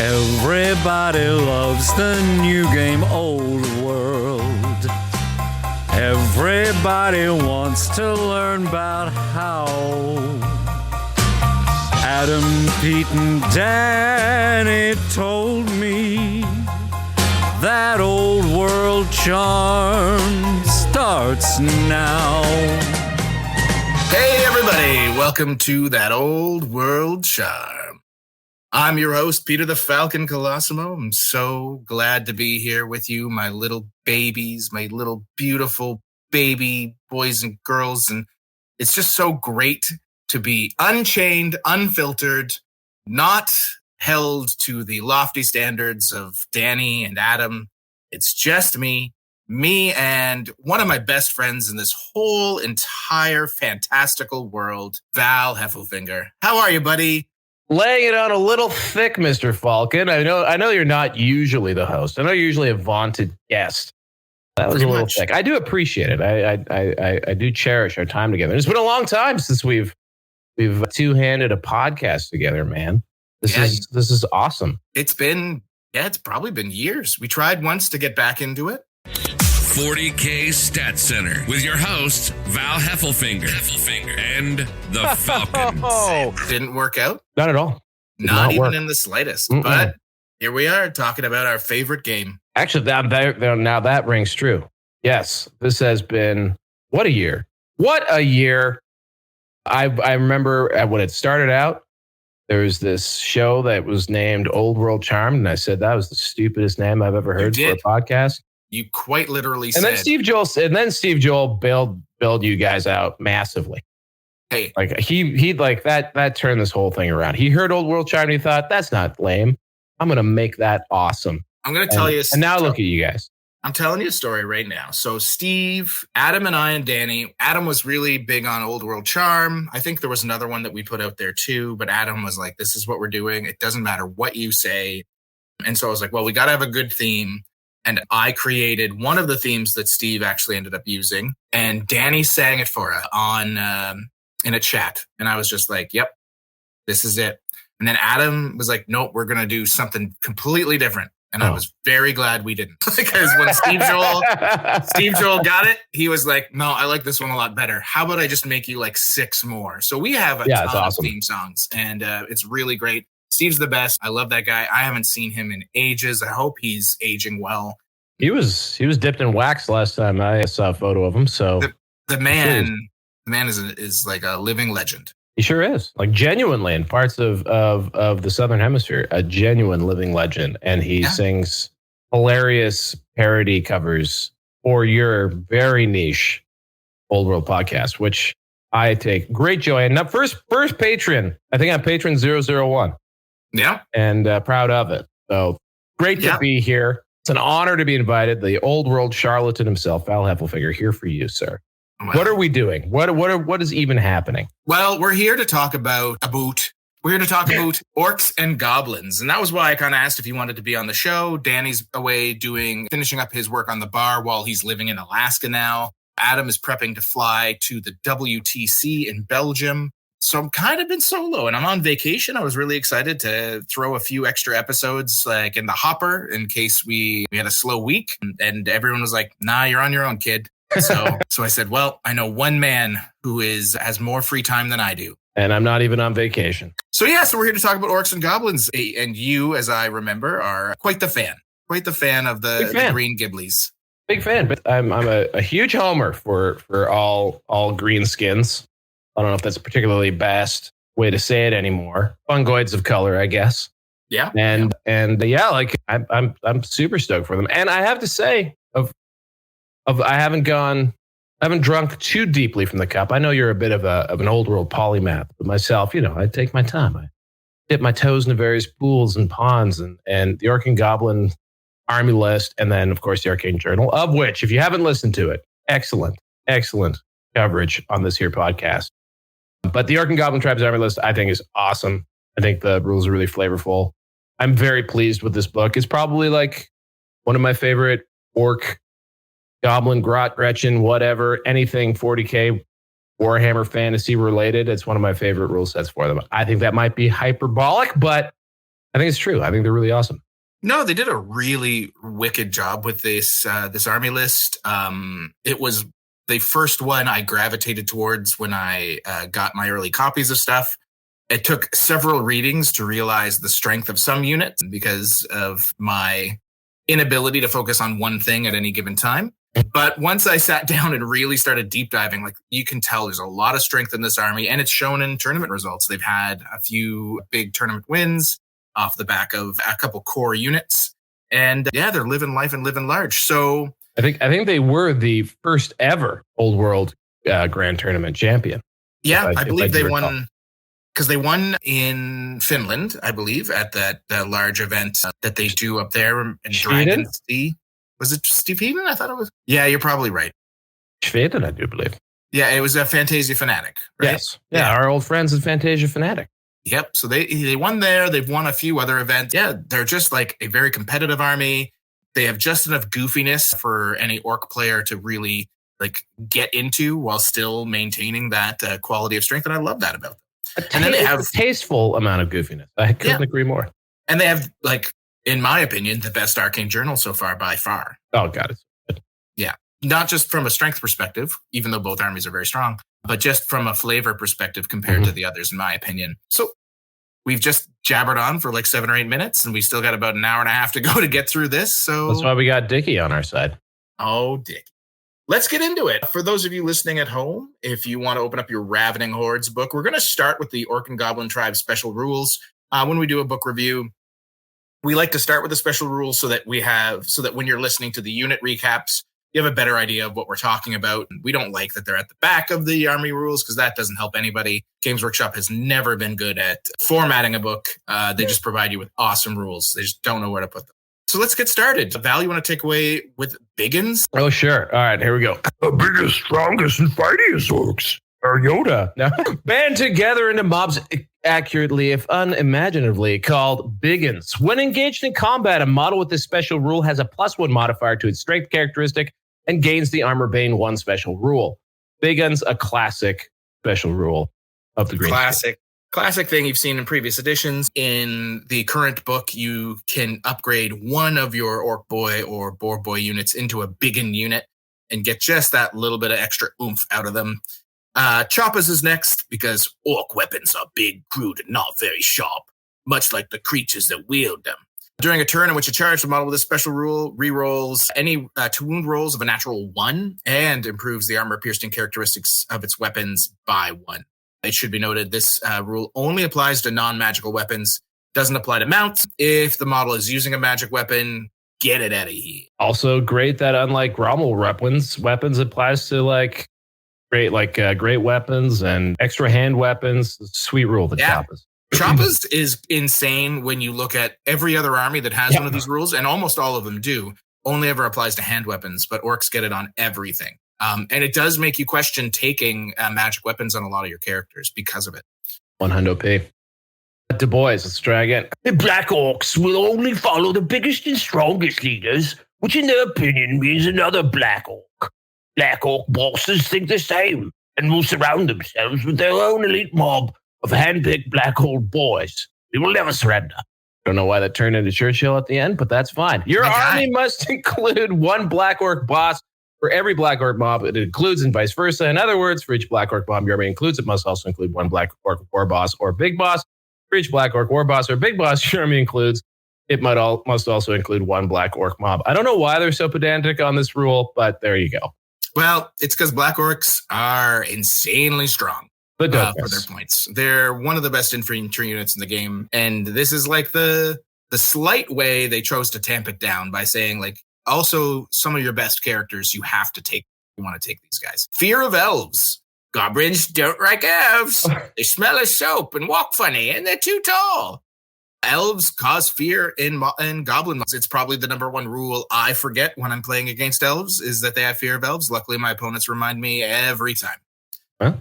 Everybody loves the new game, Old World. Everybody wants to learn about how. Adam, Pete, and Danny told me that Old World charm starts now. Hey everybody, welcome to That Old World Charm. I'm your host, Peter the Falcon Colosimo. I'm so glad to be here with you, my little babies, my little beautiful baby boys and girls. And it's just so great to be unchained, unfiltered, not held to the lofty standards of Danny and Adam. It's just me and one of my best friends in this whole entire fantastical world, Val Hefflefinger. How are you, buddy? Laying it on a little thick, Mr. Falcon. I know you're not usually the host. I know you're usually a vaunted guest. That was a little thick. I do appreciate it. I do cherish our time together. It's been a long time since we've two-handed a podcast together, man. This is awesome. It's probably been years. We tried once to get back into it. 40K Stat Center with your host, Val Hefflefinger and the Falcons. Didn't work out. Not at all. Not even in the slightest. Mm-mm. But here we are talking about our favorite game. Actually, now that rings true. Yes, this has been, what a year. What a year. I remember when it started out, there was this show that was named Old World Charm, and I said that was the stupidest name I've ever heard for a podcast. You quite literally said. And then Steve Joll bailed you guys out massively. Hey, like he like that turned this whole thing around. He heard Old World Charm and he thought, that's not lame. I'm going to make that awesome. I'm going to tell you. And now look at you guys. I'm telling you a story right now. So Steve, Adam, and I and Danny, Adam was really big on Old World Charm. I think there was another one that we put out there too, but Adam was like, this is what we're doing. It doesn't matter what you say. And so I was like, well, we got to have a good theme. And I created one of the themes that Steve actually ended up using. And Danny sang it for us on in a chat. And I was just like, yep, this is it. And then Adam was like, nope, we're going to do something completely different. And I was very glad we didn't. Because when Steve Joll got it, he was like, no, I like this one a lot better. How about I just make you like 6 more? So we have a ton of theme songs. And it's really great. Steve's the best. I love that guy. I haven't seen him in ages. I hope he's aging well. He was dipped in wax last time I saw a photo of him. So the man is like a living legend. He sure is. Like genuinely in parts of the Southern Hemisphere, a genuine living legend. And he sings hilarious parody covers for your very niche Old World podcast, which I take great joy in. Now, first patron. I think I'm patron 001. Yeah. And proud of it. So great to be here. It's an honor to be invited. The Old World charlatan himself, Val Hefflefinger, here for you, sir. Wow. What are we doing? What is even happening? Well, we're here to talk about We're here to talk about Orcs and Goblins. And that was why I kind of asked if he wanted to be on the show. Danny's away finishing up his work on the bar while he's living in Alaska now. Adam is prepping to fly to the WTC in Belgium. So I'm kind of been solo and I'm on vacation. I was really excited to throw a few extra episodes like in the hopper in case we had a slow week. And everyone was like, nah, you're on your own, kid. So I said, well, I know one man who has more free time than I do. And I'm not even on vacation. So we're here to talk about Orcs and Goblins. And you, as I remember, are quite the fan of the green Ghiblies. Big fan, but I'm a huge homer for all green skins. I don't know if that's a particularly best way to say it anymore. Fungoids of color, I guess. Yeah. And like I'm super stoked for them. And I have to say, I haven't drunk too deeply from the cup. I know you're a bit of an old world polymath, but myself, I take my time. I dip my toes into various pools and ponds and the Orc and Goblin Army List, and then of course the Arcane Journal, of which, if you haven't listened to it, excellent coverage on this here podcast. But the Orc and Goblin Tribes Army List, I think, is awesome. I think the rules are really flavorful. I'm very pleased with this book. It's probably like one of my favorite Orc, Goblin, Grot, Gretchen, whatever, anything 40K Warhammer fantasy related. It's one of my favorite rule sets for them. I think that might be hyperbolic, but I think it's true. I think they're really awesome. No, they did a really wicked job with this army list. It was the first one I gravitated towards when I got my early copies of stuff. It took several readings to realize the strength of some units because of my inability to focus on one thing at any given time. But once I sat down and really started deep diving, like you can tell there's a lot of strength in this army, and it's shown in tournament results. They've had a few big tournament wins off the back of a couple core units. And yeah, they're living life and living large. So I think they were the first ever Old World Grand Tournament champion. Yeah, I believe they won because they won in Finland, I believe, at that large event that they do up there in Dragon Sea. Was it Sweden? I thought it was. Yeah, you're probably right. Sweden, I do believe. Yeah, it was a Fantasia Fanatic, right? Yes. Yeah, our old friends at Fantasia Fanatic. Yep. So they won there. They've won a few other events. Yeah, they're just like a very competitive army. They have just enough goofiness for any orc player to really like get into while still maintaining that quality of strength. And I love that about them. And then they have a tasteful amount of goofiness. I couldn't agree more. And they have, like, in my opinion, the best arcane journal so far by far. Oh, got it. Yeah. Not just from a strength perspective, even though both armies are very strong, but just from a flavor perspective compared to the others, in my opinion. So we've just jabbered on for like 7 or 8 minutes, and we still got about an hour and a half to go to get through this. So that's why we got Dickie on our side. Oh, Dickie. Let's get into it. For those of you listening at home, if you want to open up your Ravening Hordes book, we're going to start with the Orc and Goblin Tribe special rules. When we do a book review, we like to start with the special rules so that when you're listening to the unit recaps, you have a better idea of what we're talking about. We don't like that they're at the back of the army rules because that doesn't help anybody. Games Workshop has never been good at formatting a book. They just provide you with awesome rules. They just don't know where to put them. So let's get started. Val, you want to take away with Biggins? Oh, sure. All right, here we go. The biggest, strongest, and fightiest orcs are Yoda. No. Band together into mobs accurately, if unimaginatively, called Biggins. When engaged in combat, a model with this special rule has a +1 modifier to its strength characteristic and gains the Armor Bane 1 special rule. Biggins, a classic special rule of the Green Classic thing you've seen in previous editions. In the current book, you can upgrade one of your Orc Boy or Boar Boy units into a Biggin unit and get just that little bit of extra oomph out of them. Choppas is next because Orc weapons are big, crude, and not very sharp, much like the creatures that wield them. During a turn in which a charged model with a special rule rerolls any 2 wound rolls of a natural 1 and improves the armor-piercing characteristics of its weapons by 1. It should be noted this rule only applies to non-magical weapons, doesn't apply to mounts. If the model is using a magic weapon, get it out of here. Also great that unlike Rommel weapons applies to great weapons and extra hand weapons. Sweet rule, the Choppas. Choppas is insane when you look at every other army that has one of these rules, and almost all of them do. Only ever applies to hand weapons, but orcs get it on everything. And it does make you question taking magic weapons on a lot of your characters because of it. 100p. Du Bois, let's try again. The Black Orcs will only follow the biggest and strongest leaders, which in their opinion means another Black Orc. Black Orc bosses think the same and will surround themselves with their own elite mob of hand-picked Black Orc boys. They will never surrender. Don't know why that turned into Churchill at the end, but that's fine. Your army must include 1 Black Orc boss for every Black Orc mob it includes, and vice versa. In other words, for each Black Orc mob your army includes, it must also include 1 Black Orc war boss or big boss. For each Black Orc war boss or big boss your army includes, it must also include 1 Black Orc mob. I don't know why they're so pedantic on this rule, but there you go. Well, it's because Black Orcs are insanely strong for their points. They're one of the best infantry units in the game, and this is like the slight way they chose to tamp it down by saying, like, also some of your best characters you want to take these guys. Fear of elves. Goblins don't like elves. They smell of soap and walk funny, and they're too tall. Elves cause fear in goblin mobs. It's probably the number 1 rule I forget when I'm playing against elves is that they have fear of elves. Luckily, my opponents remind me every time. Huh?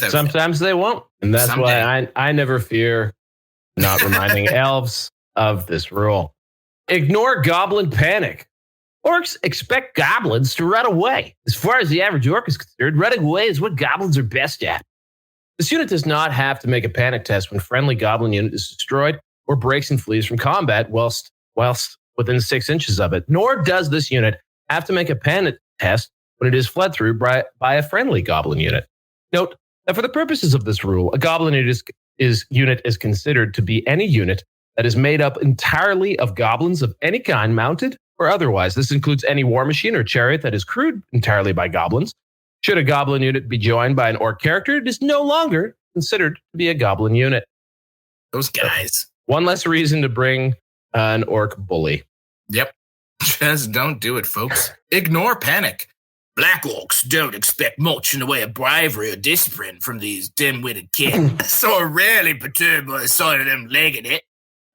Sometimes they won't, and that's why I never fear not reminding elves of this rule. Ignore goblin panic. Orcs expect goblins to run away. As far as the average orc is concerned, running away is what goblins are best at. This unit does not have to make a panic test when friendly goblin unit is destroyed or breaks and flees from combat whilst within 6 inches of it. Nor does this unit have to make a panic test when it is fled through by a friendly goblin unit. Note that for the purposes of this rule, a goblin unit is considered to be any unit that is made up entirely of goblins of any kind, mounted or otherwise. This includes any war machine or chariot that is crewed entirely by goblins. Should a goblin unit be joined by an orc character, it is no longer considered to be a goblin unit. Those guys. One less reason to bring an orc bully. Yep. Just don't do it, folks. Ignore panic. Black orcs don't expect much in the way of bravery or discipline from these dim-witted kids, so are rarely perturbed by the sight of them legging it.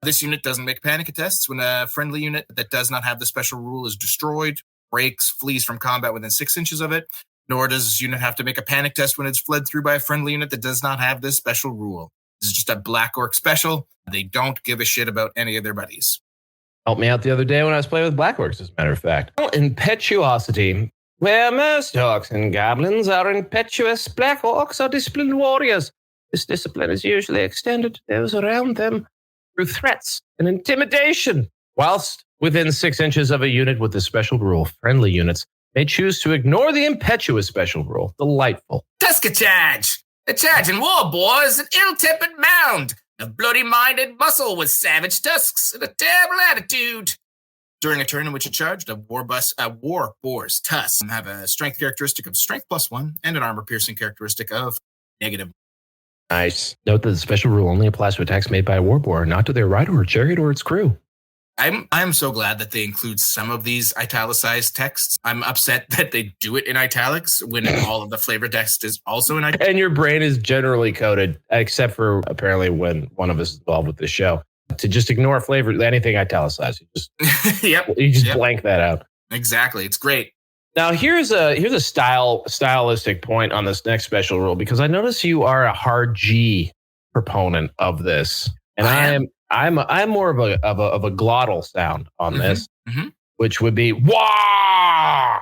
This unit doesn't make panic tests when a friendly unit that does not have the special rule is destroyed, breaks, flees from combat within 6 inches of it, nor does this unit have to make a panic test when it's fled through by a friendly unit that does not have this special rule. This is just a Black Orc special. They don't give a shit about any of their buddies. Helped me out the other day when I was playing with Black Orcs, as a matter of fact. Impetuosity. Where most orcs and goblins are impetuous, Black Orcs are disciplined warriors. This discipline is usually extended to those around them through threats and intimidation. Whilst within 6 inches of a unit with this special rule, friendly units may choose to ignore the impetuous special rule. Delightful. Tusker charge! A charging war boar is an ill-tempered mound of bloody-minded muscle with savage tusks and a terrible attitude. During a turn in which it charged, a war boar's tusks have a strength characteristic of strength +1 and an armor-piercing characteristic of -1. Nice. Note that the special rule only applies to attacks made by a war boar, not to their rider or chariot or its crew. I'm so glad that they include some of these italicized texts. I'm upset that they do it in italics when all of the flavor text is also in italics. And your brain is generally coded, except for apparently when one of us is involved with the show, to just ignore flavor, anything italicized. You just blank that out. Exactly. It's great. Now here's a stylistic point on this next special rule, because I notice you are a hard G proponent of this, and I'm more of a glottal sound on this, which would be wah.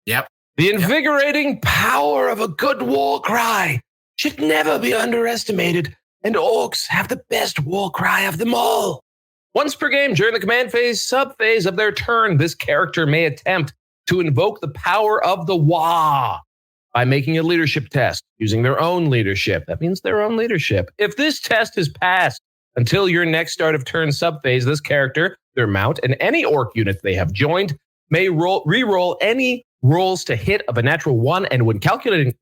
Yep. The invigorating power of a good war cry should never be underestimated, and orcs have the best war cry of them all. Once per game during the command phase, sub-phase of their turn, this character may attempt to invoke the power of the wah by making a leadership test using their own leadership. That means their own leadership. If this test is passed until your next start of turn sub-phase, this character, their mount, and any orc unit they have joined may re-roll any rolls to hit of a natural 1, and when calculating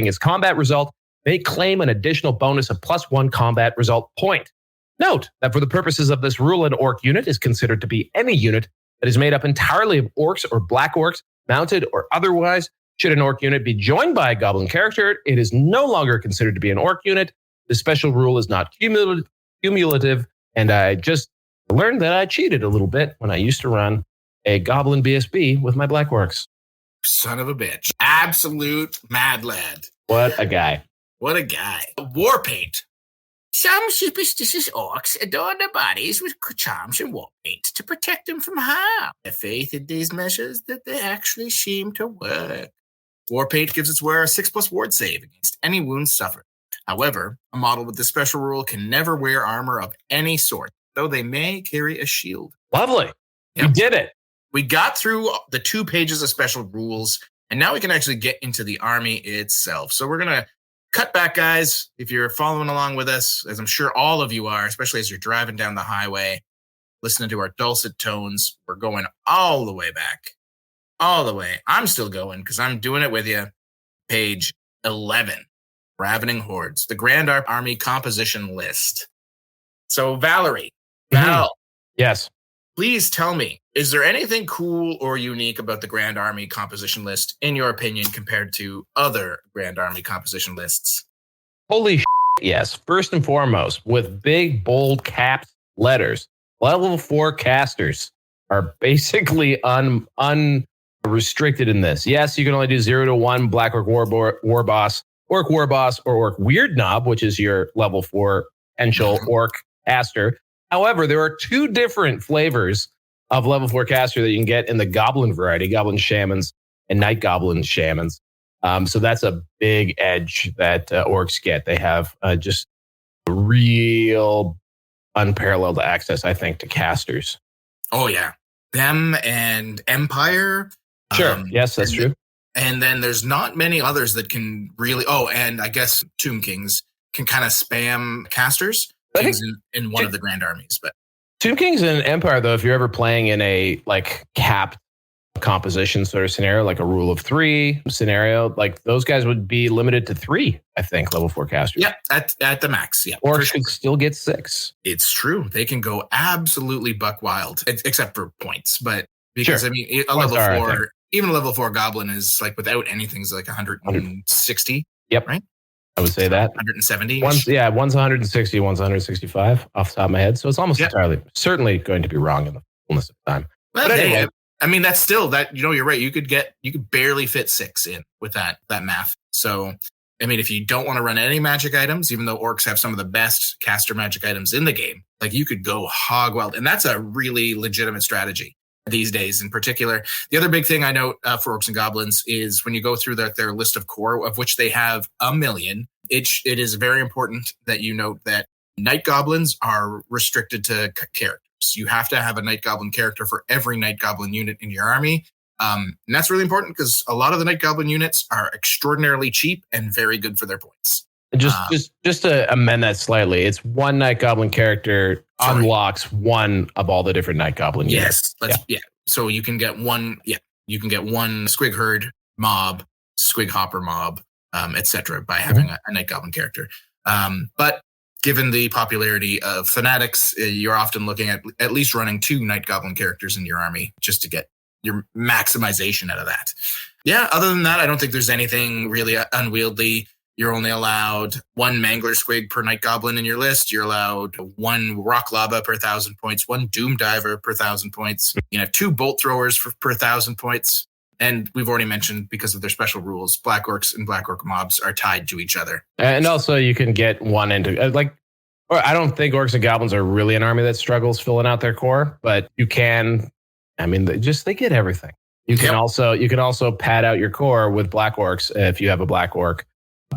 its combat result, may claim an additional bonus of +1 combat result point. Note that for the purposes of this rule, an orc unit is considered to be any unit that is made up entirely of orcs or black orcs, mounted or otherwise. Should an orc unit be joined by a goblin character, it is no longer considered to be an orc unit. The special rule is not cumulative, and I just learned that I cheated a little bit when I used to run a goblin BSB with my black orcs. Son of a bitch. Absolute mad lad. What a guy. What a guy. War paint. Some superstitious orcs adorn their bodies with charms and war paint to protect them from harm. Their faith in these measures that they actually seem to work. War paint gives its wearer a 6+ ward save against any wounds suffered. However, a model with this special rule can never wear armor of any sort, though they may carry a shield. Lovely. Yep. You did it. We got through the 2 pages of special rules, and now we can actually get into the army itself. So we're going to cut back, guys. If you're following along with us, as I'm sure all of you are, especially as you're driving down the highway, listening to our dulcet tones, we're going all the way back. All the way. I'm still going because I'm doing it with you. Page 11. Ravening Hordes, the Grand Army composition list. So, Valerie, Val. Yes. Please tell me, is there anything cool or unique about the Grand Army composition list, in your opinion, compared to other Grand Army composition lists? Holy shit, yes. First and foremost, with big, bold caps letters, level 4 casters are basically unrestricted in this. Yes, you can only do 0 to 1 Black Orc War Boss, Orc War Boss, or Orc Weird Knob, which is your level 4 potential Orc caster. However, there are 2 different flavors of level 4 caster that you can get in the Goblin variety, Goblin Shamans and Night Goblin Shamans. So that's a big edge that orcs get. They have just a real unparalleled access, I think, to casters. Oh yeah, them and Empire. Sure. Yes, that's true. And then there's not many others that can really. Oh, and I guess Tomb Kings can kind of spam casters. Kings in one of the Grand Armies, but Tomb Kings and Empire, though, if you're ever playing in a like capped composition sort of scenario, like a rule of 3 scenario, like those guys would be limited to 3, I think, level 4 casters. Yeah, at the max. Yeah, or could still get 6. It's true. They can go absolutely buck wild, except for points. But because Sure. I mean, a level 4, even a level 4 goblin is like without anything is like 160. Yep, right. I would say that 170. One's 160, one's 165 off the top of my head. So it's almost entirely, certainly going to be wrong in the fullness of time. Well, but anyway, I mean, that's still that, you're right. You could barely fit 6 in with that math. So, I mean, if you don't want to run any magic items, even though orcs have some of the best caster magic items in the game, like you could go hog wild. And that's a really legitimate strategy these days in particular. The other big thing I note for Orcs and Goblins is when you go through their list of core, of which they have 1 million, it is very important that you note that Night Goblins are restricted to characters. You have to have a Night Goblin character for every Night Goblin unit in your army. And that's really important because a lot of the Night Goblin units are extraordinarily cheap and very good for their points. And just to amend that slightly, it's 1 Night Goblin character unlocks 1 of all the different Night Goblin units. Yes. So you can get 1. Yeah, you can get 1 Squig Herd mob, Squig Hopper mob, etc. by having a Night Goblin character. But given the popularity of Fanatics, you're often looking at least running 2 Night Goblin characters in your army just to get your maximization out of that. Yeah, other than that, I don't think there's anything really unwieldy. You're only allowed 1 Mangler Squig per Night Goblin in your list. You're allowed 1 Rock Lava per 1,000 points, 1 Doom Diver per 1,000 points. You have 2 Bolt Throwers per 1,000 points. And we've already mentioned, because of their special rules, Black Orcs and Black Orc mobs are tied to each other. And also you can get 1 into or I don't think Orcs and Goblins are really an army that struggles filling out their core, but you can, I mean, they get everything. You can also pad out your core with Black Orcs if you have a Black Orc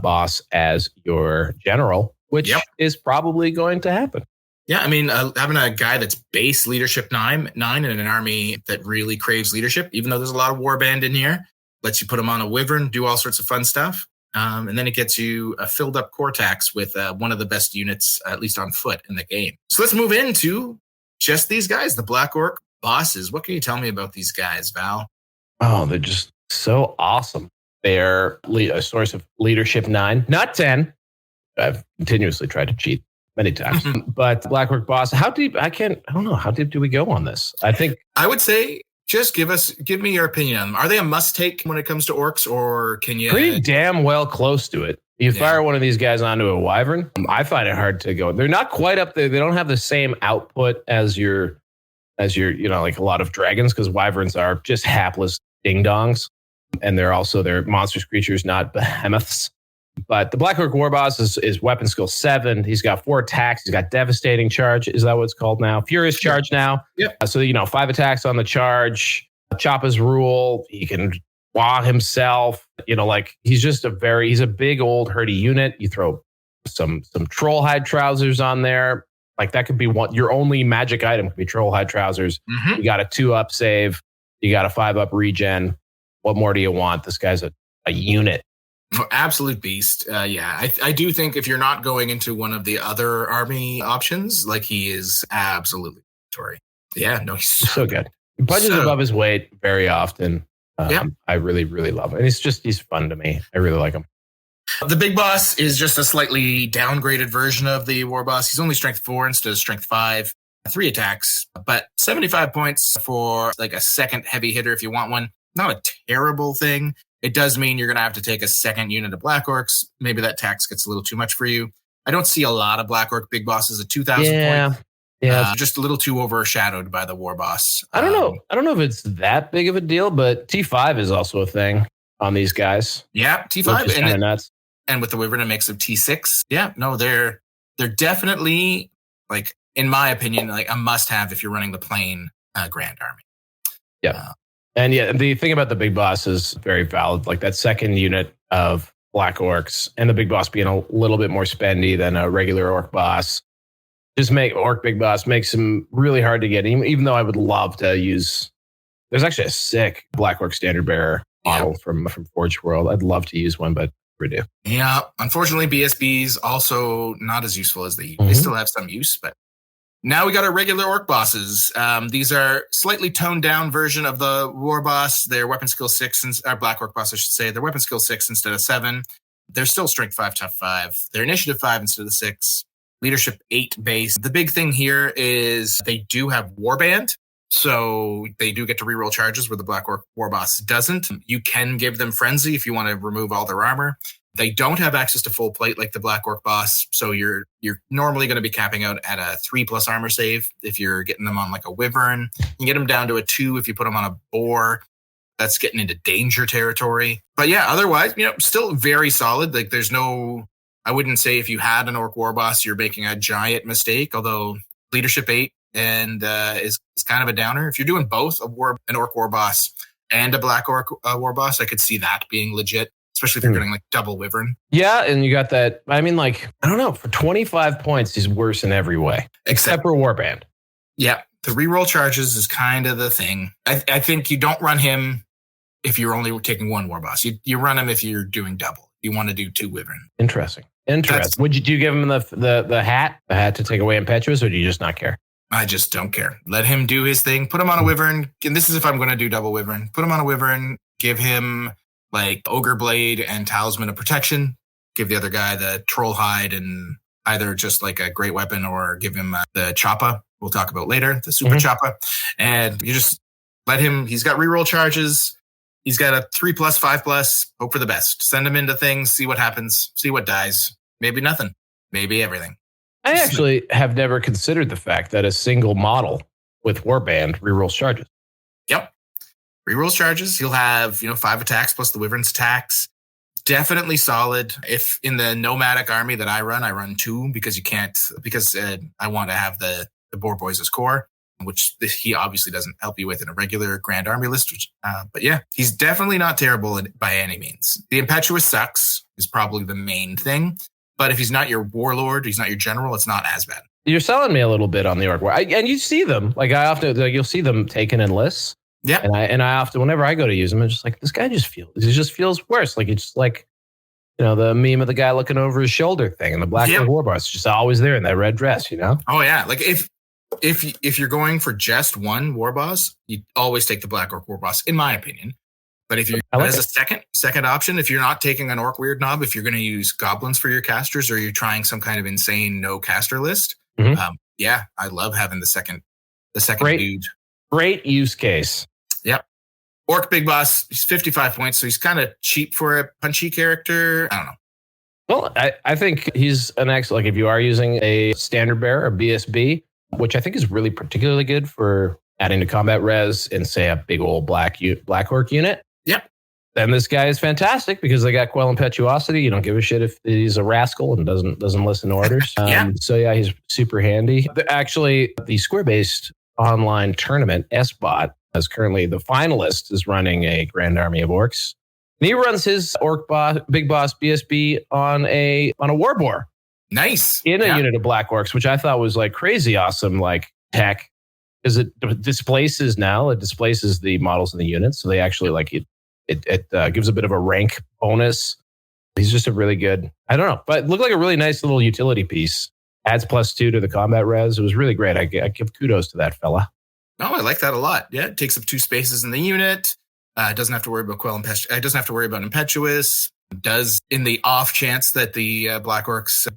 boss as your general, which is probably going to happen. Yeah, I mean, having a guy that's base leadership 9 in an army that really craves leadership, even though there's a lot of warband in here, lets you put him on a wyvern, do all sorts of fun stuff. And then it gets you a filled up core tax with one of the best units, at least on foot, in the game. So let's move into just these guys, the Black Orc bosses. What can you tell me about these guys, Val? Oh, they're just so awesome. They're a source of leadership 9, not 10. I've continuously tried to cheat many times. But Black Orc boss, how deep? I don't know. How deep do we go on this? I would say just give me your opinion on them. Are they a must take when it comes to orcs, or can you? Pretty damn well close to it. You fire one of these guys onto a wyvern, I find it hard to go. They're not quite up there. They don't have the same output as your, like a lot of dragons, because wyverns are just hapless ding dongs. And they're monstrous creatures, not behemoths. But the Black Orc War Boss is weapon skill 7. He's got 4 attacks. He's got devastating charge. Is that what it's called now? Furious charge now. Yep. So 5 attacks on the charge. Choppa's rule. He can wah himself. He's just he's a big old herdy unit. You throw some troll hide trousers on there. Like that could be your only magic item could be troll hide trousers. You got a 2-up save. You got a 5-up regen. What more do you want? This guy's a unit. Absolute beast. I do think if you're not going into one of the other army options, like he is absolutely victory. Yeah, no, he's so good. He punches above his weight very often. I really, really love him. And he's fun to me. I really like him. The big boss is just a slightly downgraded version of the war boss. He's only strength 4 instead of strength 5. 3 attacks, but 75 points for like a second heavy hitter if you want one. Not a terrible thing. It does mean you're going to have to take a second unit of Black Orcs. Maybe that tax gets a little too much for you. I don't see a lot of Black Orc big bosses at 2,000 points. Yeah, just a little too overshadowed by the war boss. I don't know. I don't know if it's that big of a deal, but T5 is also a thing on these guys. Yeah, T5 is kind of nuts. And with the wyvern, it makes them T6. Yeah, no, they're definitely, like, in my opinion, like a must-have if you're running the plain Grand Army. Yeah. And the thing about the big boss is very valid. Like that second unit of Black Orcs and the big boss being a little bit more spendy than a regular orc boss just make Orc Big Boss makes him really hard to get, even though I would love to use. There's actually a sick Black Orc Standard Bearer model from Forge World. I'd love to use one, but we do. Yeah, unfortunately, BSB's also not as useful as they still have some use, but now we got our regular Orc bosses. These are slightly toned down version of the War Boss. Their weapon skill 6, our Black Orc boss, I should say. Their weapon skill 6 instead of 7. They're still strength 5, tough 5. They're initiative 5 instead of 6. Leadership 8 base. The big thing here is they do have Warband. So they do get to reroll charges where the Black Orc War Boss doesn't. You can give them Frenzy if you want to remove all their armor. They don't have access to full plate like the Black Orc Boss. So you're normally going to be capping out at a 3+ armor save if you're getting them on like a Wyvern. You can get them down to a 2 if you put them on a Boar. That's getting into danger territory. But yeah, otherwise, still very solid. Like I wouldn't say if you had an Orc War Boss, you're making a giant mistake, although Leadership 8 and is kind of a downer. If you're doing both an Orc War Boss and a Black Orc War Boss, I could see that being legit, especially if you're getting like double Wyvern. Yeah, and you got that. I mean, like, I don't know. For 25 points, he's worse in every way, except for Warband. Yeah, the reroll charges is kind of the thing. I think you don't run him if you're only taking one War Boss. You run him if you're doing double. You want to do 2 Wyvern. Interesting. Do you give him the hat to take away Impetuous, or do you just not care? I just don't care. Let him do his thing. Put him on a Wyvern. And this is if I'm going to do double Wyvern. Put him on a Wyvern. Give him like Ogre Blade and Talisman of Protection. Give the other guy the Troll Hide and either just like a great weapon or give him the Choppa. We'll talk about later, the Super Choppa. And you just let him. He's got reroll charges. He's got a 3+, 5+. Hope for the best. Send him into things. See what happens. See what dies. Maybe nothing. Maybe everything. I actually have never considered the fact that a single model with Warband rerolls charges. Yep. Rerolls charges. He'll have, 5 attacks plus the Wyvern's attacks. Definitely solid. If in the nomadic army that I run 2 because I want to have the Boar Boys as core, which he obviously doesn't help you with in a regular Grand Army list. But yeah, he's definitely not terrible by any means. The Impetuous sucks is probably the main thing. But if he's not your warlord, he's not your general, it's not as bad. You're selling me a little bit on the Orc War. And you see them. Like I often, you'll see them taken in lists. Yeah. And I often, whenever I go to use them, I'm just like, this guy just feels worse. Like it's just like, the meme of the guy looking over his shoulder thing and the Black Orc War Boss is just always there in that red dress, Oh yeah. Like if you're going for just one War Boss, you always take the Black Orc War Boss, in my opinion. But if you as a second option, if you're not taking an Orc Weird Knob, if you're going to use Goblins for your casters or you're trying some kind of insane no caster list, I love having the second dude. Great use case. Yep. Orc Big Boss, he's 55 points, so he's kind of cheap for a punchy character. I don't know. Well, I think he's an excellent, like if you are using a Standard Bearer, a BSB, which I think is really particularly good for adding to combat res in, say, a big old Black Orc unit. Yep. Then this guy is fantastic because they got Quell Impetuosity. You don't give a shit if he's a rascal and doesn't listen to orders. So yeah, he's super handy. Actually, the Square-based online tournament, SBOT, is currently the finalist is running a Grand Army of Orcs. And he runs his Big Boss BSB on a War Boar. Nice. In a unit of Black Orcs, which I thought was like crazy awesome, like tech. Because it displaces the models in the unit. So they actually like it gives a bit of a rank bonus. He's just a really good, I don't know, but it looked like a really nice little utility piece. Adds +2 to the combat res. It was really great. I give kudos to that fella. Oh, I like that a lot. Yeah, it takes up 2 spaces in the unit. Doesn't have to worry about It doesn't have to worry about Impetuous. Does in the off chance that the Black Orcs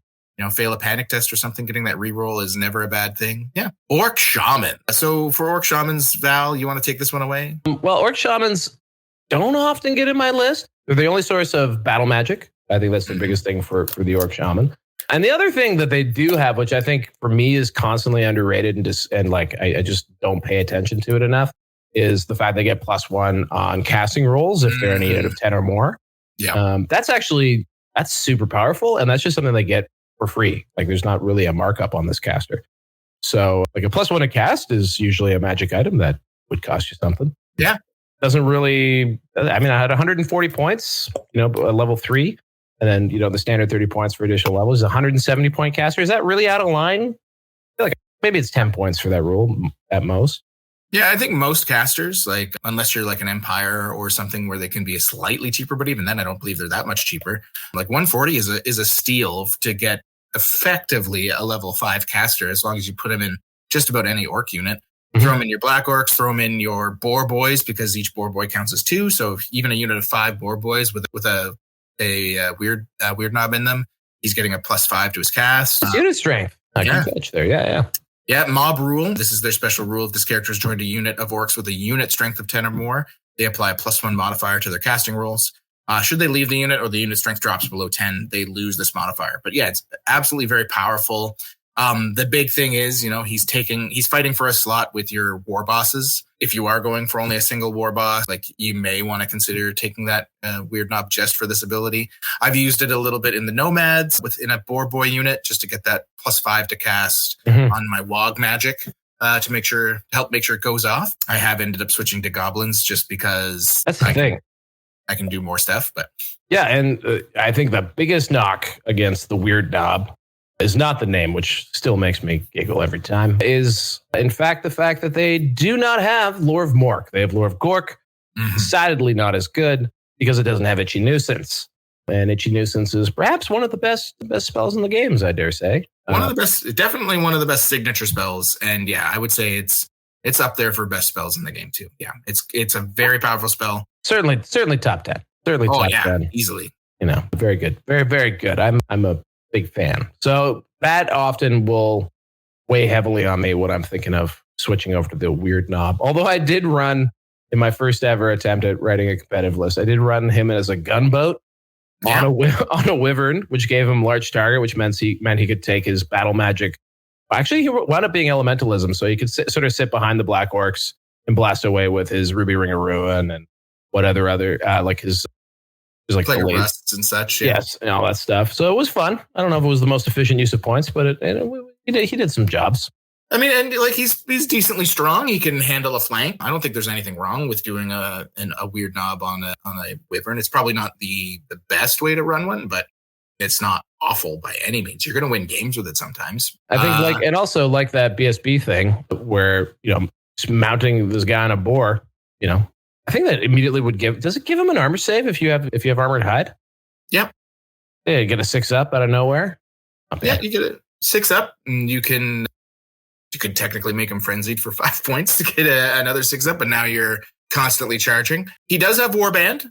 fail a panic test or something, getting that reroll is never a bad thing. Yeah. Orc Shaman. So for Orc Shamans, Val, you want to take this one away? Well, Orc Shamans don't often get in my list. They're the only source of battle magic. I think that's the biggest thing for the Orc Shaman. And the other thing that they do have, which I think for me is constantly underrated and I just don't pay attention to it enough, is the fact they get +1 on casting rolls if they're in a unit of 10 or more. Yeah. That's super powerful. And that's just something they get for free. Like there's not really a markup on this caster. So like a +1 to cast is usually a magic item that would cost you something. Yeah. Doesn't really, I had 140 points, level 3. And then, the standard 30 points for additional levels is 170 point caster. Is that really out of line? maybe it's 10 points for that rule at most. Yeah, I think most casters, like unless you're like an Empire or something where they can be a slightly cheaper, but even then I don't believe they're that much cheaper. Like 140 is a steal to get effectively a level 5 caster as long as you put him in just about any orc unit. Mm-hmm. Throw them in your Black Orcs, throw them in your Boar Boys because each Boar Boy counts as 2. So even a unit of 5 Boar Boys with a weird knob in them, he's getting a +5 to his cast. Unit strength. I can catch there. Yeah. Yeah, mob rule. This is their special rule. If this character has joined a unit of orcs with a unit strength of 10 or more, they apply a +1 modifier to their casting rolls. Should they leave the unit or the unit strength drops below 10, they lose this modifier. But yeah, it's absolutely very powerful. The big thing is, he's fighting for a slot with your war bosses. If you are going for only a single war boss, like you may want to consider taking that weird knob just for this ability. I've used it a little bit in the nomads within a Boar Boy unit just to get that +5 to cast on my Wog magic to help make sure it goes off. I have ended up switching to goblins just because that's the thing. I can do more stuff, but yeah, and I think the biggest knock against the weird knob is not the name, which still makes me giggle every time, is in fact the fact that they do not have Lore of Mork. They have Lore of Gork. Decidedly not as good because it doesn't have Itchy Nuisance. And Itchy Nuisance is perhaps one of the best spells in the games, I dare say. Definitely one of the best signature spells. And yeah, I would say it's up there for best spells in the game too. Yeah, it's a very powerful spell. Certainly top 10. Certainly top 10. Easily. Very good. Very, very good. I'm a big fan. So that often will weigh heavily on me when I'm thinking of switching over to the weird knob. Although I did run in my first ever attempt at writing a competitive list, I did run him as a gunboat on a wyvern, which gave him large target, which meant he could take his battle magic. Actually, he wound up being elementalism, so he could sort of sit behind the Black Orcs and blast away with his Ruby Ring of Ruin and what other like his like player rusts and such. Yeah. Yes, and all that stuff. So it was fun. I don't know if it was the most efficient use of points, but he did some jobs. I mean, and like he's decently strong. He can handle a flank. I don't think there's anything wrong with doing a weird knob on a wyvern. It's probably not the best way to run one, but it's not awful by any means. You're going to win games with it sometimes. I think and also like that BSB thing where mounting this guy on a boar. I think that immediately does it give him an armor save if you have armored hide? Yep. Yeah, you get a 6-up out of nowhere. Yeah, you get a 6-up, and you could technically make him frenzied for 5 points to get another 6-up, but now you're constantly charging. He does have Warband,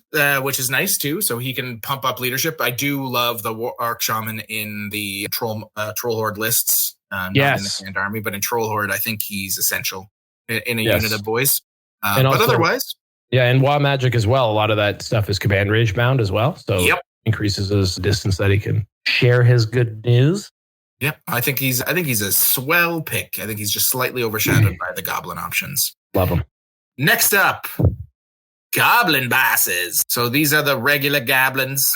which is nice too, so he can pump up leadership. I do love the Arc Shaman in the Troll Horde lists. Not in the Grand Army, but in Troll Horde, I think he's essential in a unit of boys. But also, otherwise... Yeah, and WoW Magic as well. A lot of that stuff is command range bound as well. So increases his distance that he can share his good news. Yep. I think he's a swell pick. I think he's just slightly overshadowed by the goblin options. Love him. Next up, goblin bosses. So these are the regular goblins.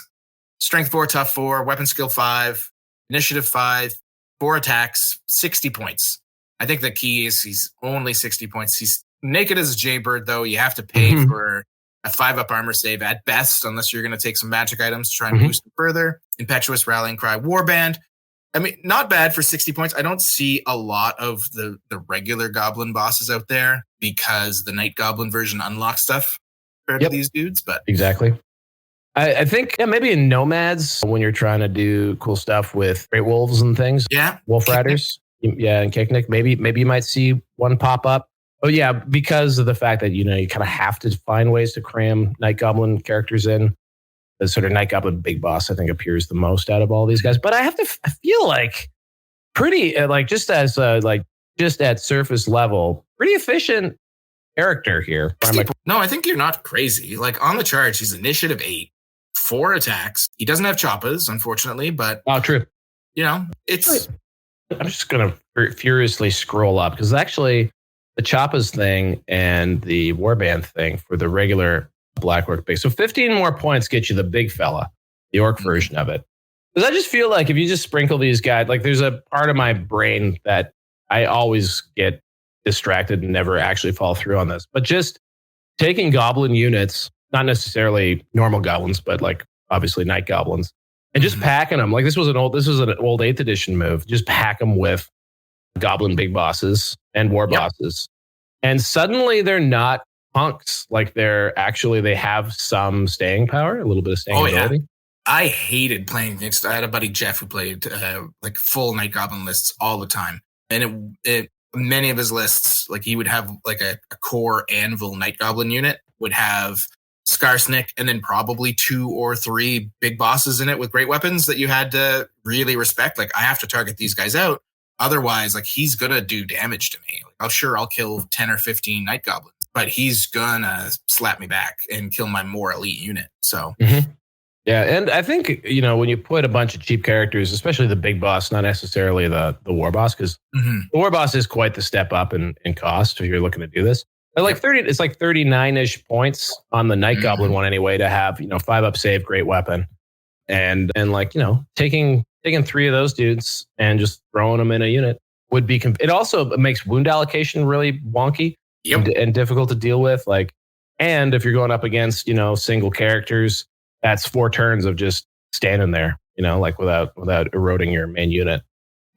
Strength 4, tough 4, weapon skill 5, initiative 5, 4 attacks, 60 points. I think the key is he's only 60 points. He's naked as a jaybird, though. You have to pay for a 5-up armor save at best, unless you're going to take some magic items to try and boost it further. Impetuous, Rallying Cry, Warband. I mean, not bad for 60 points. I don't see a lot of the regular goblin bosses out there because the Night Goblin version unlocks stuff compared to these dudes. But exactly. I think maybe in Nomads, when you're trying to do cool stuff with Great Wolves and things. Yeah. Wolf Riders. Yeah, and Kiknik. Maybe you might see one pop up. Oh yeah, because of the fact that you kind of have to find ways to cram Night Goblin characters in. The sort of Night Goblin big boss, I think, appears the most out of all these guys. But I feel like pretty just at surface level, pretty efficient character here. No, I think you're not crazy. Like on the charge, he's initiative 8, 4 attacks. He doesn't have choppas, unfortunately, but true. It's. I'm just gonna furiously scroll up because actually. The Choppas thing and the Warband thing for the regular Black Orc base. So 15 more points get you the big fella, the Orc version of it. Because I just feel like if you just sprinkle these guys, like there's a part of my brain that I always get distracted and never actually fall through on this. But just taking goblin units, not necessarily normal goblins, but like obviously Night Goblins, and just packing them. Like this was an old 8th edition move. Just pack them with goblin big bosses and war bosses. And suddenly they're not punks. Like they have some staying power, a little bit of staying ability. Yeah. I hated playing against. I had a buddy Jeff who played like full Night Goblin lists all the time, and many of his lists, like he would have like a core Anvil Night Goblin unit, would have Skarsnik, and then probably 2 or 3 big bosses in it with great weapons that you had to really respect. Like, I have to target these guys out, otherwise, like he's gonna do damage to me. Like, I'll kill 10 or 15 Night Goblins, but he's gonna slap me back and kill my more elite unit. So. Mm-hmm. Yeah, and I think, when you put a bunch of cheap characters, especially the big boss, not necessarily the war boss, because the war boss is quite the step up in cost if you're looking to do this. But like 30, it's like 39-ish points on the Night Goblin one anyway to have, 5-up save, great weapon. And like, taking 3 of those dudes and just throwing them in a unit would be, it also makes wound allocation really wonky and difficult to deal with. Like, and if you're going up against, single characters, that's 4 turns of just standing there, like without eroding your main unit.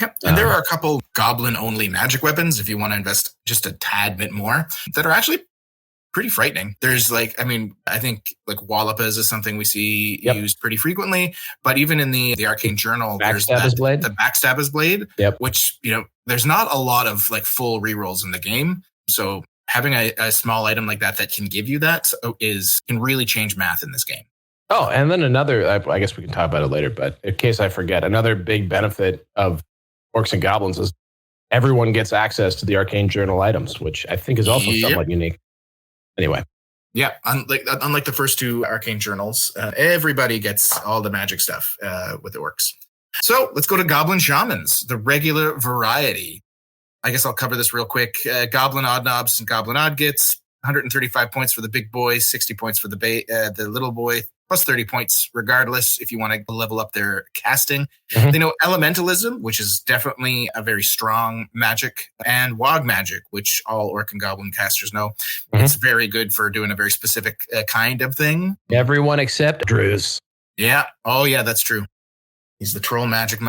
Yep. And there are a couple goblin-only magic weapons, if you want to invest just a tad bit more, that are actually pretty frightening. There's I think like Wallopas is something we see used pretty frequently, but even in the Arcane Journal, there's the Backstabber's Blade, which, there's not a lot of like full rerolls in the game. So having a small item like that can give you that can really change math in this game. Oh, and then another, I guess we can talk about it later, but in case I forget, another big benefit of Orcs and Goblins is everyone gets access to the Arcane Journal items, which I think is also somewhat unique. Anyway. Yeah, unlike the first 2 Arcane Journals, everybody gets all the magic stuff with the Orcs. So let's go to Goblin Shamans, the regular variety. I guess I'll cover this real quick. Goblin Odd Knobs and Goblin Odd Gits, 135 points for the big boy, 60 points for the little boy, plus 30 points regardless if you want to level up their casting. They know Elementalism, which is definitely a very strong magic, and Wog Magic, which all Orc and Goblin casters know. It's very good for doing a very specific kind of thing. Everyone except Drews. Yeah. Oh, yeah, that's true. He's the troll magic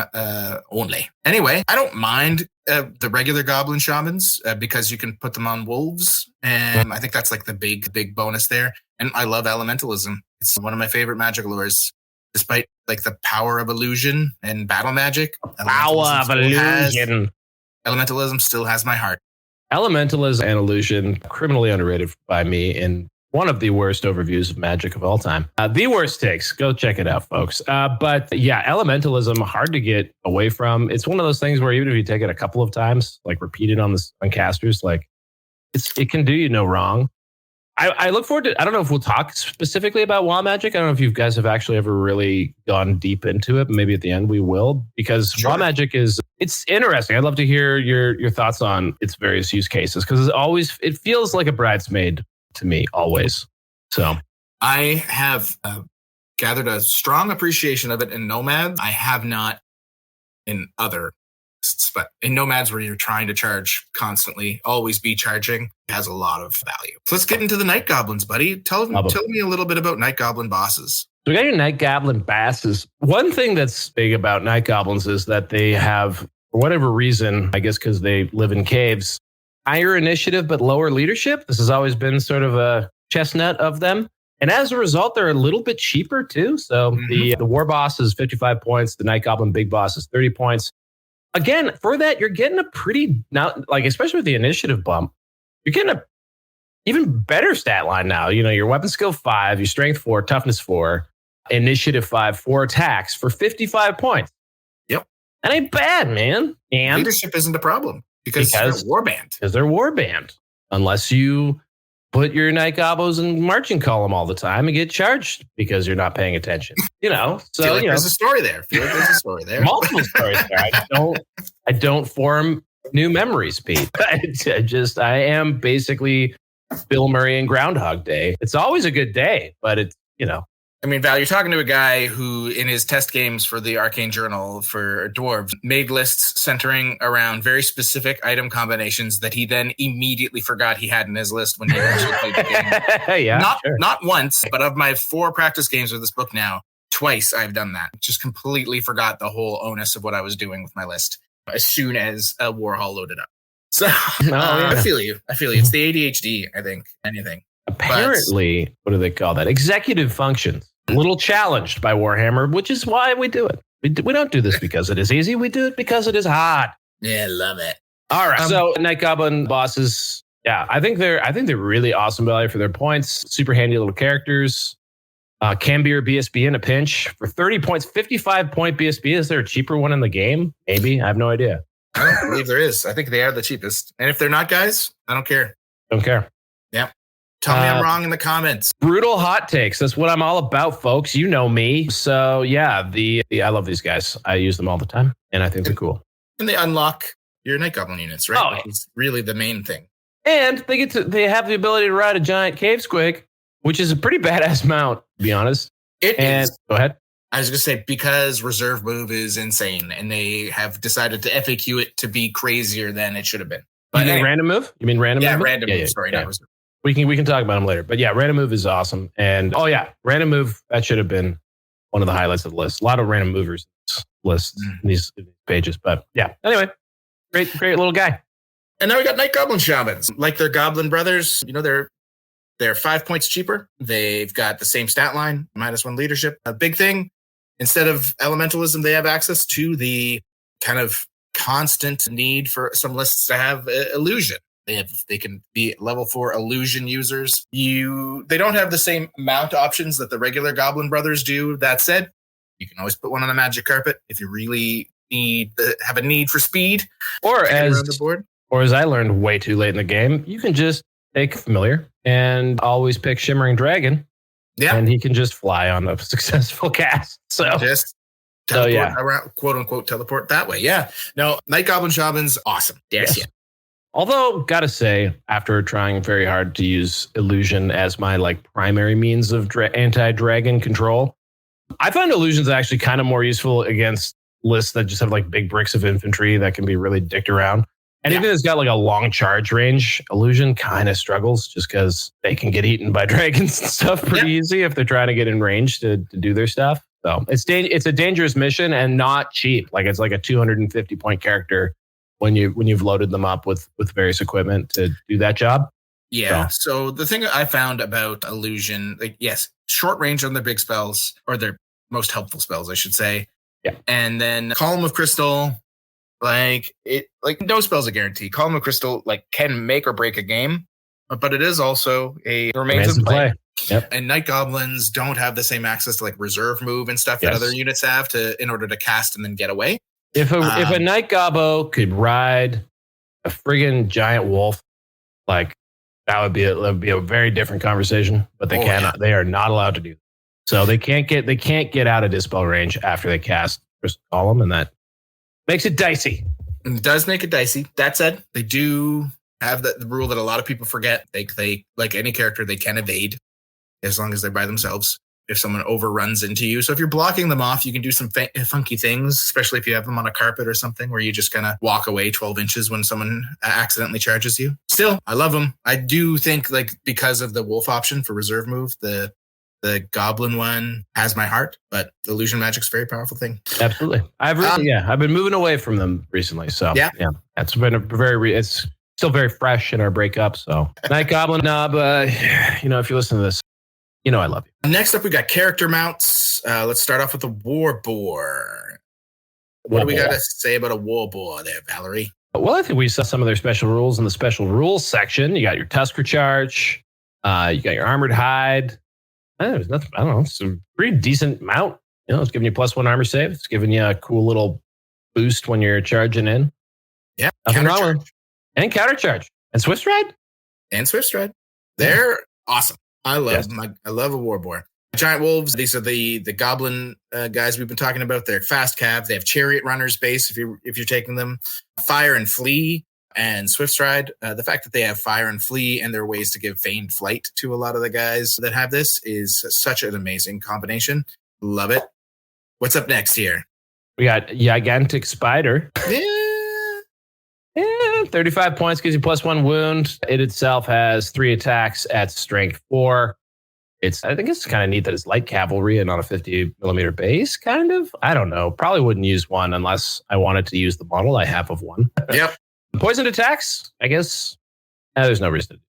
only. Anyway, I don't mind the regular Goblin Shamans because you can put them on wolves. And I think that's like the big bonus there. And I love Elementalism. It's one of my favorite magic lures. Despite like the power of illusion and battle magic. Elementalism still has my heart. Elementalism and illusion, criminally underrated by me in one of the worst overviews of magic of all time. The worst takes. Go check it out, folks. But yeah, Elementalism, hard to get away from. It's one of those things where even if you take it a couple of times, like repeat it on casters, like it can do you no wrong. I look forward to, I don't know if we'll talk specifically about WoW Magic. I don't know if you guys have actually ever really gone deep into it. Maybe at the end we will, because WoW Magic it's interesting. I'd love to hear your thoughts on its various use cases, because it feels like a bridesmaid to me always. So I have gathered a strong appreciation of it in Nomads. I have not in other lists, but in Nomads, where you're trying to charge constantly, always be charging, has a lot of value. So let's get into the Night Goblins, buddy. Tell me a little bit about Night Goblin bosses. So we got your Night Goblin bosses. One thing that's big about Night Goblins is that they have, for whatever reason, I guess because they live in caves, higher initiative but lower leadership. This has always been sort of a chestnut of them. And as a result, they're a little bit cheaper too. So the war boss is 55 points. The Night Goblin big boss is 30 points. Again, for that, you're getting a pretty, now, like especially with the initiative bump, you're getting a even better stat line now. Your weapon skill 5, your strength 4, toughness 4, initiative 5, 4 attacks for 55 points. Yep. That ain't bad, man. And leadership isn't a problem because they're warband. Because they're warband. Unless you put your Night Goblins in marching column all the time and get charged because you're not paying attention. So there's a story there. There's a story there. Multiple stories there. I don't form new memories, Pete. I am basically Bill Murray and Groundhog Day. It's always a good day, but it's, I mean, Val, you're talking to a guy who, in his test games for the Arcane Journal for Dwarves, made lists centering around very specific item combinations that he then immediately forgot he had in his list when he actually played the game. Yeah, not once, but of my 4 practice games with this book now, twice I've done that. Just completely forgot the whole onus of what I was doing with my list. as soon as a Warhol loaded up. So yeah. I feel you. It's the ADHD, I think, anything. Apparently, what do they call that? Executive functions. A little challenged by Warhammer, which is why we do it. We don't do this because it is easy. We do it because it is hard. Yeah, love it. All right. So Night Goblin bosses, yeah, I think they're really awesome value for their points. Super handy little characters. Can be your BSB in a pinch for 30 points, 55 point BSB. Is there a cheaper one in the game? Maybe. I have no idea. I don't believe there is. I think they are the cheapest. And if they're not, guys, I don't care. Don't care. Yeah. Tell me I'm wrong in the comments. Brutal hot takes. That's what I'm all about, folks. You know me. So yeah, I love these guys. I use them all the time, and I think they're cool. And they unlock your Night Goblin units, right? Oh, Which is really the main thing. And they have the ability to ride a giant cave squig, which is a pretty badass mount, to be honest. It is. Go ahead. I was going to say, because reserve move is insane, and they have decided to FAQ it to be crazier than it should have been. But you mean random move? You mean random move? Yeah, random move. Sorry, not reserve. We can talk about them later. But yeah, random move is awesome. And random move, that should have been one of the highlights of the list. A lot of random movers lists in these pages. But yeah, anyway, great little guy. And now we got Night Goblin Shamans. Like their Goblin brothers, they're 5 points cheaper. They've got the same stat line, -1 leadership. A big thing, instead of elementalism, they have access to the kind of constant need for some lists to have illusion. They can be level 4 illusion users. They don't have the same mount options that the regular Goblin brothers do. That said, you can always put one on a magic carpet if you really have a need for speed. Or around the board. Or as I learned way too late in the game, you can just take familiar and always pick Shimmering Dragon. Yeah. And he can just fly on a successful cast. So just teleport around, quote unquote, teleport that way. Yeah. No, Night Goblin Shamans, awesome. Yes. Yeah. Although, gotta say, after trying very hard to use illusion as my primary means of anti-dragon control, I found illusions actually kind of more useful against lists that just have big bricks of infantry that can be really dicked around. Anything that's got a long charge range, illusion kind of struggles just because they can get eaten by dragons and stuff pretty easy if they're trying to get in range to do their stuff. So it's a dangerous mission and not cheap. It's like a 250 point character when you've loaded them up with various equipment to do that job. Yeah. So the thing I found about illusion, short range on their big spells, or their most helpful spells, I should say. Yeah. And then Column of Crystal, no spell's a guarantee. Column of Crystal can make or break a game, but it is also remains in play. Yep. And Night Goblins don't have the same access to reserve move and stuff that other units have in order to cast and then get away. If a Night Gobbo could ride a friggin' giant wolf, that would be a very different conversation. But they cannot. Yeah. They are not allowed to do that. So they can't get out of dispel range after they cast Crystal Column, and that makes it dicey. It does make it dicey. That said, they do have the rule that a lot of people forget. They like any character, they can evade as long as they're by themselves. If someone overruns into you. So if you're blocking them off, you can do some funky things, especially if you have them on a carpet or something where you just kind of walk away 12 inches when someone accidentally charges you. Still, I love them. I do think because of the wolf option for reserve move, the goblin one has my heart, but illusion magic's a very powerful thing. Absolutely. I've been moving away from them recently. So yeah, that's been it's still very fresh in our breakup. So Night Goblin Knob, if you listen to this, I love you. Next up, we got character mounts. Let's start off with the War Boar. What do we got to say about a War Boar there, Valerie? Well, I think we saw some of their special rules in the special rules section. You got your Tusker Charge. You got your Armored Hide. There's nothing. I don't know. It's a pretty decent mount. It's giving you +1 armor save. It's giving you a cool little boost when you're charging in. Yeah. Nothing wrong with it. And counter charge. And Swift Stride. They're awesome. I love a War Boar. Giant Wolves, these are the Goblin guys we've been talking about. They're fast cav. They have Chariot Runners base if you're taking them. Fire and Flee and Swift Stride. The fact that they have Fire and Flee and there are ways to give feigned flight to a lot of the guys that have this is such an amazing combination. Love it. What's up next here? We got Gigantic Spider. Yeah, 35 points gives you +1 wound. It itself has 3 attacks at strength 4. I think it's kind of neat that it's light cavalry and not a 50 millimeter base, kind of. I don't know. Probably wouldn't use one unless I wanted to use the model I have of one. Yep. Poisoned attacks, I guess. There's no reason to.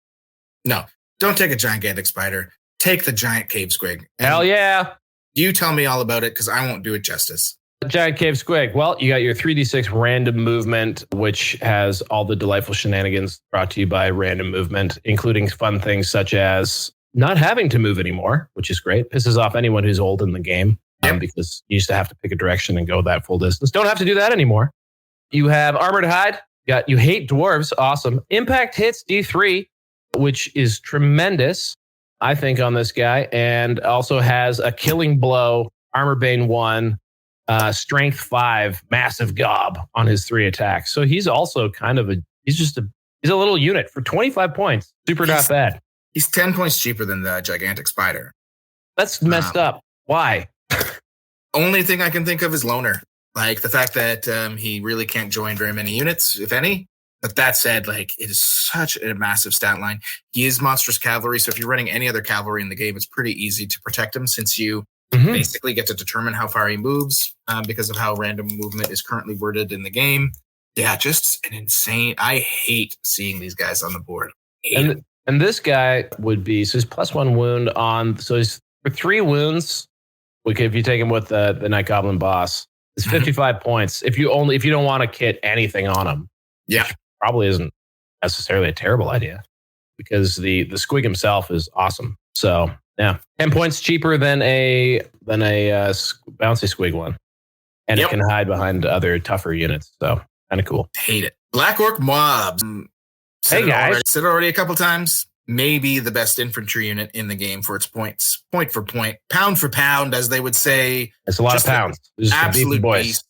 No, don't take a gigantic spider. Take the giant cave squig. Hell yeah. You tell me all about it because I won't do it justice. Giant cave squig. Well, you got your 3d6 random movement, which has all the delightful shenanigans brought to you by random movement, including fun things such as not having to move anymore, which is great. Pisses off anyone who's old in the game because you used to have to pick a direction and go that full distance. Don't have to do that anymore. You have armored hide. You hate dwarves. Awesome. Impact hits D3, which is tremendous, I think, on this guy. And also has a killing blow, armor bane 1, strength 5, massive gob on his 3 attacks. So he's also kind of he's a little unit for 25 points. Super not bad. He's 10 points cheaper than the gigantic spider. That's messed up. Why? Only thing I can think of is loner. Like the fact that he really can't join very many units, if any. But that said, like, it is such a massive stat line. He is monstrous cavalry, so if you're running any other cavalry in the game, it's pretty easy to protect him since you basically get to determine how far he moves because of how random movement is currently worded in the game. Yeah, just an insane. I hate seeing these guys on the board. And this guy would be, so he's +1 wound on, so he's for 3 wounds. If you take him with the Night Goblin boss, it's 55 points. If you don't want to kit anything on him, yeah, probably isn't necessarily a terrible idea because the squig himself is awesome. So yeah, 10 points cheaper than a bouncy squig one, and it can hide behind other tougher units. So kind of cool. Hate it. Black Orc mobs. Hey guys, said it already a couple times. Maybe the best infantry unit in the game for its points, point for point, pound for pound, as they would say. It's a lot of pounds. Absolute beast.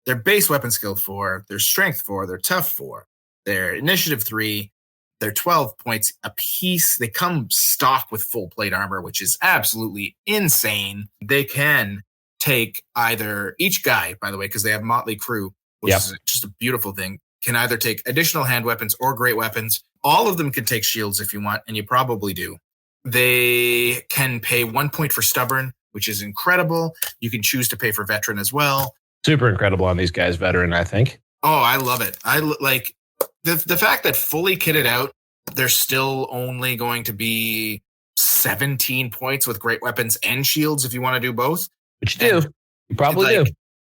Their base weapon skill 4, their strength 4, their tough 4, their initiative 3, they're 12 points a piece. They come stocked with full plate armor, which is absolutely insane. They can take either each guy, by the way, because they have Motley Crew, which is just a beautiful thing, can either take additional hand weapons or great weapons. All of them can take shields if you want, and you probably do. They can pay 1 point for stubborn, which is incredible. You can choose to pay for veteran as well. Super incredible on these guys, veteran, I think. Oh, I love it. I like the fact that fully kitted out, they're still only going to be 17 points with great weapons and shields if you want to do both. Which you do. You probably do.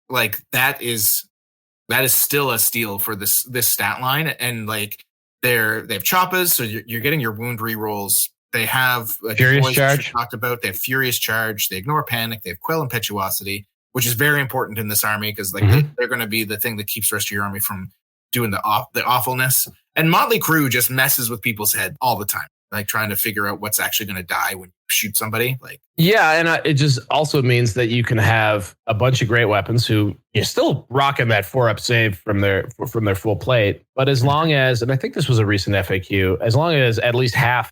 Like that is still a steal for this stat line. And like they have choppas, so you're getting your wound rerolls. They have Furious Charge. Talked about. They have Furious Charge. They ignore panic. They have Quell Impetuosity, which is very important in this army because they're going to be the thing that keeps the rest of your army from doing the awfulness. And Motley Crew just messes with people's head all the time, like trying to figure out what's actually going to die when you shoot somebody. Like, yeah, and it just also means that you can have a bunch of great weapons who you're still rocking that 4-up save from their full plate, but as long as, and I think this was a recent FAQ, as long as at least half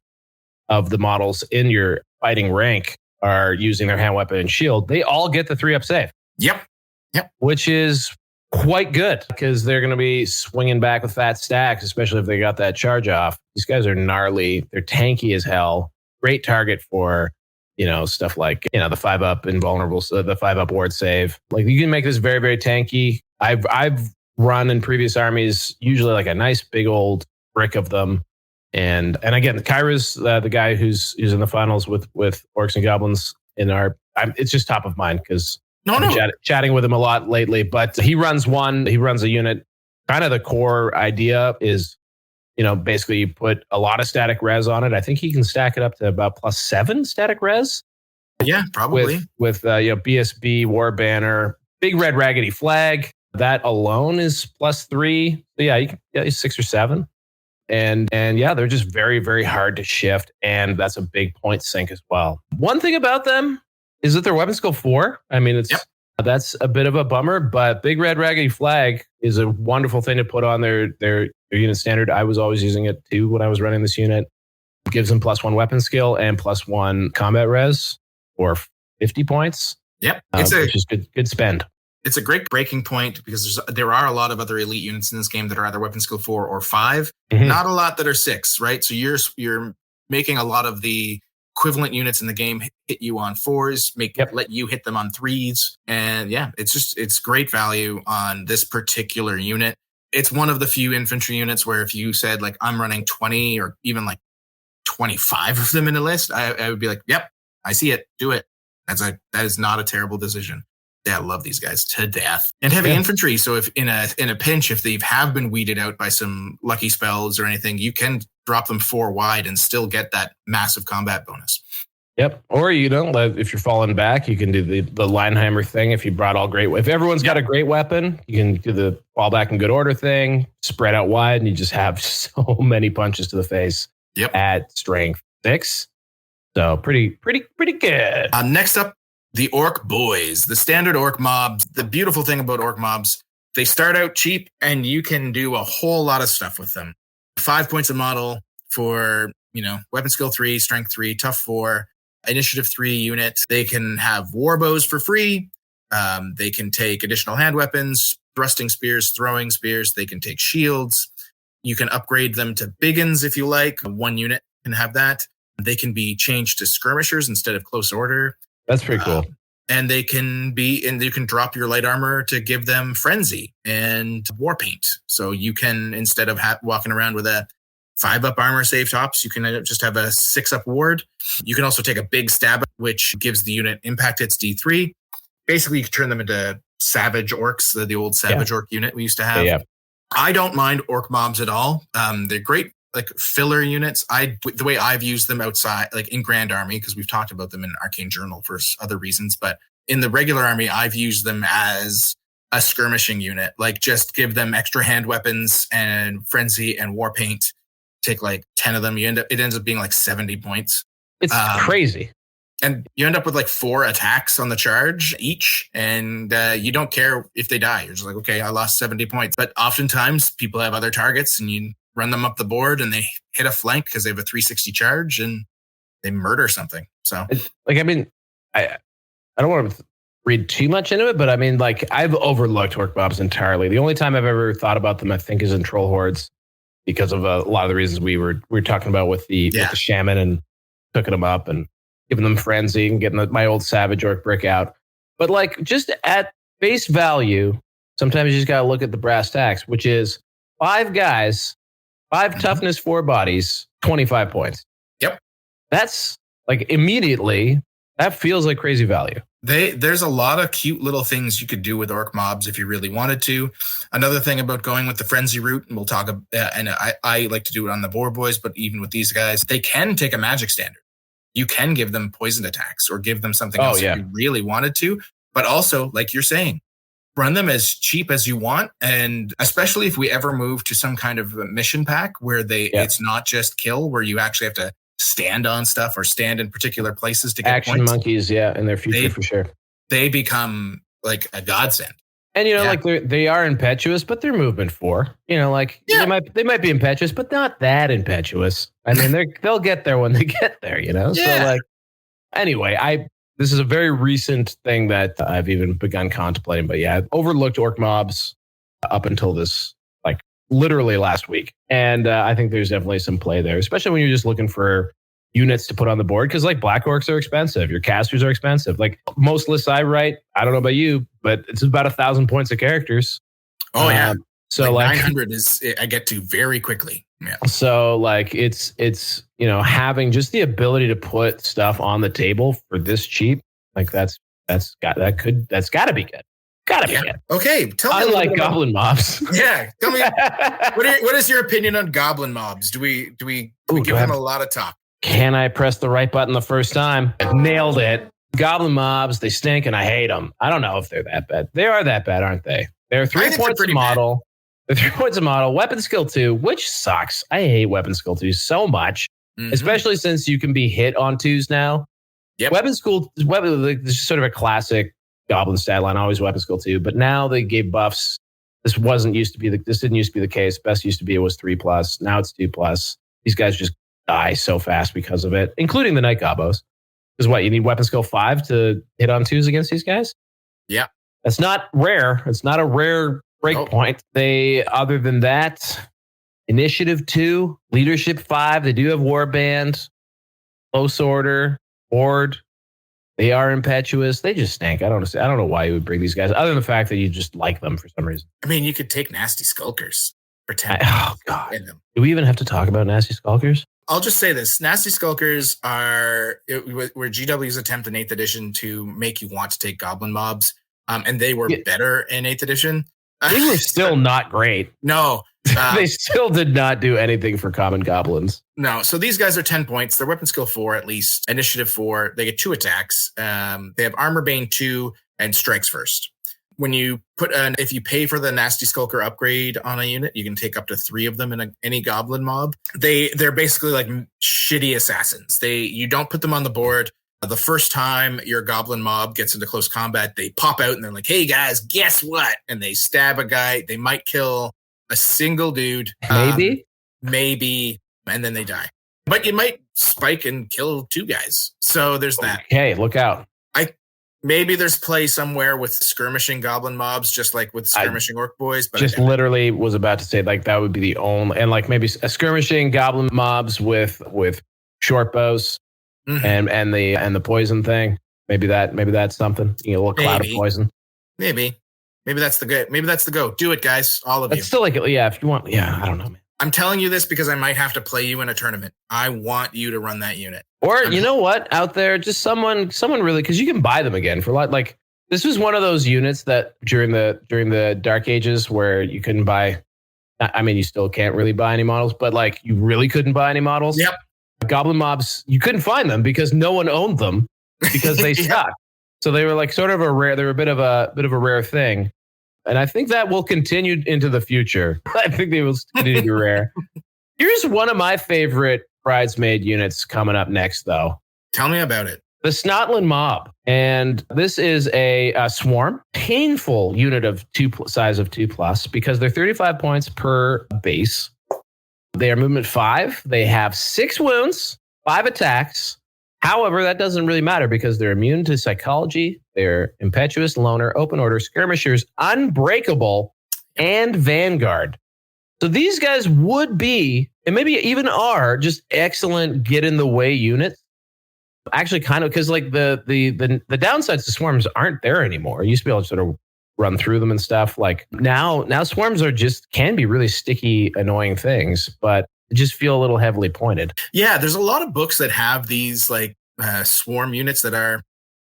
of the models in your fighting rank are using their hand weapon and shield, they all get the 3-up save. Yep. Which is quite good because they're going to be swinging back with fat stacks, especially if they got that charge off. These guys are gnarly. They're tanky as hell. Great target for, stuff like, the 5-up invulnerable, the 5-up ward save. Like you can make this very, very tanky. I've run in previous armies, usually like a nice big old brick of them. And again, Kyra's the guy who's in the finals with Orcs and Goblins it's just top of mind because chatting with him a lot lately, but he runs a unit. Kind of the core idea is, basically you put a lot of static res on it. I think he can stack it up to about +7 static res. Yeah, probably. With BSB, War Banner, Big Red Raggedy Flag. That alone is +3. So yeah, you can get 6 or 7. And yeah, they're just very, very hard to shift. And that's a big point sink as well. One thing about them is that their weapon skill 4. I mean, that's a bit of a bummer, but Big Red Raggedy Flag is a wonderful thing to put on their unit standard. I was always using it too when I was running this unit. It gives them +1 weapon skill and +1 combat res or 50 points. Yep. Which is good spend. It's a great breaking point because there are a lot of other elite units in this game that are either weapon skill 4 or 5. Not a lot that are 6, right? So you're making a lot of the equivalent units in the game hit you on 4s, let you hit them on 3s. And yeah, it's great value on this particular unit. It's one of the few infantry units where if you said like, I'm running 20 or even like 25 of them in a list, I would be like, yep, I see it. Do it. That is not a terrible decision. Yeah, I love these guys to death. And heavy infantry. So if in a pinch, if they have been weeded out by some lucky spells or anything, you can drop them 4 wide and still get that massive combat bonus. Yep. Or if you're falling back, you can do the Lineheimer thing. If you brought all great, if everyone's got a great weapon, you can do the fall back in good order thing, spread out wide, and you just have so many punches to the face. Yep. At strength 6. So pretty good. Next up, the Orc Boys, the standard Orc mobs. The beautiful thing about Orc mobs, they start out cheap and you can do a whole lot of stuff with them. 5 points a model for, weapon skill 3, strength 3, tough 4, initiative 3 unit. They can have war bows for free. They can take additional hand weapons, thrusting spears, throwing spears. They can take shields. You can upgrade them to biggins if you like. 1 unit can have that. They can be changed to skirmishers instead of close order. That's pretty cool. And you can drop your light armor to give them frenzy and war paint. So you can, instead of walking around with a 5-up armor save tops, you can just have a 6-up ward. You can also take a big stab, which gives the unit impact hits D3. Basically, you can turn them into savage orcs, the old savage orc unit we used to have. Yeah. I don't mind orc mobs at all. They're great, like filler units. The way I've used them outside, like in Grand Army, because we've talked about them in Arcane Journal for other reasons, but in the regular army, I've used them as a skirmishing unit. Like just give them extra hand weapons and frenzy and war paint. Take like 10 of them. It ends up being like 70 points. It's crazy. And you end up with like 4 attacks on the charge each. And you don't care if they die. You're just like, okay, I lost 70 points. But oftentimes people have other targets and you run them up the board and they hit a flank because they have a 360 charge and they murder something. So I don't want to read too much into it, but I mean, like I've overlooked orc mobs entirely. The only time I've ever thought about them, I think, is in Troll Hordes because of a lot of the reasons we were talking about with the shaman and cooking them up and giving them frenzy and getting my old savage orc brick out. But like just at face value, sometimes you just got to look at the brass tacks, which is 5 guys, 5 toughness, 4 bodies, 25 points. Yep. That's like immediately, that feels like crazy value. There's a lot of cute little things you could do with orc mobs if you really wanted to. Another thing about going with the frenzy route, and we'll talk about, and I like to do it on the boar boys, but even with these guys, they can take a magic standard. You can give them poison attacks or give them something else if you really wanted to. But also, like you're saying, run them as cheap as you want. And especially if we ever move to some kind of a mission pack where it's not just kill, where you actually have to stand on stuff or stand in particular places to get action points. Monkeys, in their future for sure. They become like a godsend. And like they are impetuous, but they're movement 4. They might be impetuous, but not that impetuous. I mean, they'll get there when they get there. So like anyway, this is a very recent thing that I've even begun contemplating. But yeah, I've overlooked orc mobs up until this, like literally last week, and I think there's definitely some play there, especially when you're just looking for units to put on the board, because like black orcs are expensive, your casters are expensive. Like most lists I write, I don't know about you, but it's about 1,000 points of characters. Oh yeah. So like 900 is I get to very quickly. Yeah. So like it's having just the ability to put stuff on the table for this cheap, like that's got to be good. Gotta be good. Okay, tell me. I like goblin mobs. Yeah, tell me. What is your opinion on goblin mobs? Do we give them a lot of talk? Can I press the right button the first time? Nailed it. Goblin mobs, they stink and I hate them. I don't know if they're that bad. They are that bad, aren't they? They're 3 points a model. They're 3 points a model. Weapon skill 2, which sucks. I hate weapon skill 2 so much, especially since you can be hit on 2s now. Yep. Weapon this is sort of a classic goblin stat line, always weapon skill 2, but now they gave buffs. This didn't used to be the case. Best used to be it was 3+. Now it's 2+. These guys just die so fast because of it, including the night gobos. Because you need weapon skill 5 to hit on 2s against these guys? Yeah. That's not rare. It's not a rare breakpoint. They, other than that, initiative 2, leadership 5, they do have warband. close order, board. They are impetuous. They just stink. I don't know why you would bring these guys, other than the fact that you just like them for some reason. I mean, you could take nasty skulkers. Pretend. Oh God! Do we even have to talk about nasty skulkers? I'll just say this: nasty skulkers were GW's attempt in 8th edition to make you want to take goblin mobs, and they were better in 8th edition. They were still not great. No. They still did not do anything for common goblins. No. So these guys are 10 points. They're weapon skill 4 at least, initiative 4. They get 2 attacks. They have armor bane 2 and strikes first. When you if you pay for the nasty skulker upgrade on a unit, you can take up to 3 of them in any goblin mob. They're basically like shitty assassins. You don't put them on the board. The first time your goblin mob gets into close combat, they pop out and they're like, "Hey guys, guess what?" And they stab a guy. They might kill a single dude. Maybe, and then they die. But you might spike and kill 2 guys. So there's that. Okay, look out. Maybe there's play somewhere with skirmishing goblin mobs, just like with skirmishing orc boys. But just literally was about to say like that would be the only, and like maybe a skirmishing goblin mobs with short bows and the poison thing. Maybe that's something. You know, a little cloud of poison. Maybe that's the go. Maybe that's the go. Do it, guys. All of you. It's still like, yeah, if you want. Yeah, I don't know, man. I'm telling you this because I might have to play you in a tournament. I want you to run that unit. Or you know what? Out there, just someone really, because you can buy them again for a lot. Like this was one of those units that during the Dark Ages where you couldn't buy. I mean, you still can't really buy any models, but like you really couldn't buy any models. Yep. Goblin mobs, you couldn't find them because no one owned them because they sucked. So they were like sort of a rare. They were a bit of a rare thing. And I think that will continue into the future. I think they will continue to be rare. Here's one of my favorite bridesmaid units coming up next, though. Tell me about it. The Snotland Mob. And this is a swarm, painful unit of size of 2+, because they're 35 points per base. They are movement 5. They have 6 wounds, 5 attacks. However, that doesn't really matter because they're immune to psychology. They're impetuous, loner, open order, skirmishers, unbreakable, and vanguard. So these guys would be, and maybe even are, just excellent get in the way units. Actually, kind of because like the downsides to swarms aren't there anymore. You used to be able to sort of run through them and stuff. Like now swarms can be really sticky, annoying things, but just feel a little heavily pointed. Yeah, there's a lot of books that have these like swarm units that are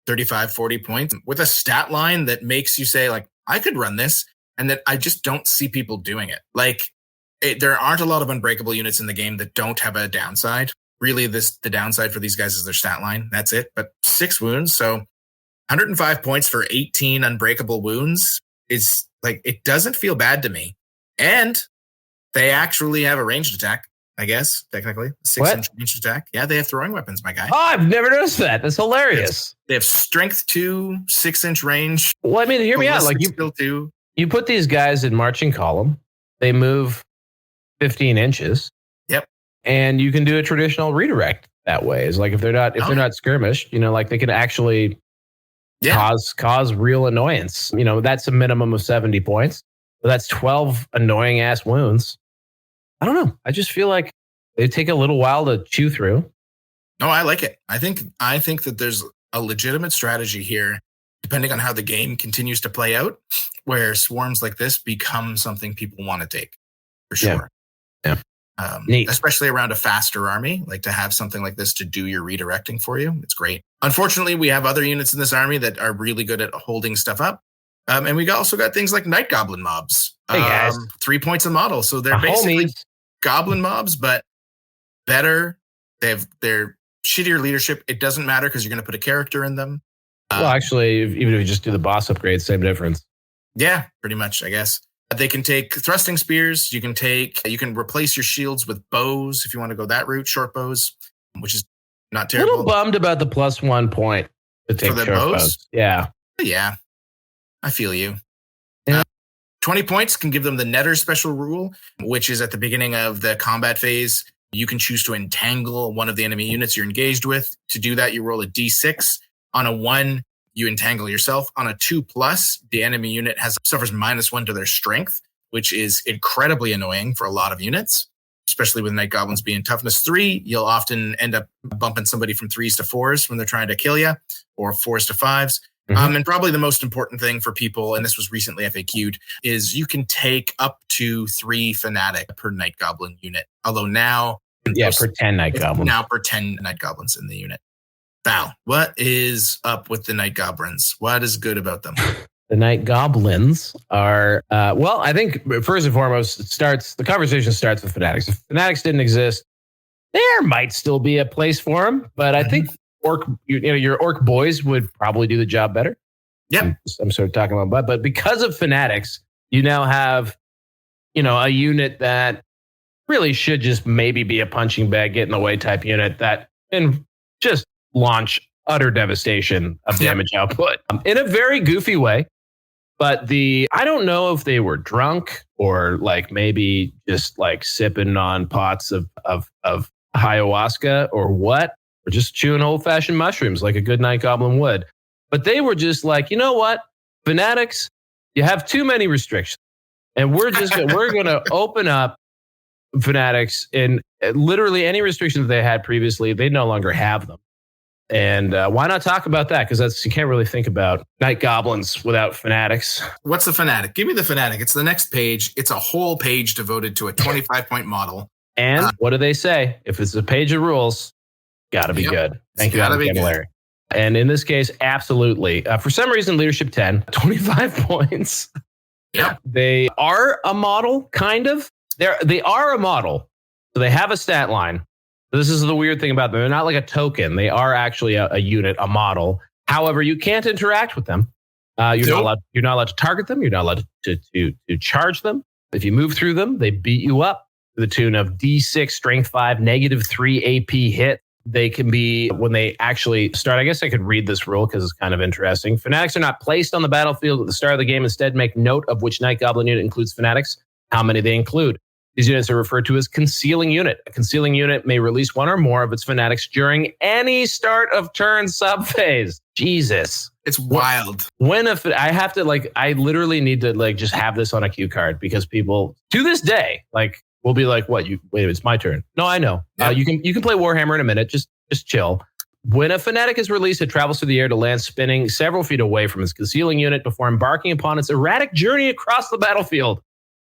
35, 40 points with a stat line that makes you say like, I could run this, and that I just don't see people doing it. Like there aren't a lot of unbreakable units in the game that don't have a downside. Really, the downside for these guys is their stat line. That's it. But 6 wounds, so 105 points for 18 unbreakable wounds is like, it doesn't feel bad to me. And they actually have a ranged attack, I guess, technically. 6-inch ranged attack. Yeah, they have throwing weapons, my guy. Oh, I've never noticed that. That's hilarious. They have strength 2, 6-inch range. Well, I mean, hear me out. Like you put these guys in marching column. They move 15 inches. Yep. And you can do a traditional redirect that way. It's like if they're not skirmished, you know, like they can actually cause real annoyance. You know, that's a minimum of 70 points. So that's 12 annoying ass wounds. I don't know. I just feel like they take a little while to chew through. No, I like it. I think that there's a legitimate strategy here, depending on how the game continues to play out, where swarms like this become something people want to take for sure. Yeah. Especially around a faster army, like to have something like this to do your redirecting for you. It's great. Unfortunately, we have other units in this army that are really good at holding stuff up. And we also got things like night goblin mobs. Hey guys. 3 points a model. So they're basically goblin mobs, but better. They have their shittier leadership. It doesn't matter because you're going to put a character in them. Well, actually, even if you just do the boss upgrade, same difference. Yeah, pretty much, I guess. They can take thrusting spears. You can replace your shields with bows if you want to go that route, short bows, which is not terrible. A little bummed about the +1 point to take for the short bows. Yeah. Yeah. I feel you. Yeah. 20 points can give them the netter special rule, which is at the beginning of the combat phase. You can choose to entangle one of the enemy units you're engaged with. To do that, you roll a d6. On a 1, you entangle yourself. On a 2+, the enemy unit suffers -1 to their strength, which is incredibly annoying for a lot of units. especially with Night Goblins being toughness 3, you'll often end up bumping somebody from 3s to 4s when they're trying to kill you, or 4s to 5s. And probably the most important thing for people, and this was recently FAQ'd, is you can take up to 3 Fanatic per Night Goblin unit. Although now... per 10 Night Goblins. Now per 10 Night Goblins in the unit. Val, what is up with the Night Goblins? What is good about them? The Night Goblins are, I think first and foremost, the conversation starts with Fanatics. If Fanatics didn't exist, there might still be a place for them, but I think your Orc boys would probably do the job better. Yep. I'm sort of talking about, but because of Fanatics, you now have, a unit that really should just maybe be a punching bag, get in the way type unit that can just launch utter devastation of damage output in a very goofy way. But I don't know if they were drunk or like maybe just like sipping on pots of ayahuasca or what, or just chewing old fashioned mushrooms like a good Night Goblin would. But they were just like, you know what, Fanatics, you have too many restrictions, and we're going to open up Fanatics, and literally any restrictions they had previously, they no longer have them. And why not talk about that? Because you can't really think about Night Goblins without Fanatics. What's a Fanatic? Give me the Fanatic. It's the next page. It's a whole page devoted to a 25-point model. And what do they say? If it's a page of rules, got to be good. Thank you, Adam Camilleri. And in this case, absolutely. For some reason, leadership 10, 25 points. Yep. They are a model, kind of. They are a model. So they have a stat line. This is the weird thing about them. They're not like a token. They are actually a unit, a model. However, you can't interact with them. You're not allowed to target them. You're not allowed to charge them. If you move through them, they beat you up to the tune of D6, Strength 5, -3 AP hit. They can be, when they actually start, I guess I could read this rule because it's kind of interesting. Fanatics are not placed on the battlefield at the start of the game. Instead, make note of which Night Goblin unit includes Fanatics, how many they include. These units are referred to as concealing unit. A concealing unit may release one or more of its Fanatics during any start of turn subphase. Jesus. It's wild. I literally need to just have this on a cue card, because people to this day, will be like, what? Wait, it's my turn. No, I know. Yep. You can play Warhammer in a minute. Just chill. When a Fanatic is released, it travels through the air to land spinning several feet away from its concealing unit before embarking upon its erratic journey across the battlefield.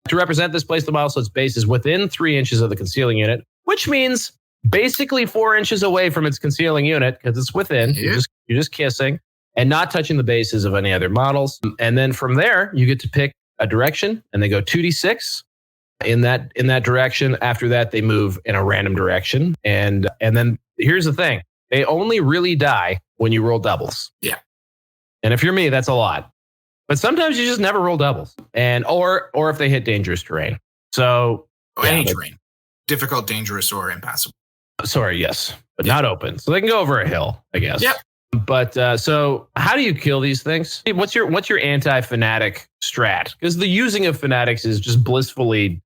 To represent this, place the model so its base is within 3 inches of the concealing unit, which means basically 4 inches away from its concealing unit, because it's within. Yeah. You're just kissing and not touching the bases of any other models. And then from there, you get to pick a direction, and they go 2d6 in that direction. After that, they move in a random direction. And then here's the thing. They only really die when you roll doubles. Yeah. And if you're me, that's a lot. But sometimes you just never roll doubles, or if they hit dangerous terrain. So any terrain, difficult, dangerous, or impassable. Sorry, yes, but not open. So they can go over a hill, I guess. Yep. But so how do you kill these things? What's your anti-Fanatic strat? Because the using of Fanatics is just blissfully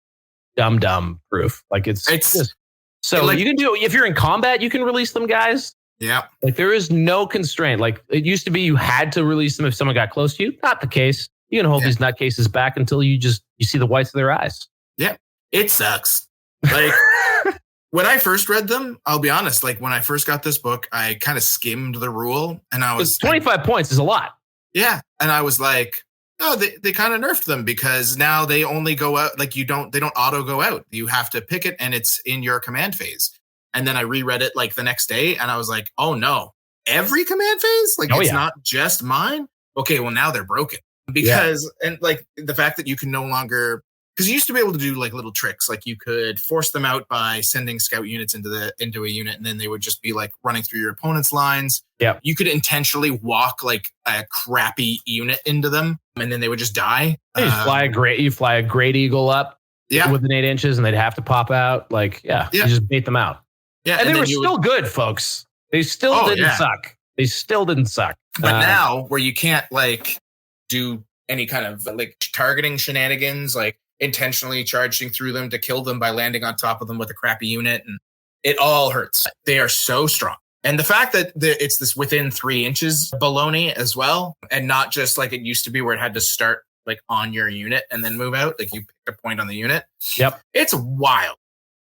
dumb proof. It's just so you can do, if you're in combat, you can release them, guys. Yeah. There is no constraint. It used to be you had to release them if someone got close to you. Not the case. You can hold these nutcases back until you see the whites of their eyes. Yeah. It sucks. When I first read them, I'll be honest, when I first got this book, I kind of skimmed the rule, and I was 25 points is a lot. Yeah. And I was like, oh, they kind of nerfed them, because now they only go out, they don't auto go out. You have to pick it, and it's in your command phase. And then I reread it the next day, and I was like, oh no, every command phase? It's not just mine? Okay, well now they're broken. Because, and the fact that you can no longer, because you used to be able to do little tricks, you could force them out by sending scout units into a unit, and then they would just be running through your opponent's lines. Yeah. You could intentionally walk a crappy unit into them, and then they would just die. You fly a great eagle up within 8 inches, and they'd have to pop out. You just bait them out. Yeah, and they were still good, folks. They still didn't suck. They still didn't suck. But now, where you can't do any kind of targeting shenanigans, intentionally charging through them to kill them by landing on top of them with a crappy unit, and it all hurts. They are so strong. And the fact that it's this within 3 inches baloney as well, and not just it used to be where it had to start on your unit and then move out. You picked a point on the unit. Yep. It's wild.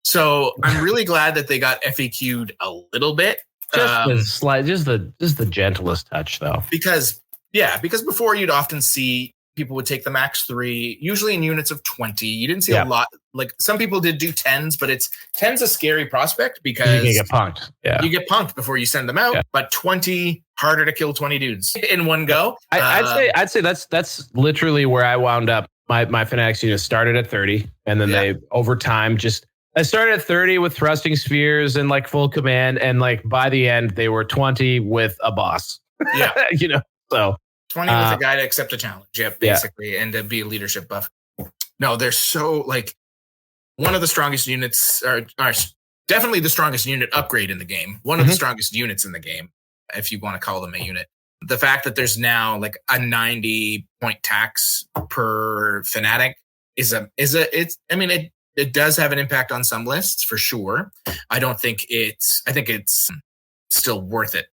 So I'm really glad that they got FAQ'd a little bit. Just the gentlest touch, though. Because before you'd often see people would take the max 3, usually in units of 20. You didn't see a lot. Like some people did do 10s, but 10's a scary prospect because you get punked. Yeah, you get punked before you send them out. Yeah. But 20, harder to kill 20 dudes in one go. I'd say that's literally where I wound up. My Fanatics unit started at 30, and then they over time I started at 30 with thrusting spears and like full command, and like by the end they were 20 with a boss. Yeah, so 20 with a guy to accept a challenge. Yep, basically, and to be a leadership buff. No, they're so like one of the strongest units, are definitely the strongest unit upgrade in the game. One of the strongest units in the game, if you want to call them a unit. The fact that there's now like a 90-point tax per fanatic it does have an impact on some lists for sure. I think it's still worth it.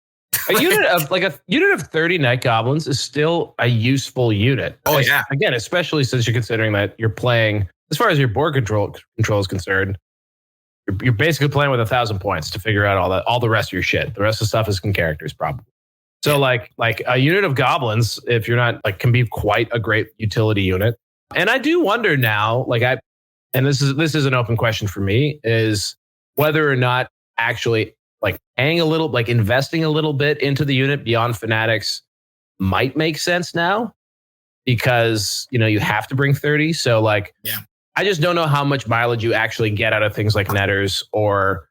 a unit of 30 night goblins is still a useful unit. Oh yeah. Again, especially since you're considering that you're playing, as far as your board control is concerned, you're basically playing with 1,000 points to figure out all the rest of your shit. The rest of the stuff is in characters probably. So like a unit of goblins, if you're not like, can be quite a great utility unit. And I do wonder now, and this is an open question for me, is whether or not actually like paying a little, like investing a little bit into the unit beyond fanatics might make sense now, because you have to bring 30. So like, I just don't know how much mileage you actually get out of things like netters or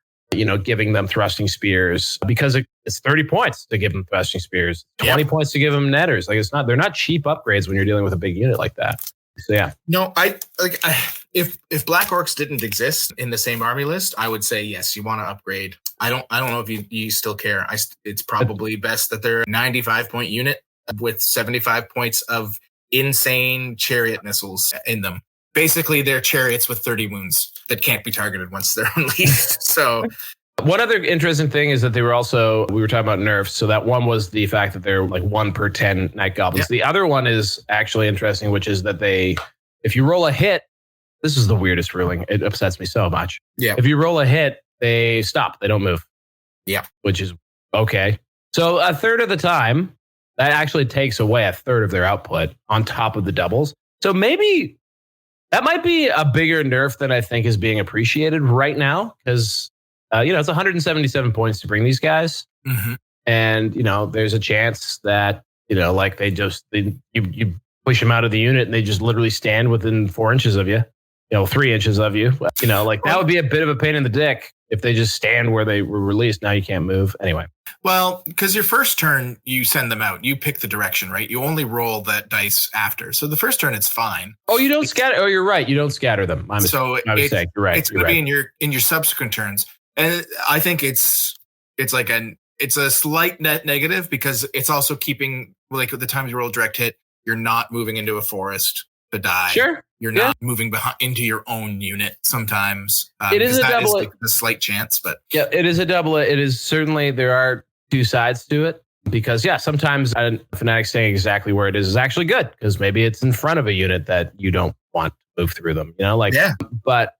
giving them thrusting spears, because it's 30 points to give them thrusting spears, 20 points to give them netters. Like they're not cheap upgrades when you're dealing with a big unit like that. So yeah. No, if Black Orcs didn't exist in the same army list, I would say yes, you want to upgrade. I don't know if you still care. It's probably best that they're a 95-point unit with 75 points of insane chariot missiles in them. Basically, they're chariots with 30 wounds that can't be targeted once they're unleashed. So one other interesting thing is that we were talking about nerfs. So that one was the fact that they're like 1 per 10 night goblins. Yeah. The other one is actually interesting, which is that if you roll a hit, this is the weirdest ruling. It upsets me so much. Yeah. If you roll a hit, they stop. They don't move. Yeah. Which is okay. So a third of the time, that actually takes away a third of their output on top of the doubles. So maybe that might be a bigger nerf than I think is being appreciated right now, because it's 177 points to bring these guys, and there's a chance that like you push them out of the unit and they just literally stand within 4 inches of you, 3 inches of you. Like that would be a bit of a pain in the dick if they just stand where they were released. Now you can't move anyway. Well, because your first turn, you send them out. You pick the direction, right? You only roll that dice after. So the first turn, it's fine. Oh, you don't scatter. Oh, you're right. You don't scatter them. It's You're right. It's going to be in your subsequent turns. And I think it's a slight net negative, because it's also keeping, like at the time you roll direct hit, you're not moving into a forest to die. Sure. You're not moving into your own unit sometimes. It is a double. A slight chance, but yeah, it is a double. It is certainly, there are two sides to it, because sometimes a fanatic staying exactly where it is actually good, because maybe it's in front of a unit that you don't want to move through them, but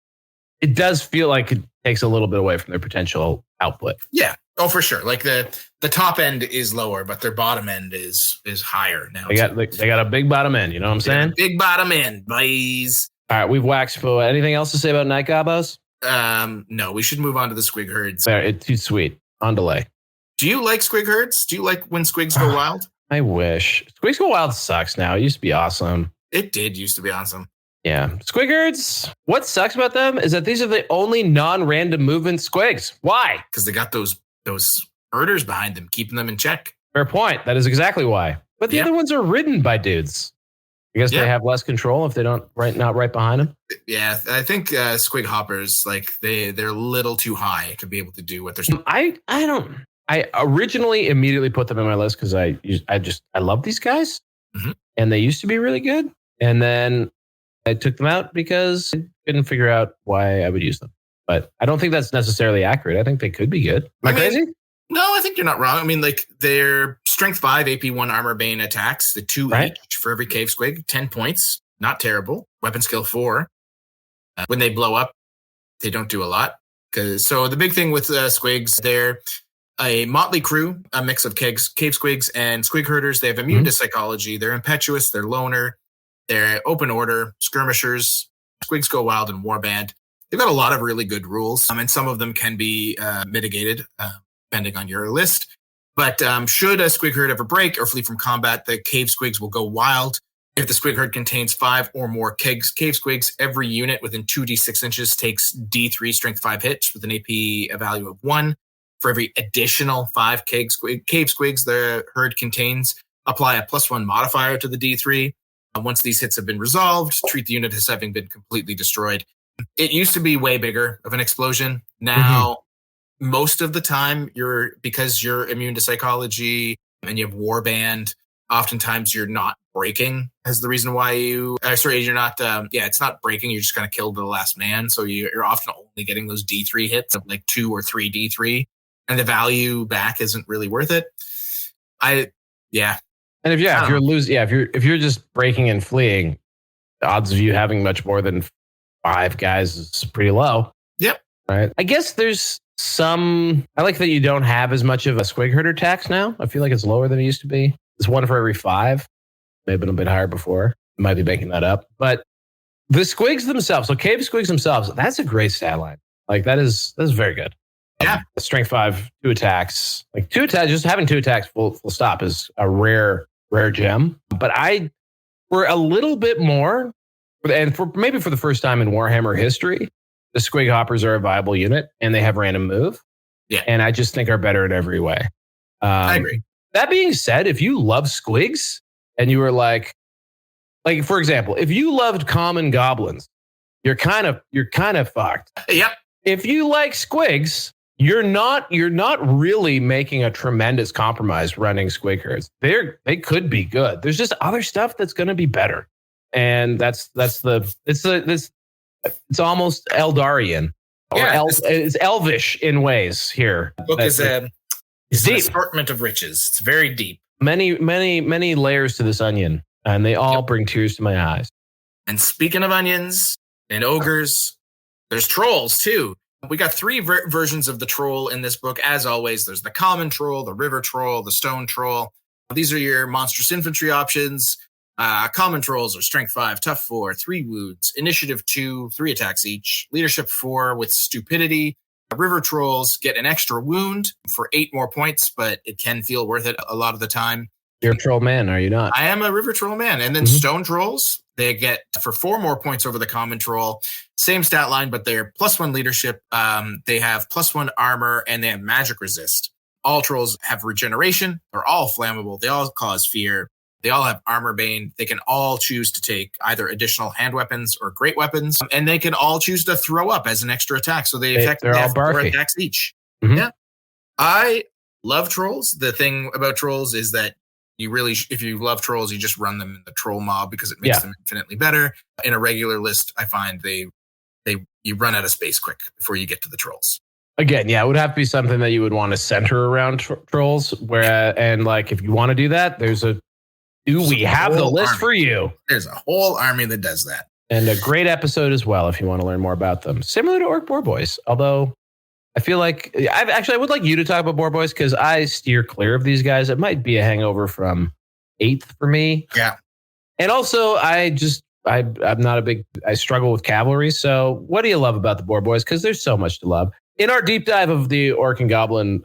it does feel like it takes a little bit away from their potential output. Yeah. Oh, for sure. Like the top end is lower, but their bottom end is higher now. They got a big bottom end. You know what I'm saying? Big bottom end, boys. All right, we've waxed. Anything else to say about night gobos? No, we should move on to the squig herds. It's too sweet. On delay. Do you like squig herds? Do you like when squigs go wild? I wish. Squigs go wild sucks now. It used to be awesome. It did used to be awesome. Yeah. Squig herds, what sucks about them is that these are the only non-random movement squigs. Why? Because they got those herders behind them, keeping them in check. Fair point. That is exactly why. But the other ones are ridden by dudes. I guess they have less control if they not right behind them. Yeah, I think squig hoppers, like they're a little too high to be able to do what they're supposed to. I originally immediately put them in my list because I love these guys, and they used to be really good. And then I took them out because I couldn't figure out why I would use them. But I don't think that's necessarily accurate. I think they could be good. Am I crazy? No, I think you're not wrong. I mean, like they're strength 5, AP 1 armor bane attacks, the 2 each for every cave squig, 10 points. Not terrible. Weapon skill 4. When they blow up, they don't do a lot. So the big thing with squigs, they're a motley crew, a mix of cave squigs and squig herders. They have immune to psychology. They're impetuous. They're loner. They're open order, skirmishers. Squigs go wild and warband. They've got a lot of really good rules, and some of them can be mitigated depending on your list. But should a squig herd ever break or flee from combat, the cave squigs will go wild. If the squig herd contains 5 or more cave squigs, every unit within 2d6 inches takes D3 strength 5 hits with an AP value of 1. For every additional 5 cave squigs the herd contains, apply a +1 modifier to the D3. Once these hits have been resolved, treat the unit as having been completely destroyed. It used to be way bigger of an explosion. Now, most of the time, because you're immune to psychology and you have warband, oftentimes you're not breaking as the reason why you're not, it's not breaking. You're just going to kill the last man. So you're often only getting those D3 hits of like 2 or 3 D3. And the value back isn't really worth it. And if you're just breaking and fleeing, the odds of you having much more than 5 guys is pretty low. Yep. Right. I guess there's I like that you don't have as much of a squig herder tax now. I feel like it's lower than it used to be. It's 1 for every 5. Maybe been a bit higher before. Might be making that up. But the squigs themselves, so cave squigs themselves, that's a great stat line. Like that is very good. Yeah. Strength 5, 2 attacks. Like 2 attacks, just having 2 attacks full stop is a rare gem. But for a little bit more, and for maybe for the first time in Warhammer history, the squig hoppers are a viable unit and they have random move. Yeah. And I just think are better in every way. I agree. That being said, if you love squigs and you were like for example, if you loved common goblins, you're kind of fucked. Yep. If you like squigs, you're not really making a tremendous compromise running squig herds. They could be good. There's just other stuff that's going to be better, and it's almost Eldarian, or it's elvish in ways here. The book is an assortment of riches. It's very deep. Many layers to this onion, and they all bring tears to my eyes. And speaking of onions and ogres, there's trolls too. We got 3 versions of the troll in this book. As always, there's the common troll, the river troll, the stone troll. These are your monstrous infantry options. Common trolls are strength 5, tough 4, 3 wounds, initiative 2, 3 attacks each, leadership 4 with stupidity. River trolls get an extra wound for 8 more points, but it can feel worth it a lot of the time. You're a troll man, are you not? I am a river troll man. And then stone trolls, they get for 4 more points over the common troll. Same stat line, but they're +1 leadership. They have +1 armor and they have magic resist. All trolls have regeneration. They're all flammable. They all cause fear. They all have armor bane. They can all choose to take either additional hand weapons or great weapons. And they can all choose to throw up as an extra attack. So they effectively have 4 attacks each. Mm-hmm. Yeah. I love trolls. The thing about trolls is that if you love trolls, you just run them in the troll mob because it makes them infinitely better. In a regular list, I find you run out of space quick before you get to the trolls. Again, it would have to be something that you would want to center around trolls. And like, if you want to do that, we have the list for you. There's a whole army that does that. And a great episode as well if you want to learn more about them. Similar to Orc Boar Boys, although I feel like I would like you to talk about Boar Boys because I steer clear of these guys. It might be a hangover from 8th for me. Yeah. And also, I'm not I struggle with cavalry. So what do you love about the Boar Boys? Because there's so much to love. In our deep dive of the Orc and Goblin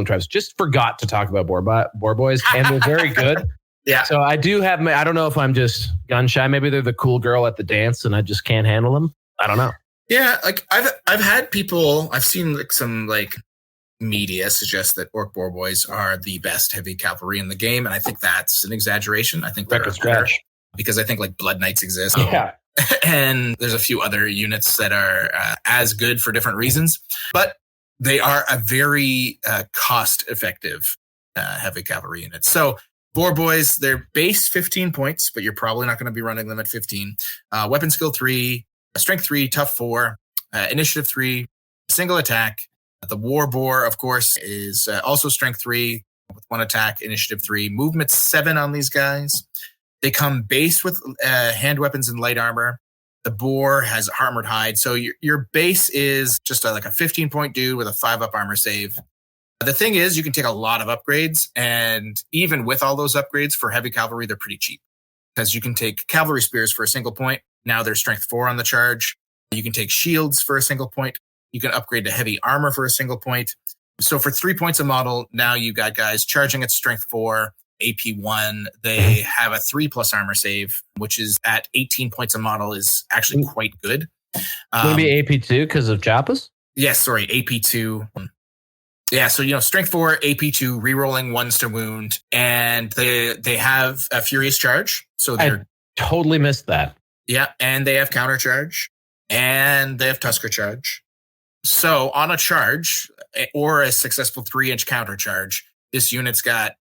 tribes, just forgot to talk about Boar Boys, and they're very good. Yeah. So I do have I don't know if I'm just gun shy. Maybe they're the cool girl at the dance and I just can't handle them. I don't know. Yeah, like I've had people, I've seen like some like media suggest that Orc Boar Boys are the best heavy cavalry in the game, and I think that's an exaggeration. I think they're better because I think like Blood Knights exist. Yeah. And there's a few other units that are as good for different reasons, but they are a very cost-effective heavy cavalry unit. So Boar Boys, they're base 15 points, but you're probably not going to be running them at 15. Weapon skill 3, strength 3, tough 4, initiative 3, single attack. The War Boar, of course, is also strength 3 with 1 attack, initiative 3, movement 7 on these guys. They come base with hand weapons and light armor. The boar has armored hide. So your base is just like a 15-point dude with a 5-up armor save. The thing is, you can take a lot of upgrades, and even with all those upgrades for heavy cavalry, they're pretty cheap because you can take cavalry spears for a single point. Now they're strength 4 on the charge. You can take shields for a single point. You can upgrade to heavy armor for a single point. So for 3 points a model, now you got guys charging at strength 4, AP 1. They have a 3+ armor save, which is at 18 points a model is actually quite good. Would it be AP 2 because of Joppas? Yes, sorry, AP 2. Yeah, so, strength 4, AP 2, rerolling 1s to wound, and they have a furious charge. So they're totally missed that. Yeah, and they have counter charge, and they have Tusker charge. So on a charge or a successful 3-inch counter charge, this unit's got,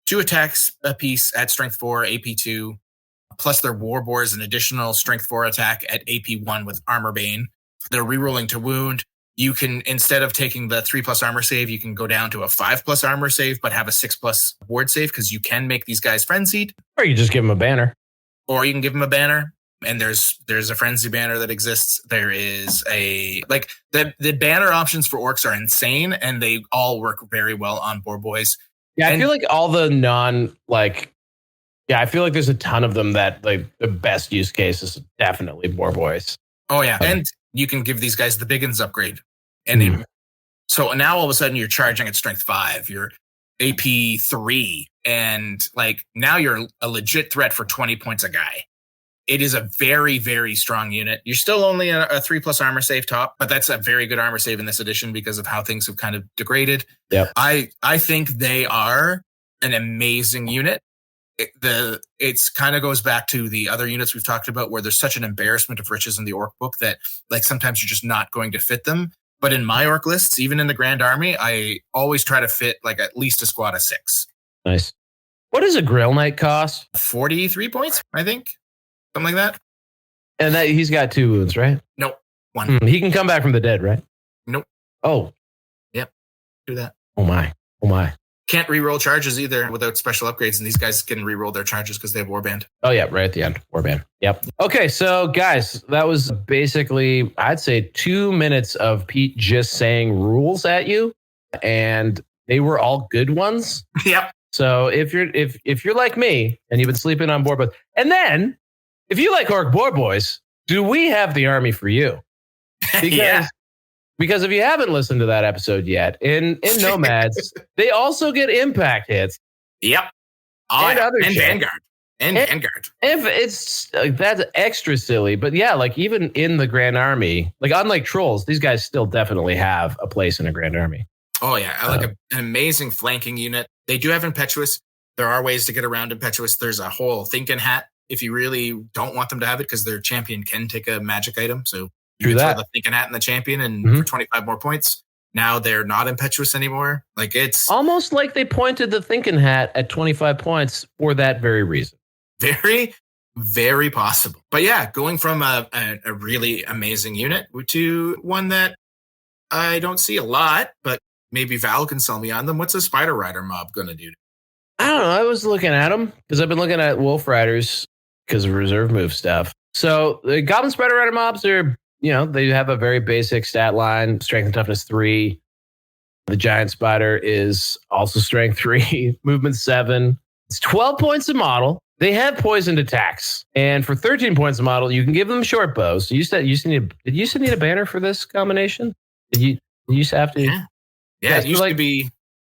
2 attacks a piece at strength 4, AP 2, plus their war boar is an additional strength 4 attack at AP 1 with armor bane. They're rerolling to wound. You can, instead of taking the 3+ armor save, you can go down to a 5+ armor save, but have a 6+ ward save because you can make these guys frenzied. Or you just give them a banner. Or you can give them a banner. And there's a frenzy banner that exists. There is the banner options for orcs are insane, and they all work very well on boar boys. Yeah, I feel like all the I feel like there's a ton of them that the best use case is definitely boar boys. Oh yeah, and you can give these guys the Biggins upgrade, and so now all of a sudden you're charging at strength 5, you're AP 3, and now you're a legit threat for 20 points a guy. It is a very, very strong unit. You're still only a 3+ armor save top, but that's a very good armor save in this edition because of how things have kind of degraded. Yep. I think they are an amazing unit. It's kind of goes back to the other units we've talked about where there's such an embarrassment of riches in the orc book that sometimes you're just not going to fit them. But in my orc lists, even in the Grand Army, I always try to fit at least a squad of 6. Nice. What does a Grail Knight cost? 43 points, I think. Something like that. And that he's got 2 wounds, right? Nope. 1. He can come back from the dead, right? Nope. Oh. Yep. Do that. Oh my. Can't reroll charges either without special upgrades, and these guys can reroll their charges because they have Warband. Oh yeah, right at the end. Warband. Yep. Okay, so guys, that was basically, I'd say 2 minutes of Pete just saying rules at you, and they were all good ones. Yep. So if you're like me and you've been sleeping on board, and then if you like Orc Boar Boys, do we have the army for you? Because if you haven't listened to that episode yet, in Nomads, they also get impact hits. Yep. And Vanguard. And Vanguard. If it's that's extra silly, but yeah, even in the Grand Army, unlike Trolls, these guys still definitely have a place in a Grand Army. Oh yeah, I like an amazing flanking unit. They do have Impetuous. There are ways to get around Impetuous. There's a whole Thinking Hat if you really don't want them to have it because their champion can take a magic item. So you can throw the Thinking Hat in the champion and for 25 more points. Now they're not Impetuous anymore. It's almost like they pointed the Thinking Hat at 25 points for that very reason. Very, very possible. But yeah, going from a really amazing unit to one that I don't see a lot, but maybe Val can sell me on them. What's a Spider Rider mob going to do? I don't know. I was looking at them because I've been looking at Wolf Riders because of reserve move stuff. So the Goblin Spider Rider mobs are, they have a very basic stat line, strength and toughness 3. The Giant Spider is also strength 3, movement 7. It's 12 points a model. They have poisoned attacks. And for 13 points a model, you can give them short bows. So did you need a banner for this combination? Did you used to have to? Yeah, it used to be,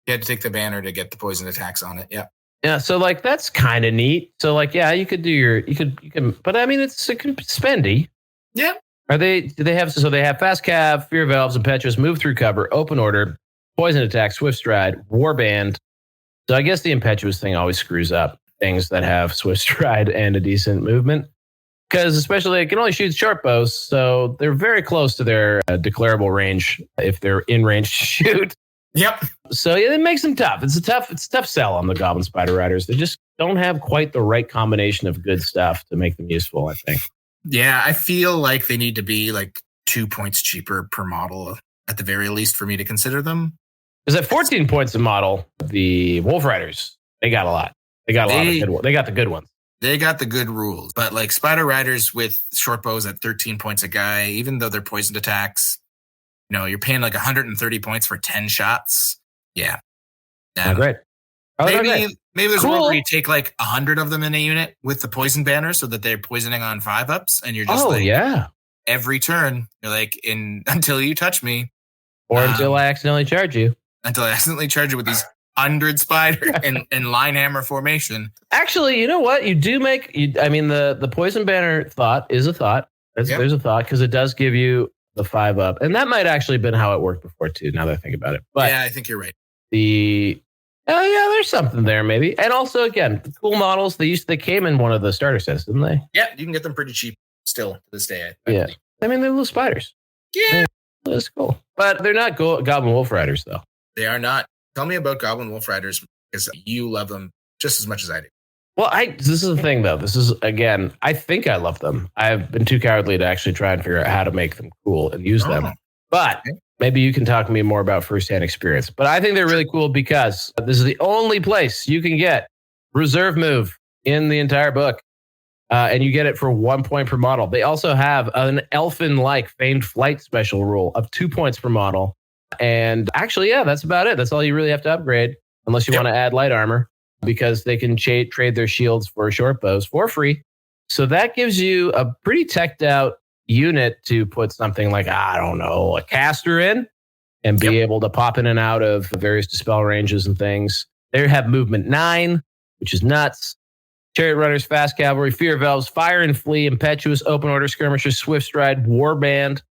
you had to take the banner to get the poison attacks on it. Yeah. Yeah. So that's kind of neat. So you could do you can, but I mean, it's spendy. Yeah. They have fast cav, fear of elves, impetuous, move through cover, open order, poison attack, swift stride, warband. So I guess the impetuous thing always screws up things that have swift stride and a decent movement. Because especially it can only shoot short bows, so they're very close to their declarable range if they're in range to shoot. Yep. So yeah, it makes them tough. It's a tough sell on the Goblin Spider Riders. They just don't have quite the right combination of good stuff to make them useful, I think. Yeah, I feel like they need to be 2 points cheaper per model at the very least for me to consider them. Because at 14 points a model, the Wolf Riders, they got a lot. They got a lot of good ones. They got the good ones. They got the good rules. But like Spider Riders with short bows at 13 points a guy, even though they're poisoned attacks, you're paying like 130 points for 10 shots. Yeah. Great. Maybe there's Cool. one where you take like 100 of them in a unit with the poison banner so that they're poisoning on 5-ups, and you're just every turn you're like until you touch me, or until I accidentally charge you. Until I accidentally charge you with these 100 spider in line hammer formation. Actually, you know what? You do make. The poison banner thought is a thought. There's a thought because it does give you the 5-up, and that might actually have been how it worked before too. Now that I think about it, but yeah, I think you're right. There's something there maybe, and also again, the cool models they came in one of the starter sets, didn't they? Yeah, you can get them pretty cheap still to this day. Yeah, I mean they're little spiders. Yeah, that's cool, but they're not Goblin Wolf Riders though. They are not. Tell me about Goblin Wolf Riders because you love them just as much as I do. Well, this is the thing though. This is again, I think I love them. I've been too cowardly to actually try and figure out how to make them cool and use them. But maybe you can talk to me more about firsthand experience. But I think they're really cool because this is the only place you can get reserve move in the entire book. And you get it for 1 point per model. They also have an elfin-like famed flight special rule of 2 points per model. And actually, that's about it. That's all you really have to upgrade unless you want to add light armor, because they can trade their shields for short bows for free. So that gives you a pretty teched out unit to put something like, I don't know, a caster in and be able to pop in and out of various dispel ranges and things. They have movement 9, which is nuts. Chariot runners, fast cavalry, fear of elves, fire and flee, impetuous, open order skirmishers, swift stride, warband.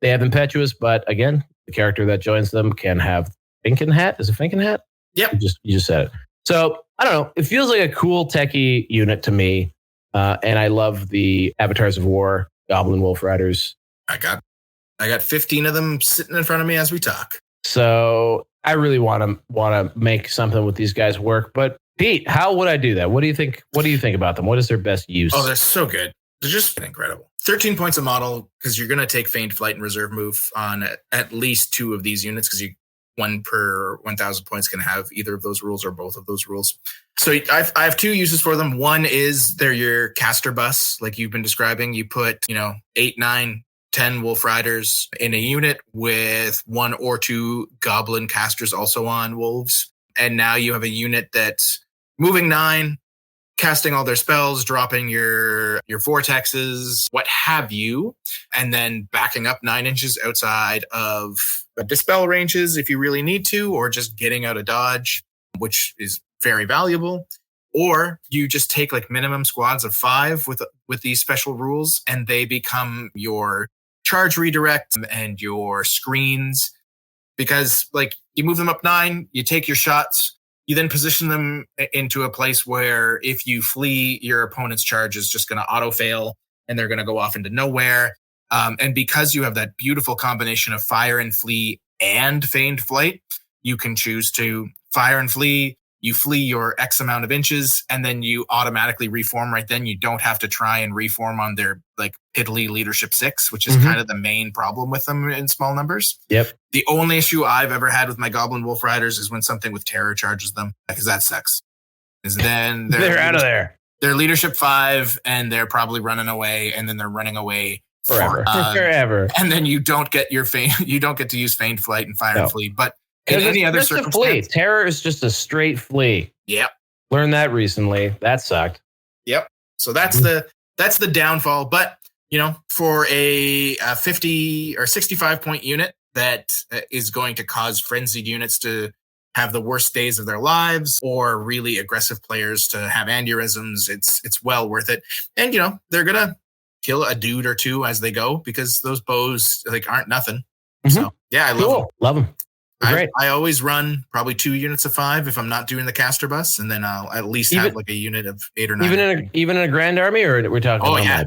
They have impetuous, but again, the character that joins them can have Finken hat. Is it Finken hat? Yep. You just said it. So I don't know. It feels like a cool techie unit to me. And I love the Avatars of War, Goblin Wolf Riders. I got 15 of them sitting in front of me as we talk. So I really want to make something with these guys work. But Pete, how would I do that? What do you think? What do you think about them? What is their best use? Oh, they're so good. They're just incredible. 13 points a model because you're going to take feigned flight and reserve move on at least 2 of these units because one per 1,000 points can have either of those rules or both of those rules. So I have 2 uses for them. One is they're your caster bus, like you've been describing. You put 8, 9, 10 Wolf Riders in a unit with 1 or 2 Goblin casters also on Wolves. And now you have a unit that's moving 9, casting all their spells, dropping your vortexes, what have you, and then backing up 9 inches outside of dispel ranges if you really need to, or just getting out of dodge, which is very valuable. Or you just take like minimum squads of 5 with these special rules, and they become your charge redirect and your screens, because like you move them up 9, you take your shots, you then position them into a place where if you flee, your opponent's charge is just going to auto fail and they're going to go off into nowhere. And because you have that beautiful combination of fire and flee and feigned flight, you can choose to fire and flee. You flee your X amount of inches and then you automatically reform right then. You don't have to try and reform on their like piddly leadership 6, which is kind of the main problem with them in small numbers. Yep. The only issue I've ever had with my Goblin Wolf Riders is when something with terror charges them, because that sucks. Because then they're out of there. They're leadership 5 and they're probably running away, and then they're running away forever. Forever. And then you don't get you don't get to use feigned flight and fire and flee. But in any other circumstance, terror is just a straight flee. Yep. Learned that recently. That sucked. Yep. So that's the downfall. But for a 50 or 65 point unit that is going to cause frenzied units to have the worst days of their lives, or really aggressive players to have aneurysms, it's well worth it. And they're gonna kill a dude or 2 as they go, because those bows like aren't nothing. So yeah, I love them. Love them. Great. I always run probably 2 units of 5 if I'm not doing the caster bus, and then I'll at least have like a unit of 8 or 9. Even in a grand army, or we're talking? Oh yeah,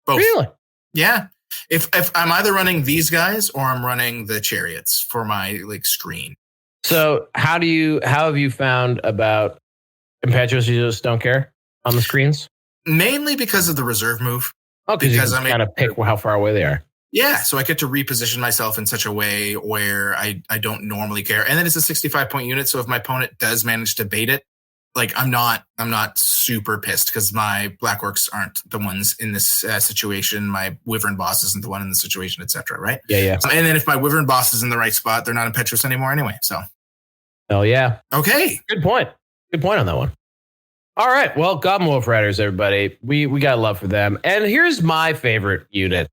both. Really? Yeah. If I'm either running these guys or I'm running the chariots for my like screen. So how have you found about impetuous? You just don't care on the screens? Mainly because of the reserve move. Oh, because I'm kind of pick how far away they are. Yeah, so I get to reposition myself in such a way where I don't normally care. And then it's a 65 point unit, so if my opponent does manage to bait it, like I'm not super pissed because my Black Orcs aren't the ones in this situation. My Wyvern boss isn't the one in the situation, etc. Right? Yeah. And then if my Wyvern boss is in the right spot, they're not impetuous anymore anyway. So. Oh yeah. Okay. Good point. Good point on that one. All right. Well, Goblin Wolf Riders, everybody. We got love for them. And here's my favorite unit.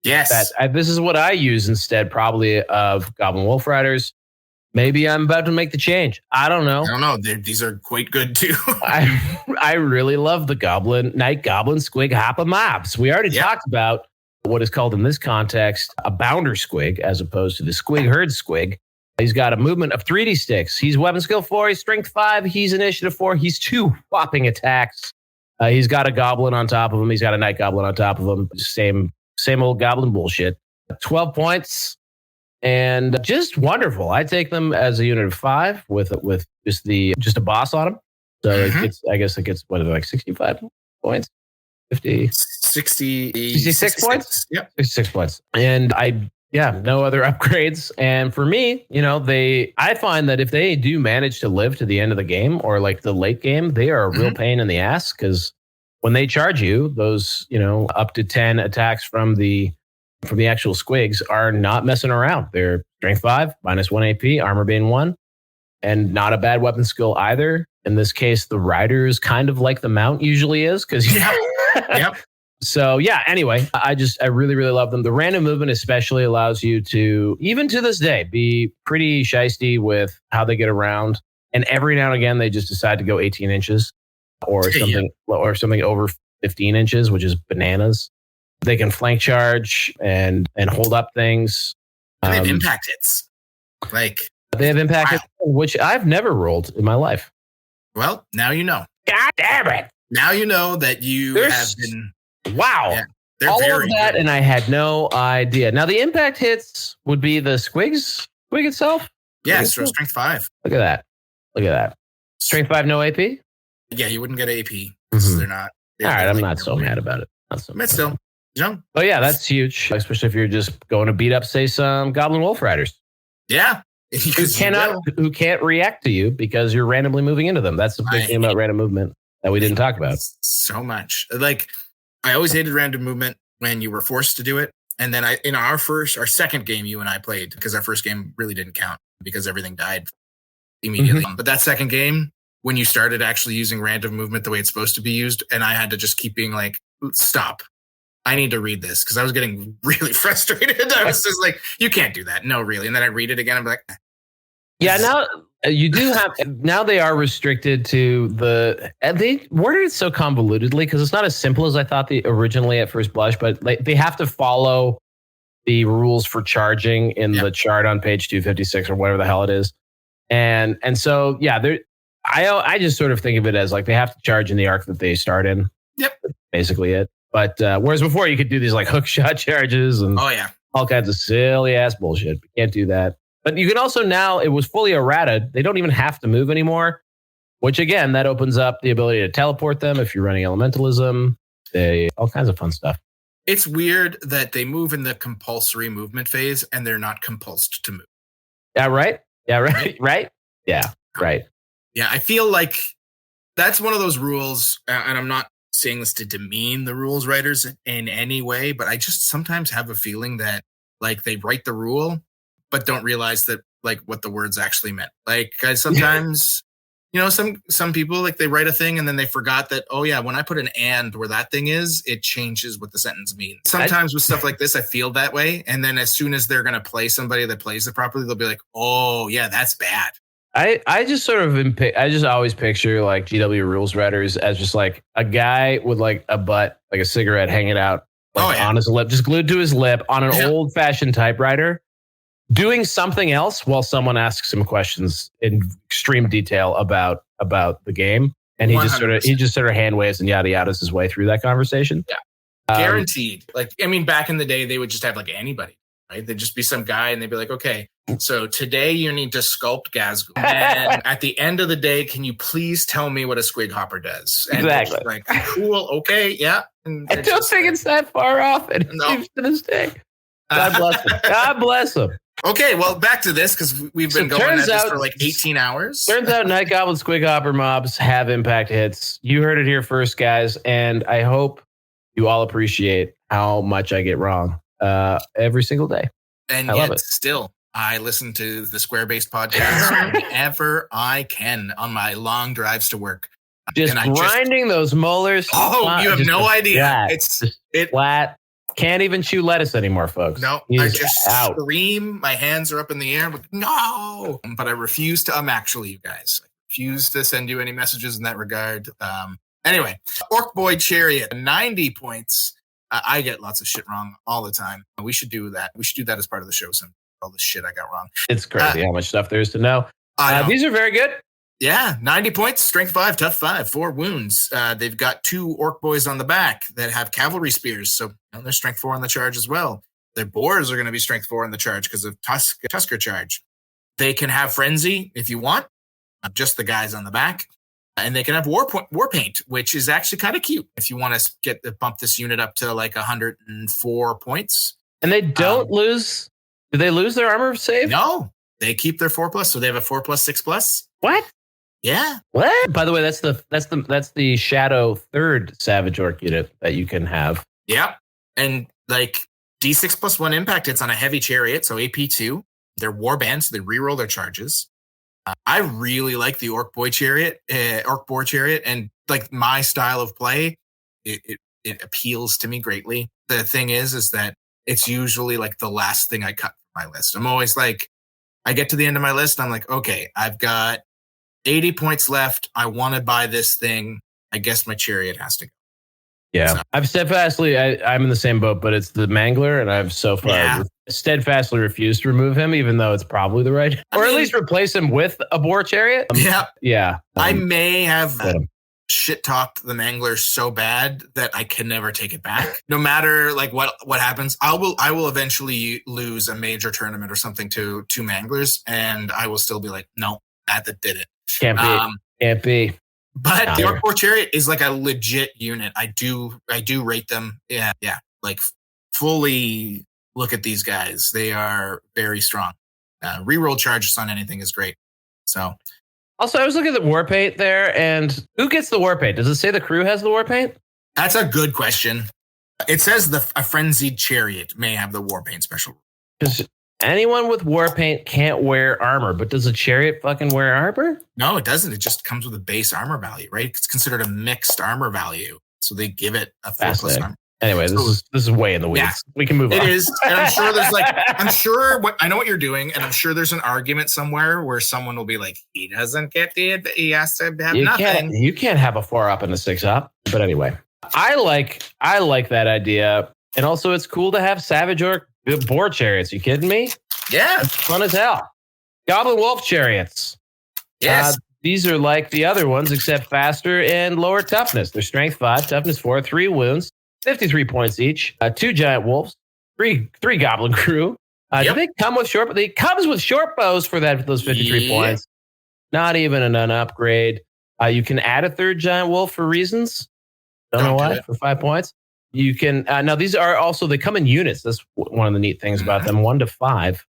Yes. This is what I use instead, probably, of Goblin Wolf Riders. Maybe I'm about to make the change. I don't know. These are quite good too. I really love the Night Goblin Squig Hoppa mobs. We already talked about what is called in this context a Bounder Squig, as opposed to the Squig Herd Squig. He's got a movement of 3D sticks. He's weapon skill 4. He's strength 5. He's initiative 4. He's 2 whopping attacks. He's got a goblin on top of him. He's got a night goblin on top of him. Same old goblin bullshit. 12 points. And just wonderful. I take them as a unit of 5 with just a boss on them. So I guess it gets what are they, like 65 points, 50, 66 points. Yep, 66 points. And no other upgrades. And for me, I find that if they do manage to live to the end of the game or like the late game, they are a real pain in the ass because when they charge you, those up to 10 attacks from the actual squigs are not messing around. They're strength 5, -1 AP, armor being 1, and not a bad weapon skill either. In this case, the rider is kind of like the mount usually is because Yep. So anyway, I really, really love them. The random movement especially allows you to, even to this day, be pretty shisty with how they get around. And every now and again, they just decide to go 18 inches or something over 15 inches, which is bananas. They can flank charge and hold up things. And they have impact hits. They have impact hits, which I've never rolled in my life. Well, now you know. God damn it. Now you know that have been... Wow. Yeah, all of that, good. And I had no idea. Now, the impact hits would be the squig itself? Yeah, so strength 5. Look at that. Strength 5, no AP? Yeah, you wouldn't get AP because they're not. All right, I'm not so mad about it. But still, Oh, yeah, that's huge, especially if you're just going to beat up, say, some Goblin Wolf Riders. Yeah. Who can't react to you because you're randomly moving into them. That's the big thing about random movement that we didn't talk about. So much. I always hated random movement when you were forced to do it. And then in our second game, you and I played, because our first game really didn't count because everything died immediately. But that second game, when you started actually using random movement the way it's supposed to be used, and I had to just keep being like, stop. I need to read this because I was getting really frustrated. I was just like, you can't do that. No, really. And then I read it again. I'm like, yeah, now you do have, now they are restricted to they worded it so convolutedly because it's not as simple as I thought originally at first blush, but they have to follow the rules for charging in the chart on page 256 or whatever the hell it is. And so, I just sort of think of it as like they have to charge in the arc that they start in. Yep. That's basically it. But whereas before you could do these like hook shot charges and all kinds of silly ass bullshit. You can't do that. But you can also now, it was fully errata. They don't even have to move anymore, which again, that opens up the ability to teleport them if you're running elementalism. All kinds of fun stuff. It's weird that they move in the compulsory movement phase and they're not compulsed to move. Yeah, right? Yeah, right? Right? Yeah, right. Yeah, I feel like that's one of those rules, and I'm not saying this to demean the rules writers in any way, but I just sometimes have a feeling that like they write the rule but don't realize that like what the words actually meant. Like sometimes some people like they write a thing and then they forgot that, oh yeah, when I put an and where that thing is, it changes what the sentence means. Sometimes with stuff like this I feel that way, and then as soon as they're going to play somebody that plays it properly, they'll be like, oh yeah, that's bad. I just sort of I just always picture like GW rules writers as just like a guy with like a butt, like a cigarette hanging out on his lip, just glued to his lip on an old fashioned typewriter, doing something else while someone asks him questions in extreme detail about the game, and he 100%. just sort of hand waves and yada yadas his way through that conversation. Yeah, guaranteed. Like I mean, back in the day, they would just have like anybody. Right? They'd just be some guy and they'd be like, okay, so today you need to sculpt Gazgul. And at the end of the day, can you please tell me what a squig hopper does? And exactly. Like, cool, okay, yeah. And I don't think it's that far off. And it seems to this day. God bless him. God bless him. Okay, well, back to this because we've been going at this for like 18 hours. Turns out Night Goblin Squig Hopper mobs have impact hits. You heard it here first, guys, and I hope you all appreciate how much I get wrong every single day. And yet, still, I listen to the Square-based podcast whenever I can on my long drives to work. Just grinding those molars. Oh, you have no idea. Flat. It's flat. Can't even chew lettuce anymore, folks. No, I just scream. My hands are up in the air. I'm like, no. But I refuse to, actually, you guys. I refuse to send you any messages in that regard. Anyway, Orc Boy Chariot, 90 points. I get lots of shit wrong all the time. We should do that. We should do that as part of the show. All the shit I got wrong. It's crazy how much stuff there is to know. These are very good. Yeah, 90 points, strength 5, tough 5, 4 wounds. They've got 2 orc boys on the back that have cavalry spears, so they're strength 4 on the charge as well. Their boars are going to be strength 4 on the charge because of Tusker charge. They can have frenzy if you want, just the guys on the back, and they can have war paint, which is actually kind of cute if you want to bump this unit up to like 104 points. And they don't lose. Do they lose their armor save? No, they keep their 4+, so they have a 4+, 6+. What? Yeah. What? By the way, that's the Shadow 3rd Savage Orc unit that you can have. Yep. And like D6+1 impact hits on a heavy chariot, so AP2. They're warband, so they reroll their charges. I really like the Orc Boy Chariot, Orc Boar Chariot, and like my style of play, it appeals to me greatly. The thing is that it's usually like the last thing I cut from my list. I'm always like, I get to the end of my list, I'm like, okay, I've got 80 points left. I want to buy this thing. I guess my chariot has to go. Yeah. So. I've steadfastly, I'm in the same boat, but it's the Mangler, and I've so far steadfastly refused to remove him, even though it's probably the right, or at least replace him with a boar chariot. Yeah. I may have shit talked the Mangler so bad that I can never take it back. No matter like what happens, I will eventually lose a major tournament or something to Manglers, and I will still be like, no, that did it. Can't be. But the Orc Boar Chariot is like a legit unit. I do rate them. Yeah. Like fully look at these guys. They are very strong. Reroll charges on anything is great. So. Also, I was looking at the war paint there, and who gets the war paint? Does it say the crew has the war paint? That's a good question. It says a frenzied chariot may have the war paint special. Because anyone with war paint can't wear armor, but does a chariot fucking wear armor? No, it doesn't. It just comes with a base armor value, right? It's considered a mixed armor value, so they give it a 4+ armor. Anyway, this is way in the weeds. Yeah, we can move on. It is, and I'm sure there's I know what you're doing, and I'm sure there's an argument somewhere where someone will be like, he doesn't get he has to have nothing. You can't have a 4-up and a 6-up. But anyway, I like that idea, and also it's cool to have Savage Orc boar chariots. You kidding me? Yeah, it's fun as hell. Goblin Wolf chariots. Yes. These are like the other ones, except faster and lower toughness. They're strength 5, toughness 4, 3 wounds. 53 points each. 2 giant wolves, three goblin crew. Do they come with short? They comes with short bows for those 53 points. Not even an upgrade. You can add a 3rd giant wolf for reasons. Don't know why. For 5 points. You can now. These are also they come in units. That's one of the neat things about them. 1 to 5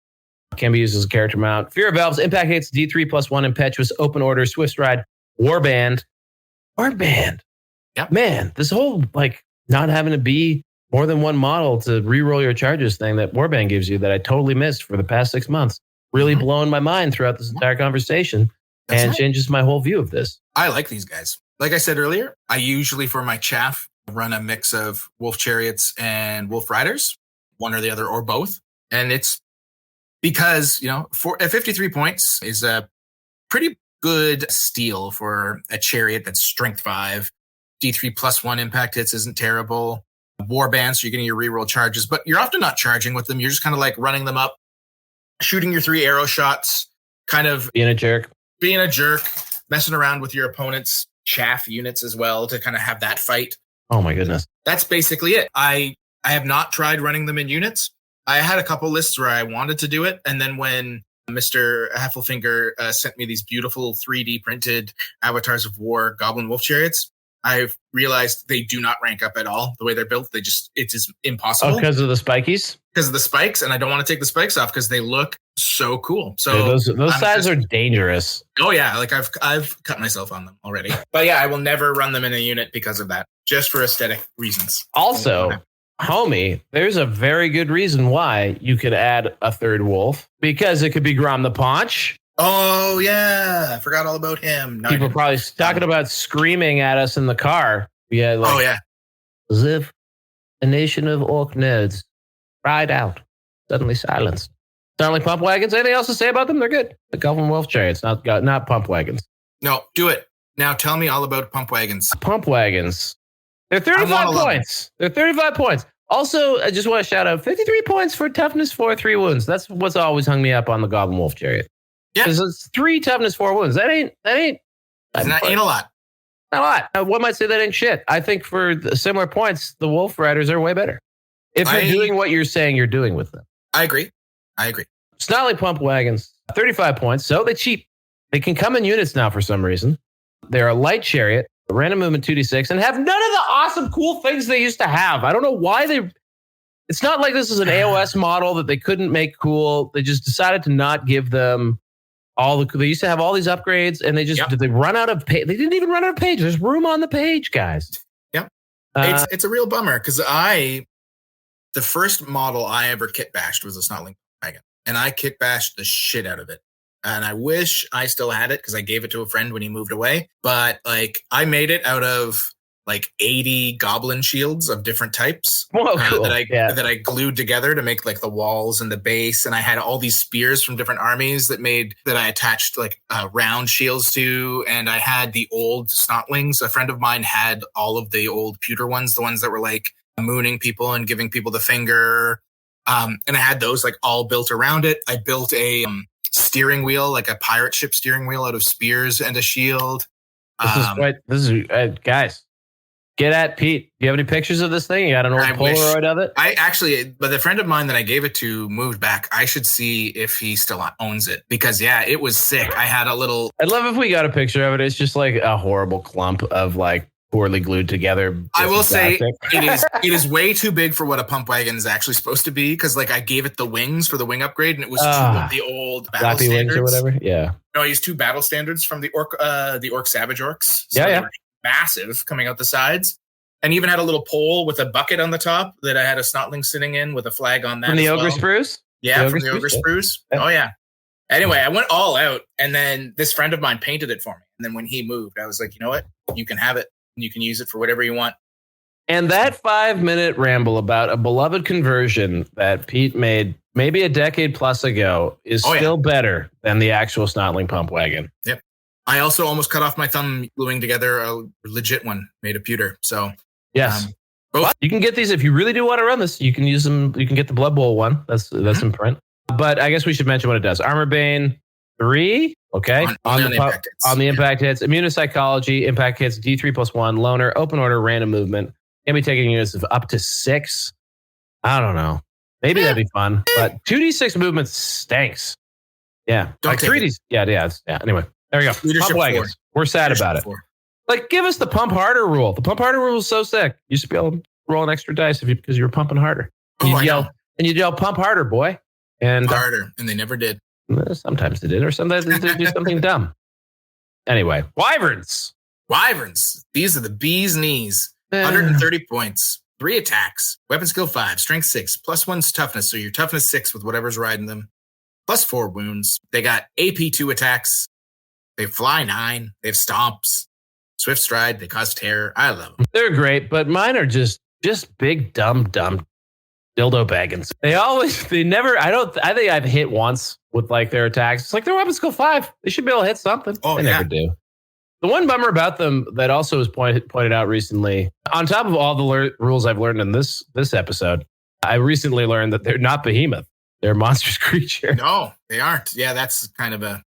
can be used as a character mount. Fear of Elves impact hits D3+1 impetuous open order swift stride warband. Yep. Man, this whole like. Not having to be more than one model to reroll your charges thing that Warband gives you that I totally missed for the past 6 months. Really blowing my mind throughout this entire conversation and changes my whole view of this. I like these guys. Like I said earlier, I usually for my chaff run a mix of Wolf Chariots and Wolf Riders, one or the other or both. And it's because, at 53 points is a pretty good steal for a chariot that's strength 5. D3+1 impact hits isn't terrible. Warband, so you're getting your reroll charges, but you're often not charging with them. You're just kind of like running them up, shooting your 3 arrow shots, kind of being a jerk, messing around with your opponent's chaff units as well to kind of have that fight. Oh my goodness. That's basically it. I have not tried running them in units. I had a couple lists where I wanted to do it, and then when Mr. Hefflefinger sent me these beautiful 3D printed avatars of war Goblin Wolf Chariots, I've realized they do not rank up at all the way they're built. It's just impossible. Because of the spikies? Because of the spikes, and I don't want to take the spikes off because they look so cool. So dude, those sides are dangerous. Oh yeah, like I've cut myself on them already. But yeah, I will never run them in a unit because of that, just for aesthetic reasons. Also, homie, there's a very good reason why you could add a third wolf, because it could be Grom the Paunch. Oh yeah, I forgot all about him. No, people probably talking about screaming at us in the car. Yeah, like, oh yeah, as if a nation of orc nerds cried out, suddenly silenced. Starling pump wagons. Anything else to say about them? They're good. The Goblin Wolf Chariots, not pump wagons. No, do it now. Tell me all about pump wagons. Pump wagons. They're 35 points. They're 35 points. Also, I just want to shout out 53 points for toughness 4/3 wounds. That's what's always hung me up on the Goblin Wolf Chariot. Yeah, because it's 3 toughness 4 wounds. That ain't ain't a lot. Not a lot. One might say that ain't shit. I think for the similar points, the Wolf Riders are way better. If you're doing what you're saying you're doing with them. I agree. Snarling pump wagons, 35 points. So they cheap. They can come in units now for some reason. They're a light chariot, random movement 2d6, and have none of the awesome, cool things they used to have. I don't know why they... It's not like this is an AOS model that they couldn't make cool. They just decided to not give them all the... They used to have all these upgrades, and did they run out of page? They didn't even run out of page. There's room on the page, guys. Yeah. It's a real bummer, because the first model I ever kit bashed was a Snotling wagon, and I kit bashed the shit out of it. And I wish I still had it because I gave it to a friend when he moved away. But like, I made it out of like 80 goblin shields of different types. Whoa, cool. that I glued together to make like the walls and the base. And I had all these spears from different armies that I attached like round shields to. And I had the old Snotlings. A friend of mine had all of the old pewter ones, the ones that were like mooning people and giving people the finger. And I had those like all built around it. I built a steering wheel, like a pirate ship steering wheel out of spears and a shield. This is guys, get at Pete. Do you have any pictures of this thing? You got an old Polaroid of it? But the friend of mine that I gave it to moved back. I should see if he still owns it, because it was sick. I had a little... I'd love if we got a picture of it. It's just like a horrible clump of like poorly glued together. I will say it is way too big for what a pump wagon is actually supposed to be, because like I gave it the wings for the wing upgrade, and it was 2 of the old battle standards wings or whatever. Yeah. No, I used 2 battle standards from the orc savage orcs. So they were massive coming out the sides, and even had a little pole with a bucket on the top that I had a Snotling sitting in with a flag on that. From the Ogre Spruce? Yeah, from the Ogre Spruce. Yeah. Oh yeah. Anyway, I went all out, and then this friend of mine painted it for me. And then when he moved, I was like, you know what? You can have it. You can use it for whatever you want. And that 5-minute ramble about a beloved conversion that Pete made maybe a decade plus ago is still better than the actual Snotling pump wagon. Yep. I also almost cut off my thumb gluing together a legit one made of pewter. So yes, both. You can get these if you really do want to run this. You can use them. You can get the Blood Bowl one. That's in print. But I guess we should mention what it does. Armor Bane 3. Okay. On the impact hits. Immunopsychology, impact hits, D3+1, loner, open order, random movement. Can be taking units of up to 6. I don't know. Maybe that'd be fun. But 2d6 movement stinks. Yeah. Like 3d. Yeah. Anyway, there we go. Leadership pump wagons. 4. We're sad about it. 4. Like, give us the pump harder rule. The pump harder rule is so sick. You used to be able to roll an extra dice because you were pumping harder. You'd yell, pump harder, boy. And harder. And they never did. Sometimes they did, or sometimes they do something dumb. Anyway, wyverns. These are the bee's knees. 130 points, 3 attacks, weapon skill 5, strength 6, +1's toughness. So your toughness 6 with whatever's riding them, +4 wounds. They got AP 2 attacks. They fly 9. They have stomps, swift stride. They cause terror. I love them. They're great, but mine are just big dumb dildo baggins. They never. I think I've hit once with like their attacks. It's like their weapon skill 5. They should be able to hit something. They never do. The one bummer about them that also was pointed out recently, on top of all the rules I've learned in this episode, I recently learned that they're not behemoth. They're a monstrous creature. No, they aren't. Yeah, that's kind of a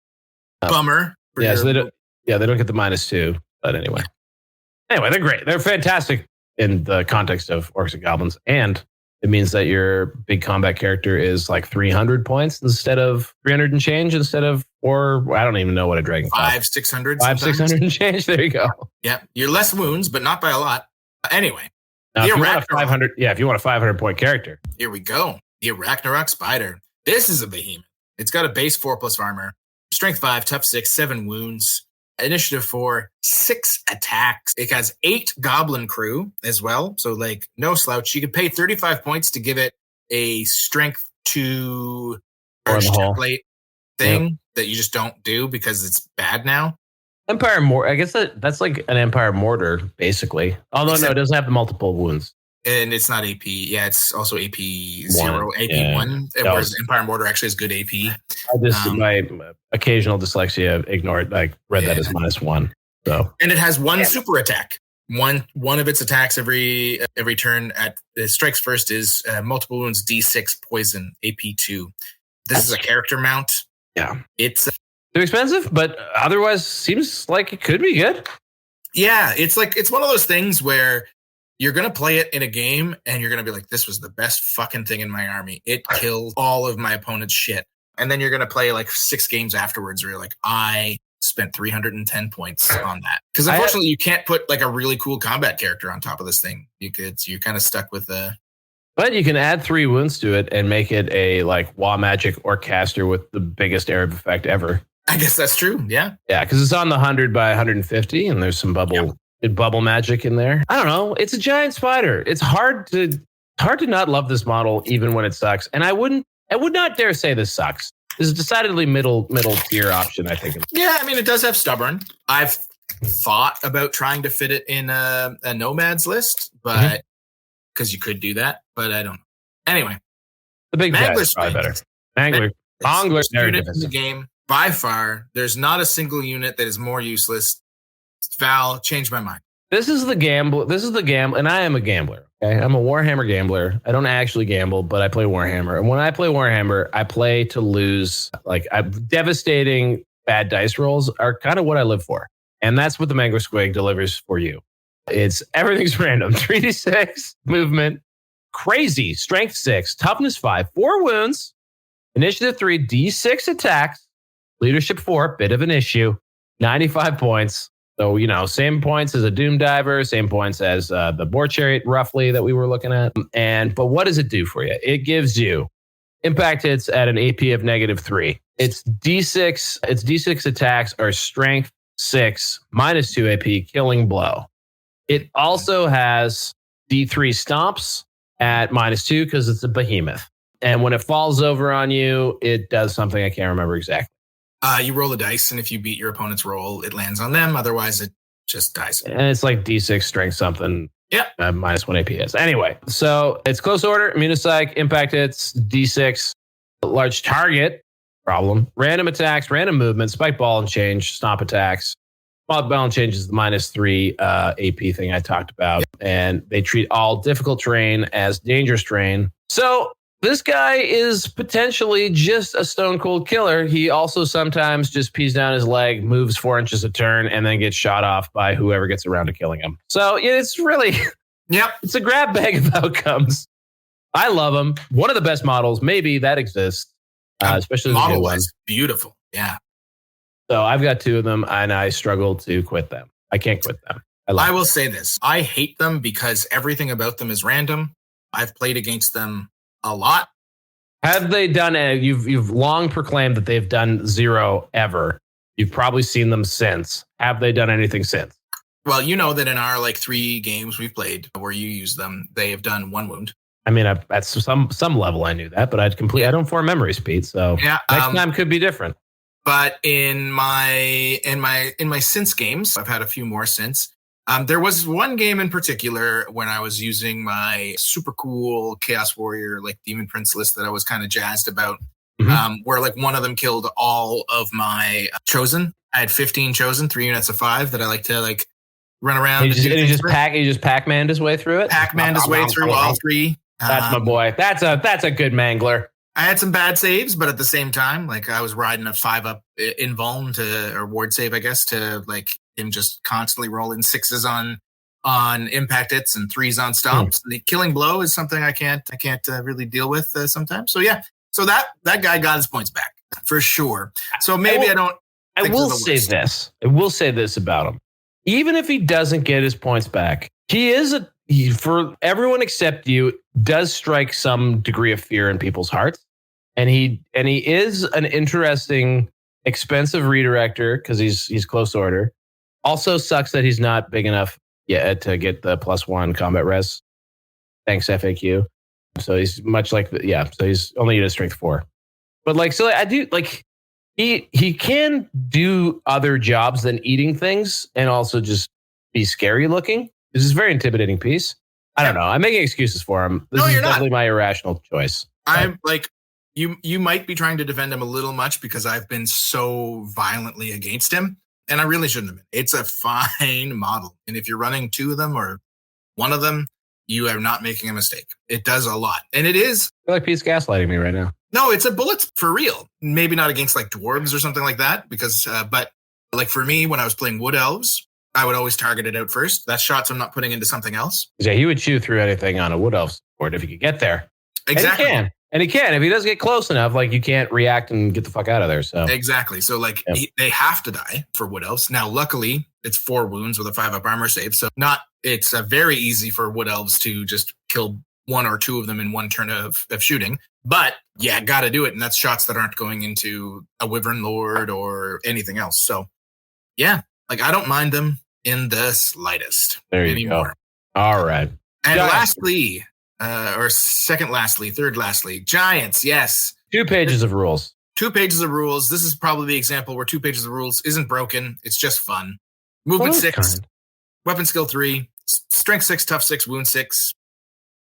bummer. So they don't get the -2. But anyway, they're great. They're fantastic in the context of Orcs and Goblins, and It means that your big combat character is like 300 points instead of 300 and change or I don't even know what a dragon costs. 600. 600 and change. There you go. Yeah. You're less wounds, but not by a lot. Anyway. Now, if you want a 500, if you want a 500 point character. Here we go. The Ragnarok Spider. This is a behemoth. It's got a base 4+ armor, strength 5, tough 6, 7 wounds, initiative 4, 6 attacks. It has 8 goblin crew as well. So like no slouch. You could pay 35 points to give it a strength 2 template thing that you just don't do because it's bad now. Empire Mortar. I guess that's like an Empire Mortar, basically. Although no, it doesn't have the multiple wounds. And it's not AP. Yeah, it's also AP 0, AP 1. Whereas Empire Mortar actually has good AP. My occasional dyslexia ignored. I read that as -1. So, and it has 1 super attack. One of its attacks every turn it strikes first is multiple wounds, D6 poison, AP 2. This is a character mount. Yeah, it's too expensive, but otherwise seems like it could be good. Yeah, it's one of those things where you're going to play it in a game and you're going to be like, this was the best fucking thing in my army. It killed all of my opponent's shit. And then you're going to play like 6 games afterwards where you're like, I spent 310 points on that. Because unfortunately, you can't put like a really cool combat character on top of this thing. You're kind of stuck with But you can add 3 wounds to it and make it a like Wa Magic Orccaster with the biggest area of effect ever. I guess that's true. Yeah. Yeah, because it's on the 100 by 150 and there's some bubble magic in there. I don't know. It's a giant spider. It's hard to not love this model even when it sucks. And I would not dare say this sucks. This is decidedly middle tier option, I think. Yeah, I mean it does have stubborn. I've thought about trying to fit it in a nomads list, but because you could do that, but I don't know. Anyway, the big Mangler's probably better. Mangler's unit in the game. By far, there's not a single unit that is more useless. Val, change my mind. This is the gamble, and I am a gambler. Okay, I'm a Warhammer gambler. I don't actually gamble, but I play Warhammer. And when I play Warhammer, I play to lose. Like devastating bad dice rolls are kind of what I live for, and that's what the Mangler Squig delivers for you. It's everything's random. 3d6 movement, crazy strength 6, toughness 5, 4 wounds, initiative 3, d6 attacks. Leadership 4, bit of an issue. 95 points. So, same points as a Doom Diver, same points as the Boar Chariot, roughly, that we were looking at. But what does it do for you? It gives you impact hits at an AP of -3. Its D6 attacks are strength 6, -2 AP, killing blow. It also has D3 stomps at -2 because it's a behemoth. And when it falls over on you, it does something I can't remember exactly. You roll the dice, and if you beat your opponent's roll, it lands on them. Otherwise, it just dies. And it's like D6 strength something. Yeah. -1 APS. Anyway, so it's close order, immunopsych, impact hits, D6, large target, problem, random attacks, random movement, spike ball and change, stomp attacks. Spike ball and change is the -3 AP thing I talked about. And they treat all difficult terrain as dangerous terrain. So this guy is potentially just a stone cold killer. He also sometimes just pees down his leg, moves 4 inches a turn, and then gets shot off by whoever gets around to killing him. So it's really, it's a grab bag of outcomes. I love him. One of the best models, maybe, that exists, especially the new one. Beautiful. Yeah. So I've got 2 of them, and I struggle to quit them. I can't quit them. I will say this. I hate them because everything about them is random. I've played against them a lot. Have they done you've long proclaimed that they've done 0 ever. You've probably seen them since. Have they done anything since? Well, you know that in our 3 games we've played where you use them, they have done 1 wound. I mean, at some level I knew that, but I don't form memories, Pete. So next time could be different. But in my since games, I've had a few more since. There was one game in particular when I was using my super cool Chaos Warrior, Demon Prince list that I was kind of jazzed about, where one of them killed all of my chosen. I had 15 chosen, 3 units of 5 that I like to run around. He just Pac-Man'd his way through it? Pac-Man'd his way through all 3. That's my boy. That's a good mangler. I had some bad saves, but at the same time, I was riding a 5-up invuln or ward save, I guess, to him just constantly rolling 6s on on impact hits and 3s on stomps. The killing blow is something I can't really deal with sometimes. So yeah, so that guy got his points back for sure. So maybe I will say this about him. Even if he doesn't get his points back, he for everyone except you, does strike some degree of fear in people's hearts. And he is an interesting, expensive redirector because he's close order. Also sucks that he's not big enough yet to get the +1 combat res. Thanks, FAQ. So he's much like so he's only a strength 4. But I do he can do other jobs than eating things and also just be scary looking. This is a very intimidating piece. I don't know. I'm making excuses for him. This is definitely my irrational choice. I'm like, you might be trying to defend him a little much because I've been so violently against him, and I really shouldn't have been. It's a fine model, and if you're running 2 of them or 1 of them, you are not making a mistake. It does a lot, and it is. I feel like Pete's gaslighting me right now. No, it's a bullet for real. Maybe not against like dwarves or something like that, because but like for me, when I was playing wood elves, I would always target it out first. That's shots I'm not putting into something else. Yeah, he would chew through anything on a wood elf board if he could get there. Exactly. And he can. If he doesn't get close enough, you can't react and get the fuck out of there. So exactly. So they have to die for wood elves. Now, luckily, it's 4 wounds with a 5-up armor save. So it's very easy for wood elves to just kill 1 or 2 of them in 1 turn of shooting. But yeah, got to do it. And that's shots that aren't going into a Wyvern Lord or anything else. So yeah, I don't mind them in the slightest anymore. Go. All right. And lastly, third lastly, Giants. Yes. 2 pages of rules. 2 pages of rules. This is probably the example where 2 pages of rules isn't broken. It's just fun. Movement 6, weapon skill 3, strength 6, tough 6, wound 6,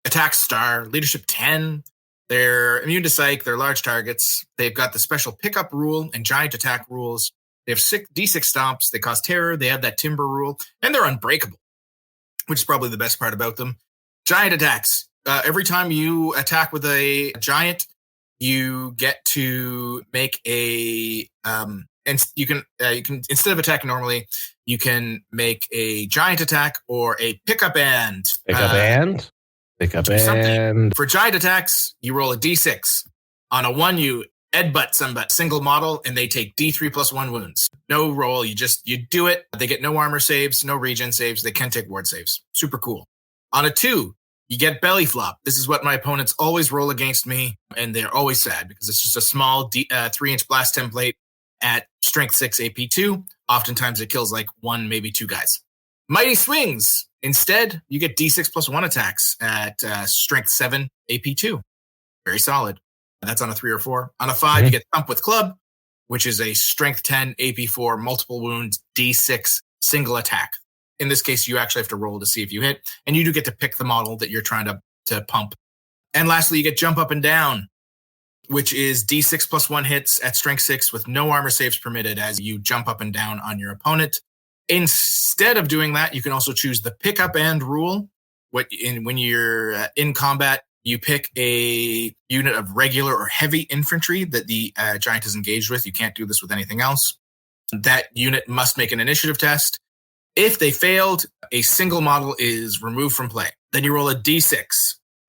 attack star, leadership 10. They're immune to psych. They're large targets. They've got the special pickup rule and giant attack rules. They have D6 stomps. They cause terror. They have that timber rule, and they're unbreakable, which is probably the best part about them. Giant attacks. Every time you attack with a giant, you get to make and you can instead of attacking normally, you can make a giant attack or a pickup and. Pickup and. For giant attacks, you roll a D6. On a 1, you headbutt somebody, single model, and they take D3 + 1 wounds. No roll, you do it. They get no armor saves, no regen saves. They can take ward saves. Super cool. On a 2, you get belly flop. This is what my opponents always roll against me, and they're always sad because it's just a small 3-inch blast template at strength 6 AP2. Oftentimes it kills 1, maybe 2 guys. Mighty swings. Instead, you get D6 + 1 attacks at strength 7 AP2. Very solid. That's on a 3 or 4. On a 5, you get thump with club, which is a strength 10 AP4, multiple wounds, D6 single attack. In this case, you actually have to roll to see if you hit, and you do get to pick the model that you're trying to pump. And lastly, you get jump up and down, which is D6 + 1 hits at strength 6 with no armor saves permitted as you jump up and down on your opponent. Instead of doing that, you can also choose the pickup and rule. When you're in combat, you pick a unit of regular or heavy infantry that the giant is engaged with. You can't do this with anything else. That unit must make an initiative test. If they failed, a single model is removed from play. Then you roll a D6.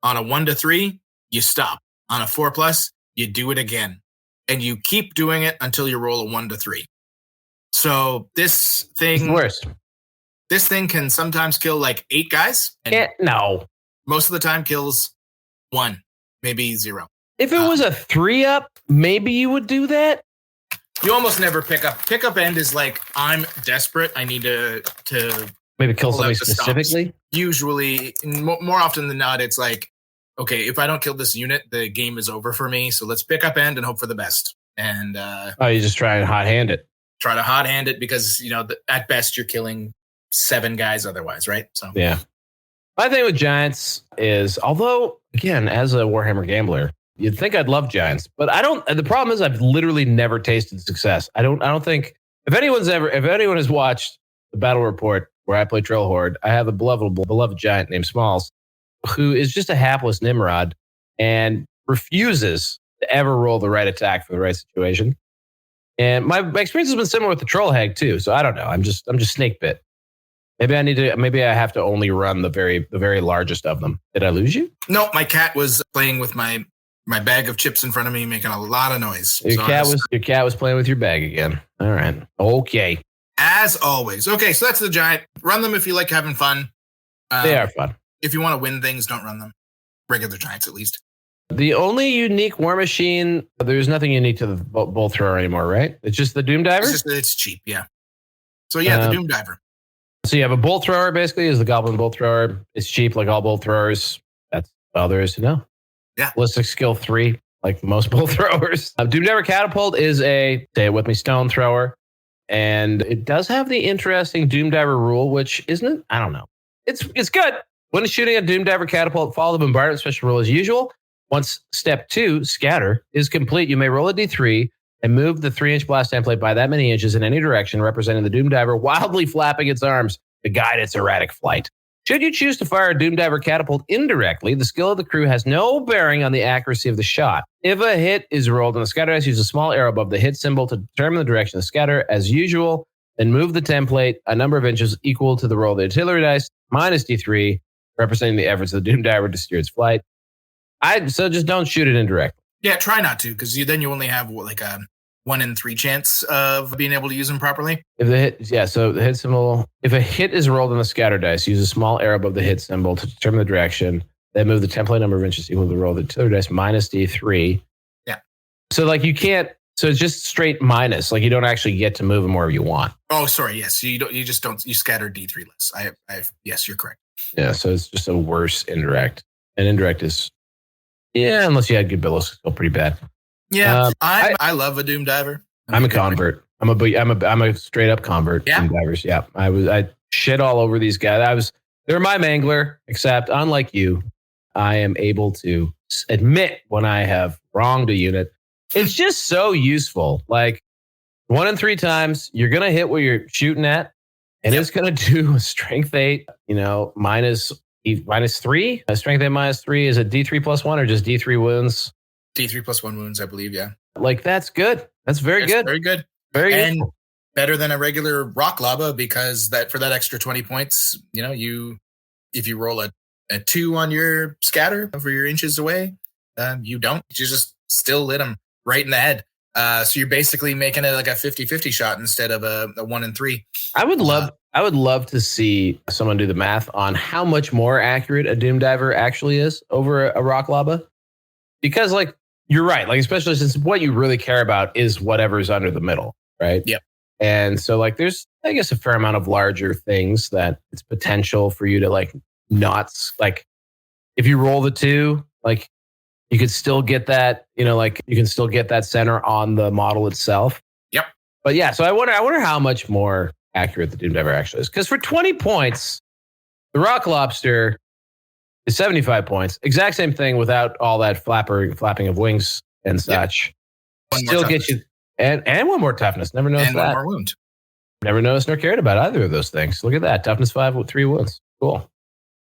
On a 1 to 3, you stop. On a 4+, you do it again. And you keep doing it until you roll a 1 to 3. So this thing, this thing can sometimes kill 8 guys. And no. Most of the time kills 1, maybe 0. If it was a 3-up, maybe you would do that. You almost never pick up. Pickup end is I'm desperate. I need to maybe kill somebody specifically. Stops. Usually, more often than not, it's okay, if I don't kill this unit, the game is over for me. So let's pick up end and hope for the best. And you just try and hot hand it. Try to hot hand it because at best you're killing 7 guys otherwise, right? So yeah. My thing with giants is, although again, as a Warhammer gambler, you'd think I'd love giants, but I don't. The problem is I've literally never tasted success. I don't think if anyone has watched the Battle Report where I play Trail Horde, I have a beloved giant named Smalls, who is just a hapless Nimrod and refuses to ever roll the right attack for the right situation. And my experience has been similar with the Troll Hag too. So I don't know. I'm just snake bit. Maybe I have to only run the very largest of them. Did I lose you? No, my cat was playing with my bag of chips in front of me, making a lot of noise. Your cat was playing with your bag again. All right. Okay. As always. Okay, so that's the giant. Run them if you like having fun. They are fun. If you want to win things, don't run them. Regular giants, at least. The only unique war machine, there's nothing unique to the bolt thrower anymore, right? It's just the Doom Diver? It's just that it's cheap, yeah. So yeah, the Doom Diver. So you have a bolt thrower, basically, is the Goblin bolt thrower. It's cheap like all bolt throwers. That's all there is to know. Yeah. Ballistic skill 3, like most bolt throwers. Doom Diver Catapult is say it with me, stone thrower. And it does have the interesting Doom Diver rule, which isn't, I don't know. It's good. When shooting a Doom Diver Catapult, follow the bombardment special rule as usual. Once step 2, scatter, is complete, you may roll a d3 and move the 3-inch blast template by that many inches in any direction, representing the Doom Diver wildly flapping its arms to guide its erratic flight. Should you choose to fire a Doom Diver Catapult indirectly, the skill of the crew has no bearing on the accuracy of the shot. If a hit is rolled on the scatter dice, use a small arrow above the hit symbol to determine the direction of the scatter as usual, then move the template a number of inches equal to the roll of the artillery dice, minus d3, representing the efforts of the Doom Diver to steer its flight. So just don't shoot it indirectly. Yeah, try not to, because then you only have like a 1 in 3 chance of being able to use them properly. So the hit symbol, if a hit is rolled on the scatter dice, use a small arrow above the hit symbol to determine the direction, then move the template number of inches equal to the roll of the artillery dice minus d3. Yeah. So like you can't, so it's just straight minus, like you don't actually get to move them wherever you want. Oh, sorry, yes. You scatter d3 less. Yes, you're correct. Yeah, so it's just a worse indirect. And indirect is, unless you had good billows, it's still pretty bad. Yeah, I love a Doom Diver. I'm a convert. I'm a straight up convert. Yeah. Doom Divers. Yeah, I shit all over these guys. They're my mangler, except unlike you, I am able to admit when I have wronged a unit. It's just so useful. Like 1 in 3 times, you're gonna hit what you're shooting at, and it's gonna do a strength 8. Minus 3. A strength 8 minus 3 is a D3 plus 1 or just D3 wounds. D3 plus 1 wounds, I believe, yeah. Like, that's good. That's very good. Very good. Very good. And better than a regular rock lava, because for that extra 20 points, if you roll a 2 on your scatter for your inches away, you just still lit them right in the head. So you're basically making it like a 50-50 shot instead of a 1 in 3. I would love to see someone do the math on how much more accurate a Doom Diver actually is over a rock lava. Because like, you're right. Like, especially since what you really care about is whatever's under the middle, right? Yep. And so like, there's, I guess, a fair amount of larger things that it's potential for you to like, not like, if you roll the 2, like you could still get that, you can still get that center on the model itself. Yep. But yeah, so I wonder how much more accurate the Doom Diver actually is. Because for 20 points, the Rock Lobster is 75 points. Exact same thing without all that flapping of wings and such. Yep. Still get you, and one more toughness. Never noticed that. And one more wound. Never noticed nor cared about either of those things. Look at that. Toughness 5 with 3 wounds. Cool.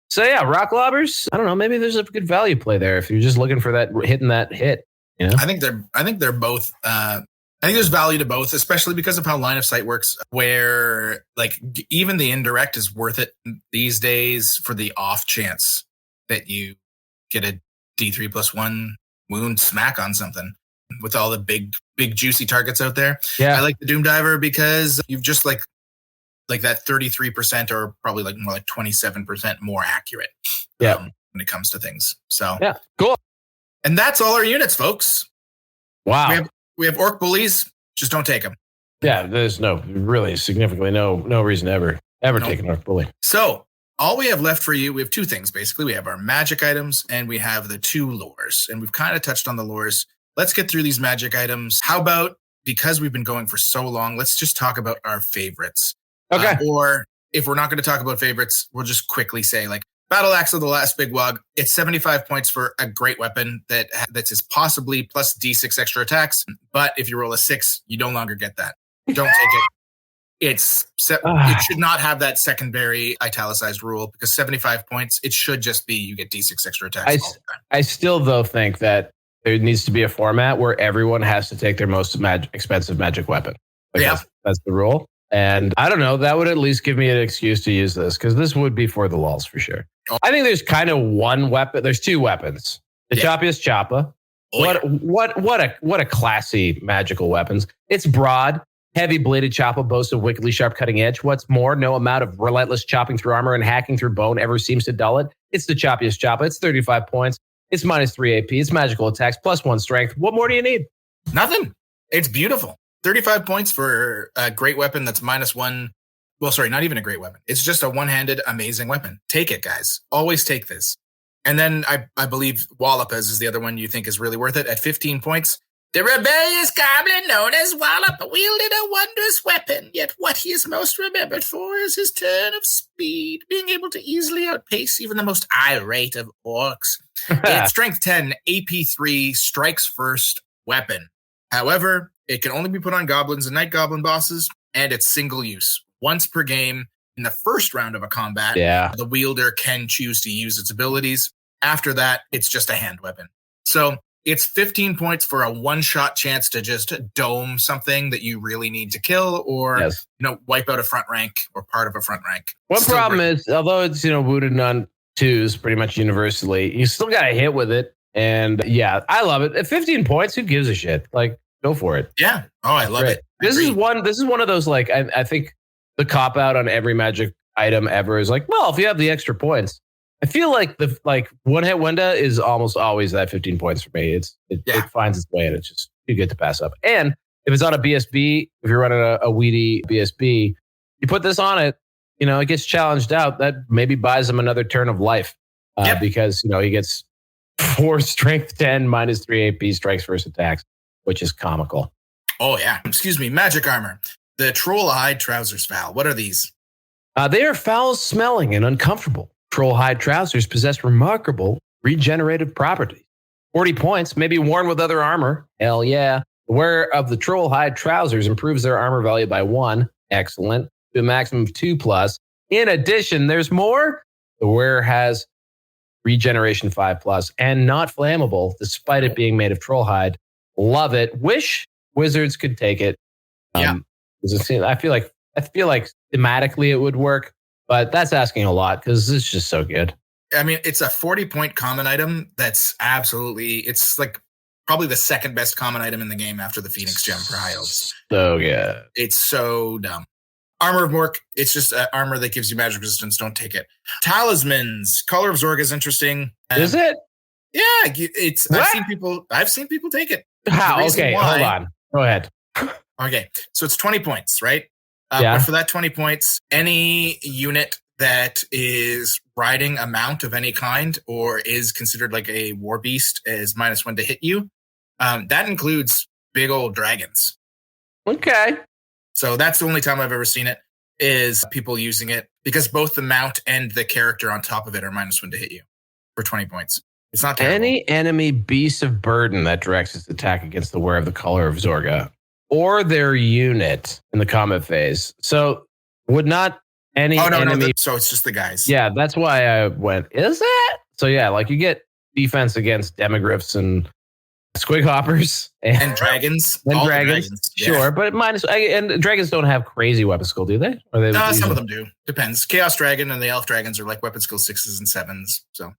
So yeah, rock lobbers. I don't know. Maybe there's a good value play there if you're just looking for that hitting that hit. I think they're both. I think there's value to both, especially because of how line of sight works. Where like even the indirect is worth it these days for the off chance that you get a D3 plus 1 wound smack on something with all the big juicy targets out there. Yeah, I like the Doom Diver because you've just like that 33% or probably like more like 27% more accurate. Yeah. When it comes to things. So yeah, cool. And that's all our units, folks. Wow. We have orc bullies. Just don't take them. Yeah, there's no reason to ever take an orc bully. So all we have left for you, we have 2 things basically. We have our magic items and we have the 2 lores. And we've kind of touched on the lores. Let's get through these magic items. How about, because we've been going for so long, let's just talk about our favorites. Okay. Or if we're not going to talk about favorites, we'll just quickly say like Battle Axe of the Last Big Wog. It's 75 points for a great weapon that's possibly plus D6 extra attacks. But if you roll a 6, you no longer get that. Don't take it. It should not have that secondary italicized rule because 75 points, it should just be you get D6 extra attacks all the time. I still though think that there needs to be a format where everyone has to take their most expensive magic weapon. Like that's the rule. And I don't know, that would at least give me an excuse to use this because this would be for the lulz for sure. I think there's kind of one weapon. There's two weapons. The choppiest choppa. What a classy magical weapons. It's broad, heavy bladed choppa boasts a wickedly sharp cutting edge. What's more, no amount of relentless chopping through armor and hacking through bone ever seems to dull it. It's the choppiest choppa. It's 35 points. It's -3 AP. It's magical attacks, +1 strength. What more do you need? Nothing. It's beautiful. 35 points for a great weapon that's -1. Well, sorry, not even a great weapon. It's just a one-handed, amazing weapon. Take it, guys. Always take this. And then I believe Wallop is the other one you think is really worth it at 15 points. The rebellious goblin known as Wallop wielded a wondrous weapon, yet what he is most remembered for is his turn of speed, being able to easily outpace even the most irate of orcs. It's strength 10, AP 3, strikes first weapon. However, it can only be put on goblins and night goblin bosses, and it's single use. Once per game in the first round of a combat, the wielder can choose to use its abilities. After that, it's just a hand weapon. So it's 15 points for a one-shot chance to just dome something that you really need to kill or wipe out a front rank or part of a front rank. One problem is, although it's wounded on 2s pretty much universally, you still got to hit with it. And yeah, I love it. At 15 points, who gives a shit? Like, go for it. Yeah. Oh, I love it. This is one of those, like, I think the cop out on every magic item ever is like, well, if you have the extra points. I feel like the one hit window is almost always that 15 points for me. It finds its way and it's just too good to pass up. And if it's on a BSB, if you're running a weedy BSB, you put this on it, it gets challenged out. That maybe buys him another turn of life because he gets 4 strength 10 -3 AP strikes first attacks, which is comical. Oh yeah. Excuse me. Magic armor. The troll hide trousers, Val. What are these? They are foul smelling and uncomfortable. Troll hide trousers possess remarkable regenerative properties. 40 points may be worn with other armor. Hell yeah. The wearer of the troll hide trousers improves their armor value by 1. Excellent. To a maximum of 2+. In addition, there's more. The wearer has regeneration 5+, and not flammable, despite it being made of troll hide. Love it. Wish wizards could take it. I feel like thematically it would work, but that's asking a lot because it's just so good. I mean, it's a 40-point common item. That's absolutely. It's like probably the second best common item in the game after the Phoenix Gem for High Elves. So good. It's so dumb. Armor of Mork, it's just armor that gives you magic resistance. Don't take it. Talismans. Collar of Zorg is interesting. Is it? Yeah, it's. I've seen people take it. How? Okay, hold on. Go ahead. Okay, so it's 20 points, right? But for that 20 points, any unit that is riding a mount of any kind or is considered like a war beast is -1 to hit you. That includes big old dragons. Okay. So that's the only time I've ever seen it is people using it because both the mount and the character on top of it are -1 to hit you for 20 points. It's not terrible. Any enemy beast of burden that directs its attack against the wearer of the color of Zorga or their unit in the combat phase. So would not any enemy... So it's just the guys. Yeah, that's why I went, is it? So yeah, like you get defense against demogryphs and squig hoppers and dragons. And dragons. Sure, but and dragons don't have crazy weapon skill, do they? Or they some of them do. Depends. Chaos Dragon and the Elf Dragons are like weapon skill 6s and 7s. So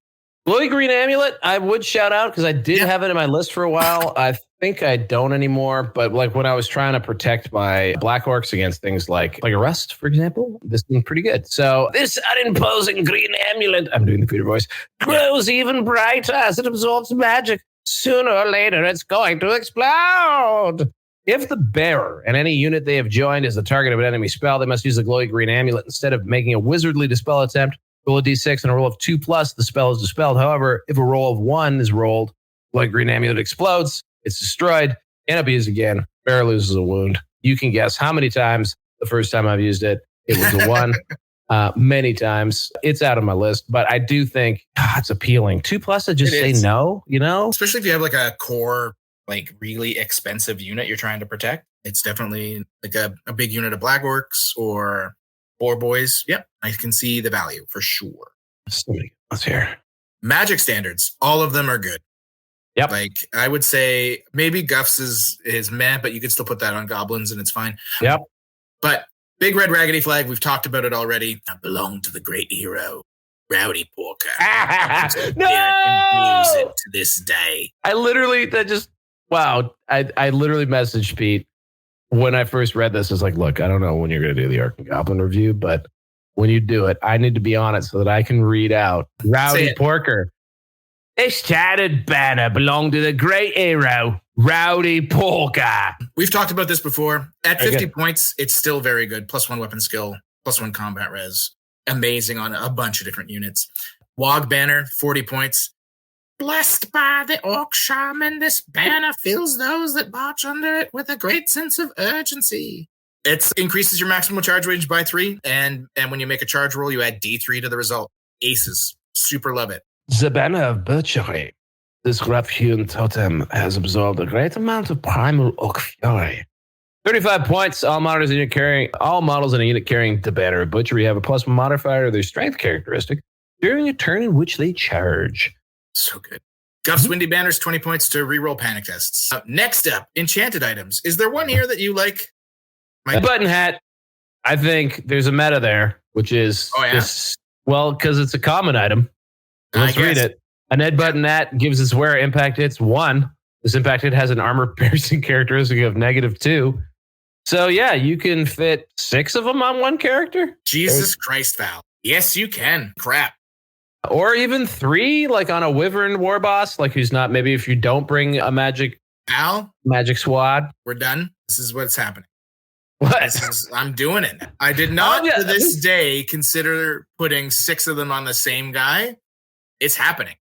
Glowy Green Amulet, I would shout out because I did have it in my list for a while. I think I don't anymore, but like when I was trying to protect my Black Orcs against things like a rust, for example, this seemed pretty good. So this unimposing green amulet, I'm doing the Peter voice, grows even brighter as it absorbs magic. Sooner or later, it's going to explode. If the bearer and any unit they have joined is the target of an enemy spell, they must use the glowy green amulet instead of making a wizardly dispel attempt. Roll a d6 and a roll of 2+, the spell is dispelled. However, if a roll of 1 is rolled, glowy green amulet explodes, it's destroyed, and abused again. Bearer loses a wound. You can guess how many times the first time I've used it, it was a 1. Many times. It's out of my list, but I do think it's appealing. 2+, I just say no, Especially if you have like a core, like really expensive unit you're trying to protect. It's definitely like a big unit of Black Orcs or Boar Boys. Yep, I can see the value for sure. Let's hear. Magic standards. All of them are good. Yep. Like I would say maybe Guffs is meh, but you can still put that on goblins and it's fine. Yep. But Big red raggedy flag. We've talked about it already. I belong to the great hero, Rowdy Porker. No! And use it to this day. I literally messaged Pete when I first read this. I was like, look, I don't know when you're going to do the Orc and Goblin review, but when you do it, I need to be on it so that I can read out Rowdy Porker. This tattered banner belonged to the great hero, Rowdy Porker. We've talked about this before. At 50 points, it's still very good. +1 weapon skill, +1 combat res. Amazing on a bunch of different units. Wog banner, 40 points. Blessed by the Orc Shaman, this banner fills those that march under it with a great sense of urgency. It increases your maximum charge range by 3, and when you make a charge roll, you add D3 to the result. Aces. Super love it. The banner of Birchery. This rough-hewn totem has absorbed a great amount of primal orc fury. 35 points. All models in a unit carrying the banner of butchery have a +1 modifier to their strength characteristic during a turn in which they charge. So good. Guff's Windy Banners, 20 points to reroll panic tests. Next up, enchanted items. Is there one here that you like? The button hat. I think there's a meta there, which is because it's a common item. Let's read it. A Ned button hat gives its wearer impact hits 1. This impact hit has an armor piercing characteristic of -2. So yeah, you can fit 6 of them on one character. Jesus Christ, Val. Yes, you can. Crap. Or even 3, like on a Wyvern war boss, like who's not, maybe if you don't bring a magic squad. We're done. This is what's happening. What? I'm doing it. I did not to this day consider putting 6 of them on the same guy. It's happening.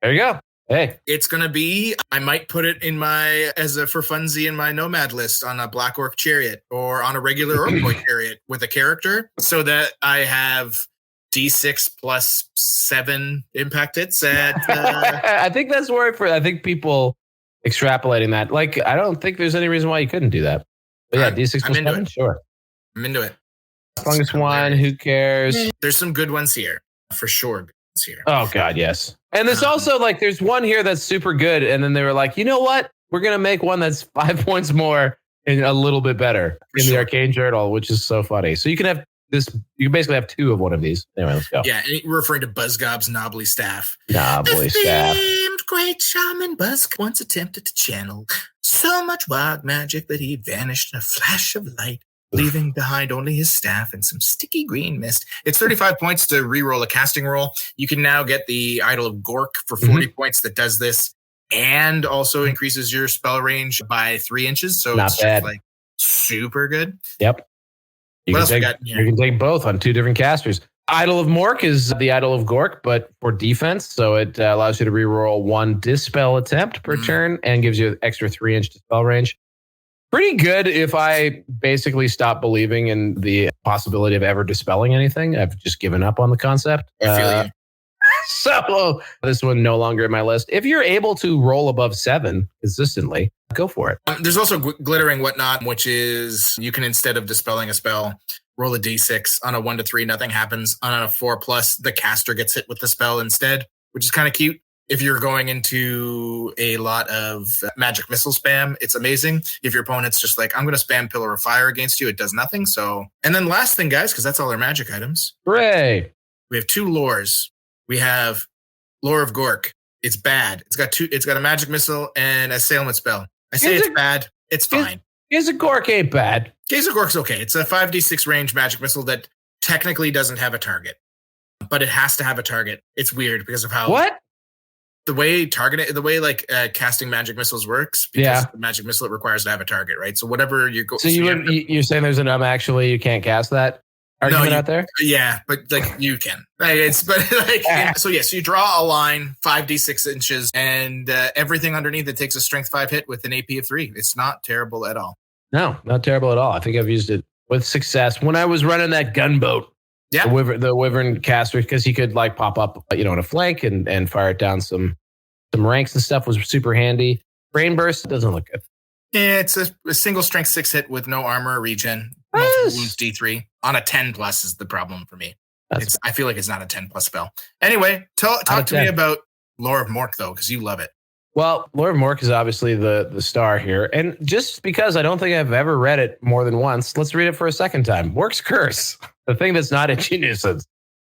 There you go. Hey. It's going to be, I might put it in for funsie in my nomad list on a Black Orc Chariot or on a regular Orc Boy Chariot with a character so that I have D6 +7 impact hits at. I think that's where I think people extrapolating that. Like, I don't think there's any reason why you couldn't do that. But yeah, D6 +7, sure. I'm into it. Strongest one, who cares? There's some good ones here, for sure. Here. Oh God, yes. And there's also like there's one here that's super good, and then they were like, you know what? We're gonna make one that's 5 points more and a little bit better the Arcane Journal, which is so funny. So you can have this. You can basically have 2 of one of these. Anyway, let's go. Yeah, and we're referring to Buzzgob's Knobbly Staff. Knobbly Staff. Famed great shaman Buzzgob once attempted to channel so much wild magic that he vanished in a flash of light, leaving behind only his staff and some sticky green mist. It's 35 points to reroll a casting roll. You can now get the Idol of Gork for 40 points that does this and also increases your spell range by 3 inches. So not it's bad. Just like super good. Yep. You can take both on 2 different casters. Idol of Mork is the Idol of Gork, but for defense. So it allows you to reroll 1 dispel attempt per turn and gives you an extra 3-inch dispel range. Pretty good if I basically stop believing in the possibility of ever dispelling anything. I've just given up on the concept. I feel you. So this one no longer in my list. If you're able to roll above 7 consistently, go for it. There's also Glittering Whatnot, which is you can, instead of dispelling a spell, roll a D6 on a 1 to 3. Nothing happens. On a 4+, the caster gets hit with the spell instead, which is kind of cute. If you're going into a lot of magic missile spam, it's amazing. If your opponent's just like, I'm going to spam Pillar of Fire against you, it does nothing. So, and then last thing, guys, because that's all our magic items. Hooray. We have 2 lores. We have Lore of Gork. It's bad. It's got a magic missile and a assailment spell. I say it's bad. It's fine. Gaze of Gork ain't bad. Gaze of Gork's okay. It's a 5d6 range magic missile that technically doesn't have a target, but it has to have a target. It's weird because of how the way casting magic missiles works. Because the magic missile, it requires to have a target, right? So whatever you go. So you're saying there's an actually you can't cast that argument out there? Yeah, but like you can. Right? So you draw a line 5d6 inches, and everything underneath it takes a strength 5 hit with an AP of 3. It's not terrible at all. No, not terrible at all. I think I've used it with success when I was running that gunboat. Yeah, the Wyvern caster, because he could like pop up, in a flank and fire it down some ranks and stuff, was super handy. Brain Burst doesn't look good. Yeah, it's a single strength 6 hit with no armor or regen. Multiple wounds D3 on a 10+ is the problem for me. I feel like it's not a 10+ spell. Anyway, talk to me about Lore of Mork though, because you love it. Well, Lord Mork is obviously the star here. And just because I don't think I've ever read it more than once, let's read it for a second time. Mork's Curse, the thing that's not itchy nuisance.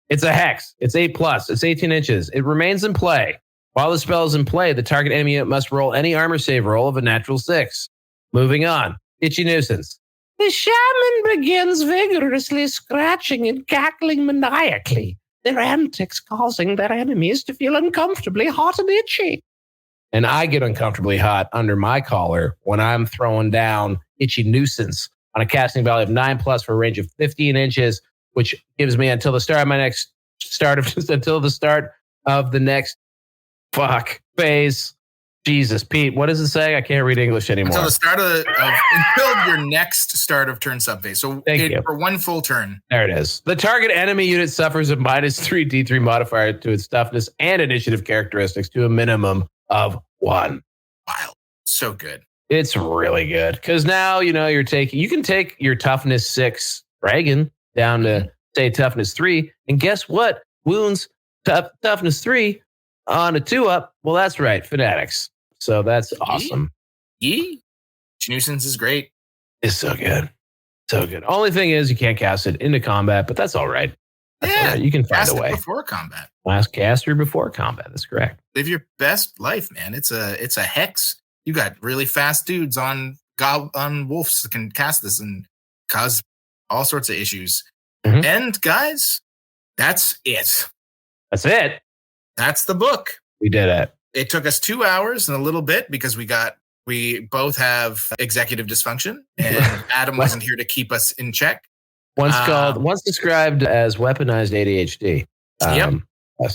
It's a hex. It's 8+. It's 18 inches. It remains in play. While the spell is in play, the target enemy unit must roll any armor save roll of a natural 6. Moving on. Itchy nuisance. The shaman begins vigorously scratching and cackling maniacally, their antics causing their enemies to feel uncomfortably hot and itchy. And I get uncomfortably hot under my collar when I'm throwing down itchy nuisance on a casting value of 9+ for a range of 15 inches, which gives me until the start of the next phase. Jesus, Pete, what does it say? I can't read English anymore. Until your next start of turn sub phase. So for one full turn. There it is. The target enemy unit suffers a -3 D3 modifier to its toughness and initiative characteristics to a minimum of 1. Wow. So good. It's really good. Because now, you can take your toughness 6 dragon down to, say, toughness 3. And guess what? Wounds, toughness 3 on a 2-up. Well, that's right. Fanatics. So that's awesome. Nuisance is great. It's so good. So good. Only thing is you can't cast it into combat, but that's all right. All right. You can find a way. Before combat. Last caster before combat. That's correct. Live your best life, man. It's a hex. You got really fast dudes on wolves that can cast this and cause all sorts of issues. Mm-hmm. And guys, that's it. That's it. That's the book. We did it. It took us 2 hours and a little bit because we both have executive dysfunction and Adam wasn't here to keep us in check. Once described as weaponized ADHD.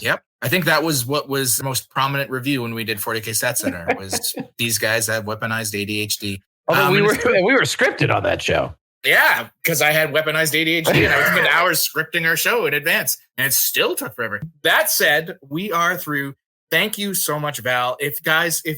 Yep. I think that was what was the most prominent review when we did 40K Stat Center was these guys have weaponized ADHD. Although we were scripted on that show. Yeah, because I had weaponized ADHD and I spent hours scripting our show in advance and it still took forever. That said, we are through. Thank you so much, Val. If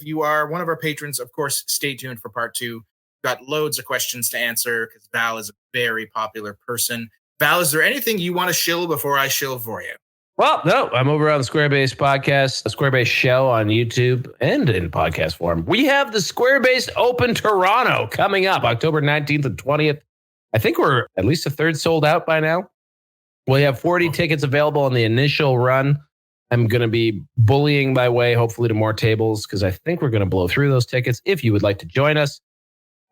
you are one of our patrons, of course, stay tuned for part 2. We've got loads of questions to answer because Val is a very popular person. Val, is there anything you want to shill before I shill for you? Well, no, I'm over on the Squarebase podcast, the Squarebase show on YouTube and in podcast form. We have the Squarebase Open Toronto coming up October 19th and 20th. I think we're at least a third sold out by now. We have 40 tickets available on the initial run. I'm going to be bullying my way, hopefully, to more tables because I think we're going to blow through those tickets if you would like to join us.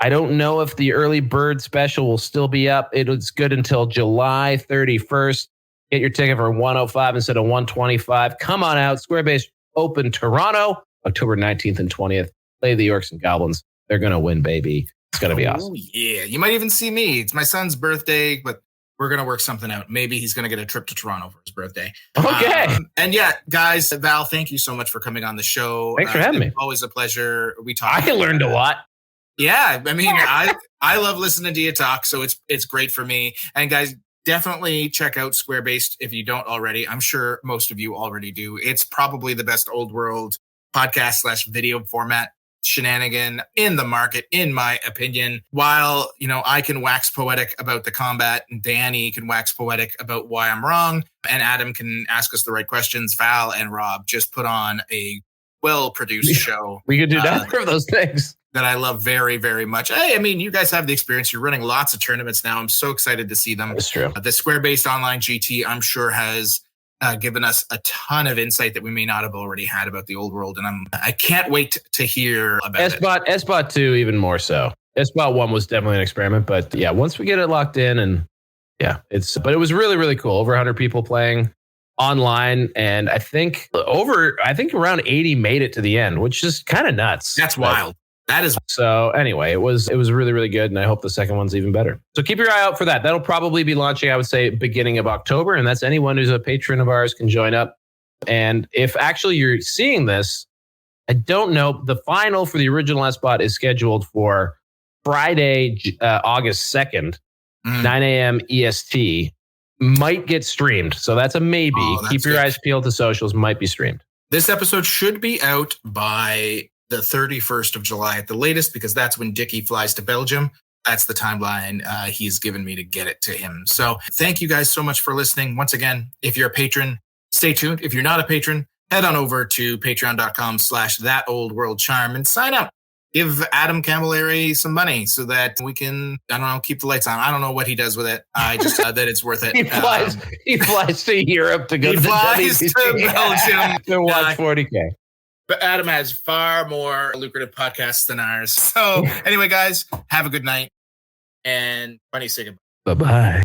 I don't know if the early bird special will still be up. It's good until July 31st. Get your ticket for $105 instead of $125. Come on out. Squarebase Open Toronto, October 19th and 20th. Play the Orcs and Goblins. They're going to win, baby. It's going to be awesome. Yeah. You might even see me. It's my son's birthday, but we're going to work something out. Maybe he's going to get a trip to Toronto for his birthday. Okay. And yeah, guys, Val, thank you so much for coming on the show. Thanks for having me. Always a pleasure. I learned a lot. Yeah. I mean, I love listening to you talk, so it's great for me. And guys, definitely check out Squarebase if you don't already. I'm sure most of you already do. It's probably the best old world podcast/video format shenanigan in the market, in my opinion. While, I can wax poetic about the combat and Danny can wax poetic about why I'm wrong and Adam can ask us the right questions, Val and Rob just put on a well-produced show. We could do neither of those things. That I love very, very much. Hey, I mean, you guys have the experience. You're running lots of tournaments now. I'm so excited to see them. That's true. The Square-based online GT, I'm sure, has given us a ton of insight that we may not have already had about the old world. And I can't wait to hear about it. SBot 2, even more so. SBot 1 was definitely an experiment. But yeah, once we get it locked in and but it was really, really cool. Over 100 people playing online. And I think around 80 made it to the end, which is kind of nuts. That's wild. That is so. Anyway, it was really, really good, and I hope the second one's even better. So keep your eye out for that. That'll probably be launching, I would say, beginning of October, and that's anyone who's a patron of ours can join up. And if actually you're seeing this, I don't know. The final for the original SBot is scheduled for Friday, August 2nd, 9 a.m. EST. Might get streamed, so that's a maybe. Keep your eyes peeled to socials. Might be streamed. This episode should be out by the 31st of July at the latest, because that's when Dickie flies to Belgium. That's the timeline he's given me to get it to him. So thank you guys so much for listening. Once again, if you're a patron, stay tuned. If you're not a patron, head on over to patreon.com/thatoldworldcharm and sign up. Give Adam Camilleri some money so that we can, I don't know, keep the lights on. I don't know what he does with it. I just that it's worth it. He flies to Europe to go to the Belgium to watch 40K. But Adam has far more lucrative podcasts than ours. So anyway, guys, have a good night. And funny say goodbye. Bye-bye.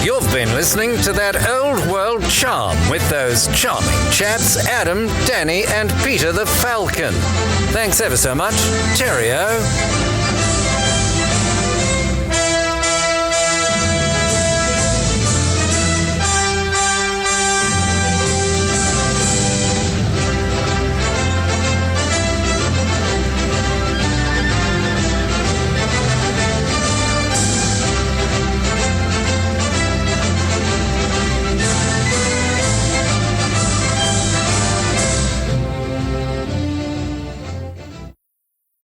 You've been listening to That Old World Charm with those charming chaps, Adam, Danny, and Peter the Falcon. Thanks ever so much. Cheerio.